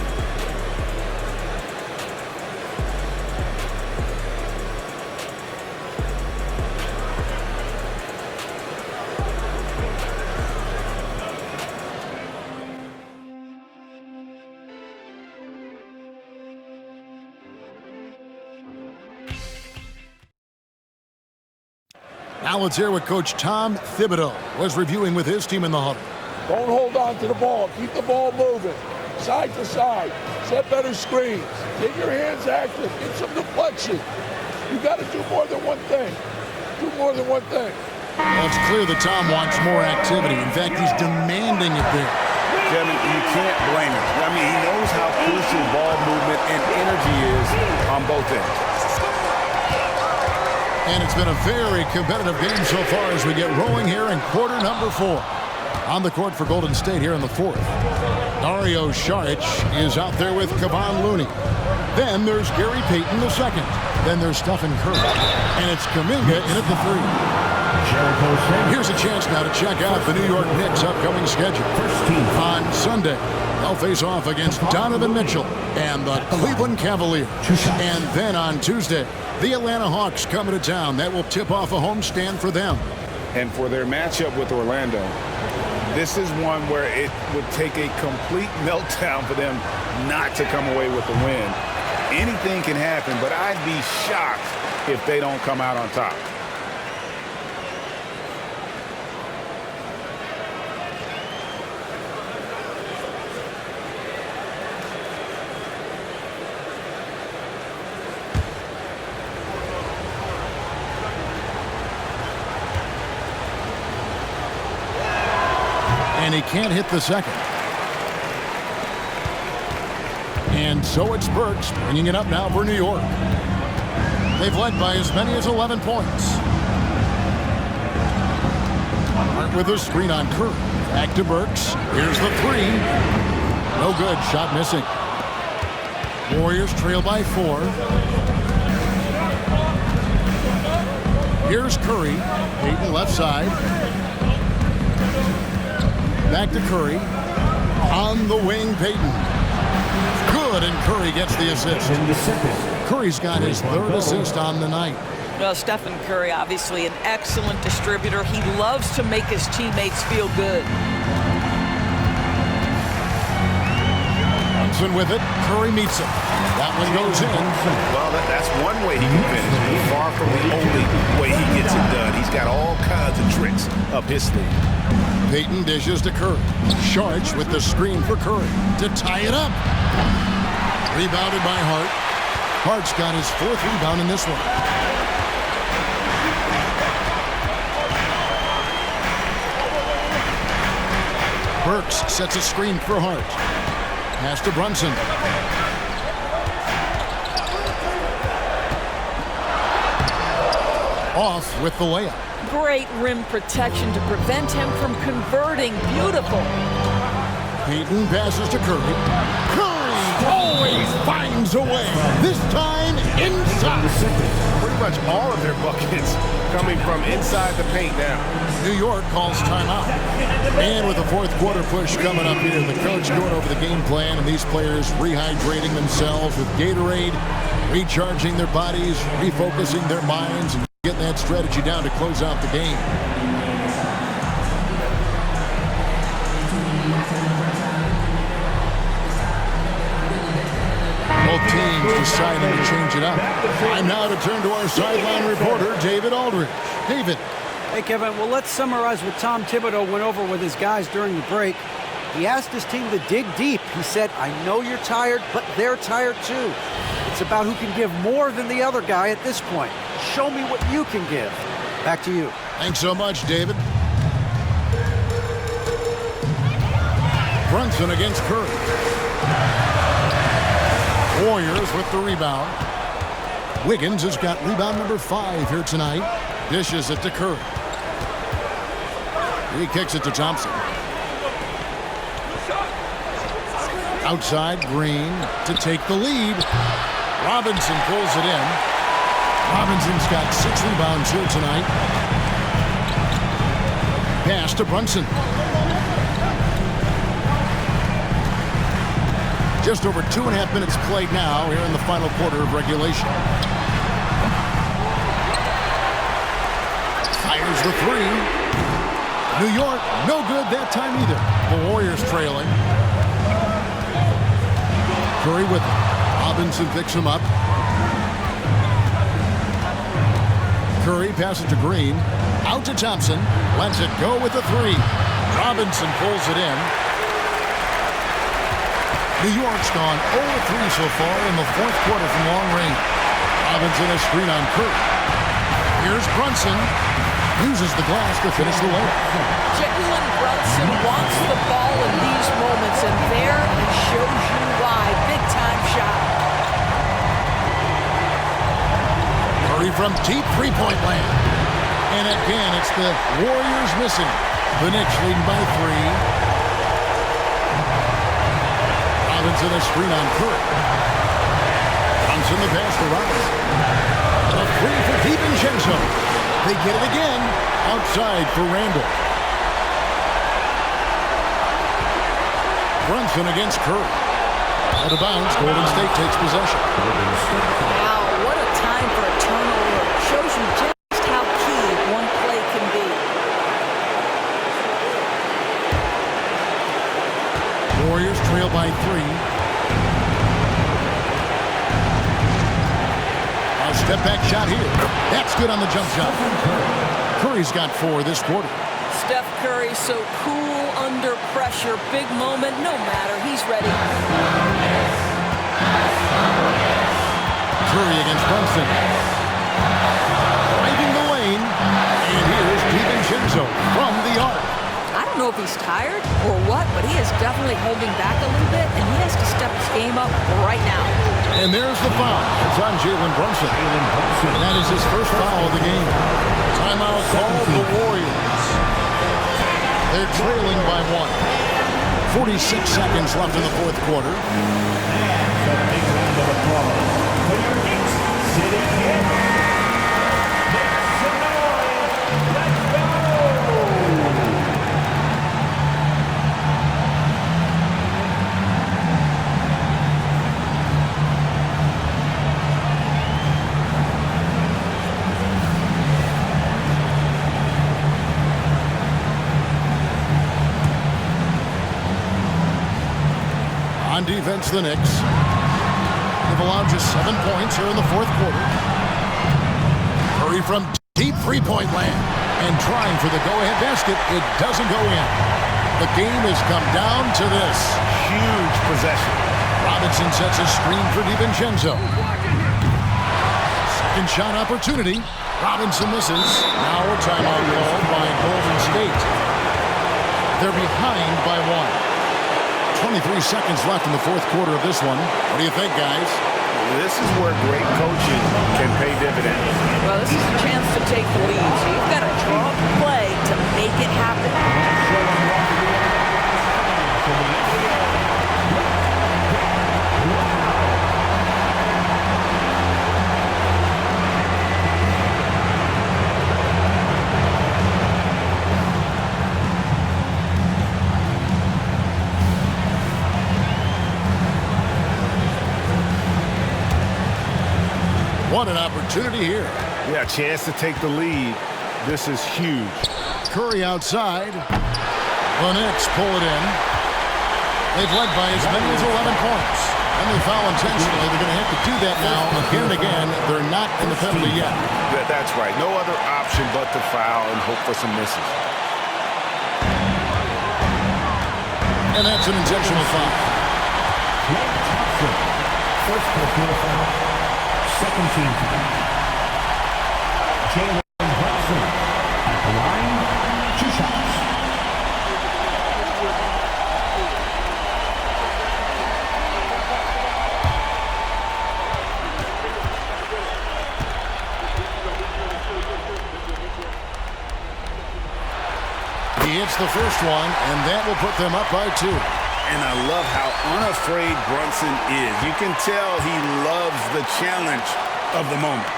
Now let's hear what Coach Tom Thibodeau was reviewing with his team in the huddle. Don't hold on to the ball. Keep the ball moving. Side to side. Set better screens. Get your hands active. Get some deflection. You got to do more than one thing. Do more than one thing. Well, it's clear that Tom wants more activity. In fact, he's demanding it there. Kevin, you can't blame him. I mean, he knows how crucial ball movement and energy is on both ends. And it's been a very competitive game so far as we get rolling here in quarter number 4. On the court for Golden State here in the 4th. Dario Saric is out there with Kevon Looney. Then there's Gary Payton the second. Then there's Stephen Curry. And it's Kuminga in at the 3. Here's a chance now to check out the New York Knicks' upcoming schedule. On Sunday, they'll face off against Donovan Mitchell and the Cleveland Cavaliers. And then on Tuesday, the Atlanta Hawks coming to town. That will tip off a homestand for them. And for their matchup with Orlando, this is one where it would take a complete meltdown for them not to come away with the win. Anything can happen, but I'd be shocked if they don't come out on top. And he can't hit the second. And so it's Burks bringing it up now for New York. They've led by as many as 11 points. Hart with a screen on Curry. Back to Burks. Here's the 3. No good. Shot missing. Warriors trail by 4. Here's Curry. Payton left side. Back to Curry. On the wing, Payton. Good, and Curry gets the assist. Curry's got his 3rd assist on the night. Well, Stephen Curry, obviously an excellent distributor. He loves to make his teammates feel good. Thompson with it. Curry meets him. That one goes in. Well, that's one way he can finish. Far from the only way he gets it done. He's got all kinds of tricks up his sleeve. Payton dishes to Curry. Saric with the screen for Curry to tie it up. Rebounded by Hart. Hart's got his 4th rebound in this one. Burks sets a screen for Hart. Pass to Brunson. Off with the layup. Great rim protection to prevent him from converting. Beautiful. Payton passes to Curry. Curry always finds a way. This time inside. Pretty much all of their buckets coming from inside the paint now. New York calls timeout. And with the 4th quarter push coming up here, the coach going over the game plan and these players rehydrating themselves with Gatorade, recharging their bodies, refocusing their minds, and getting that strategy down to close out the game. Both teams deciding to change it up. Time now to turn to our sideline reporter, David Aldridge. David. Hey, Kevin. Well, let's summarize what Tom Thibodeau went over with his guys during the break. He asked his team to dig deep. He said, I know you're tired, but they're tired too. It's about who can give more than the other guy at this point. Show me what you can give. Back to you. Thanks so much, David. Brunson against Curry. Warriors with the rebound. Wiggins has got rebound number 5 here tonight. Dishes it to Curry. He kicks it to Thompson. Outside, Green to take the lead. Robinson pulls it in. Robinson's got 6 rebounds here tonight. Pass to Brunson. Just over 2.5 minutes played now here in the final quarter of regulation. Fires the 3. New York, no good that time either. The Warriors trailing. Curry with it. Robinson picks him up. Curry passes to Green. Out to Thompson. Lets it go with the 3. Robinson pulls it in. New York's gone 0-3 so far in the 4th quarter from long range. Robinson a screen on Curry. Here's Brunson. Uses the glass to finish the layup. Jalen Brunson wants the ball in these moments, and there he shows you why. Big time shot. Curry from deep three-point land. And again, it's the Warriors missing. The Knicks leading by 3. Robinson a screen on Curry. Thompson the pass to Robinson. A free for DiVincenzo. They get it again. Outside for Randall. Brunson against Curry. Out of bounds, Golden State takes possession. Wow, what a time for a turnover. Shows you just how key one play can be. Warriors trail by 3. A step back shot here. That's good on the jump shot. Curry's got 4 this quarter. Steph Curry so cool under pressure. Big moment, no matter. He's ready. Curry against Brunson. Driving the lane. And here's DiVincenzo from the arc. I don't know if he's tired or what, but he is definitely holding back a little bit, and he has to step his game up right now. And there's the foul. It's on Jalen Brunson. That is his first foul of the game. Timeout called the Warriors. They're trailing by 1. 46 seconds left in the fourth quarter. On defense, the Knicks have allowed just 7 points here in the fourth quarter. Curry from deep three-point land and trying for the go-ahead basket. It doesn't go in. The game has come down to this. Huge possession. Robinson sets a screen for DiVincenzo. Second shot opportunity. Robinson misses. Now a timeout called by Golden State. They're behind by 1. 23 seconds left in the fourth quarter of this one. What do you think, guys? This is where great coaching can pay dividends. Well, this is a chance to take the lead. So you've got to draw up a play to make it happen. What an opportunity here. Yeah, a chance to take the lead. This is huge. Curry outside. The Knicks pull it in. They've led by as many as 11 points. And they foul intentionally. They're going to have to do that now again and again. They're not in the penalty yet. That's right. No other option but to foul and hope for some misses. And that's an intentional foul. First personal foul. Second team foul. Jalen Brunson at the line. 2 shots. He hits the first one, and that will put them up by 2. And I love how unafraid Brunson is. You can tell he loves the challenge of the moment.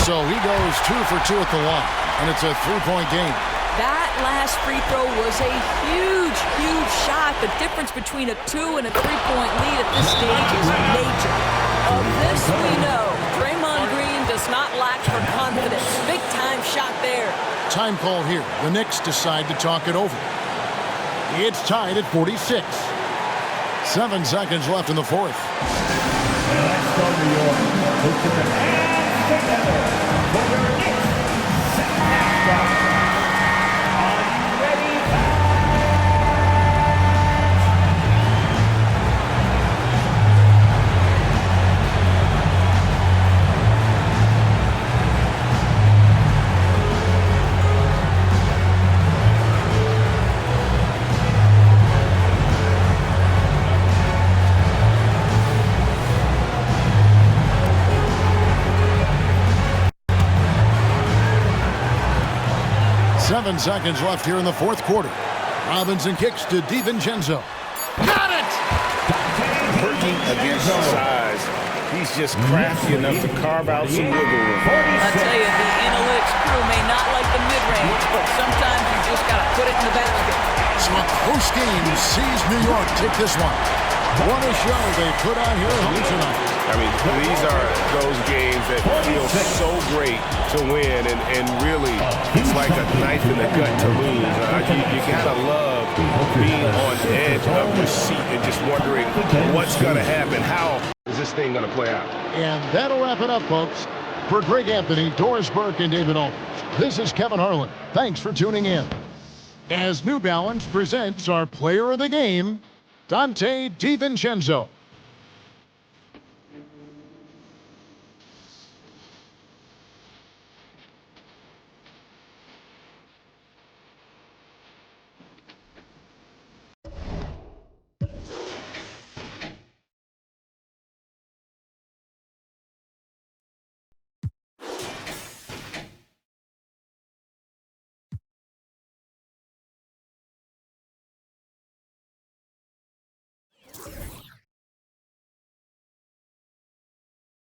So he goes 2 for 2 at the line, and it's a 3-point game. That last free throw was a huge, huge shot. The difference between a 2 and a 3-point lead at this stage is major. Of this we know, Draymond Green does not lack for confidence. Big-time shot there. Time call here. The Knicks decide to talk it over. It's tied at 46. 7 seconds left in the fourth. Let's go, New York. Put your hands together for your Knicks. Second half start. Are you ready? 7 seconds left here in the fourth quarter. Robinson kicks to DiVincenzo. Got it! Working against size. He's just crafty enough to carve out some wiggle room. I tell you, the analytics crew may not like the mid-range, but sometimes you just got to put it in the basket. So a close game sees New York take this one. What a show they put on here at home tonight. I mean, these are those games that feel so great to win, and really, it's like a knife in the gut to lose. You gotta love being on the edge of your seat and just wondering what's gonna happen. How is this thing gonna play out? And that'll wrap it up, folks. For Greg Anthony, Doris Burke, and David Aldridge, this is Kevin Harlan. Thanks for tuning in. As New Balance presents our player of the game, Donte DiVincenzo.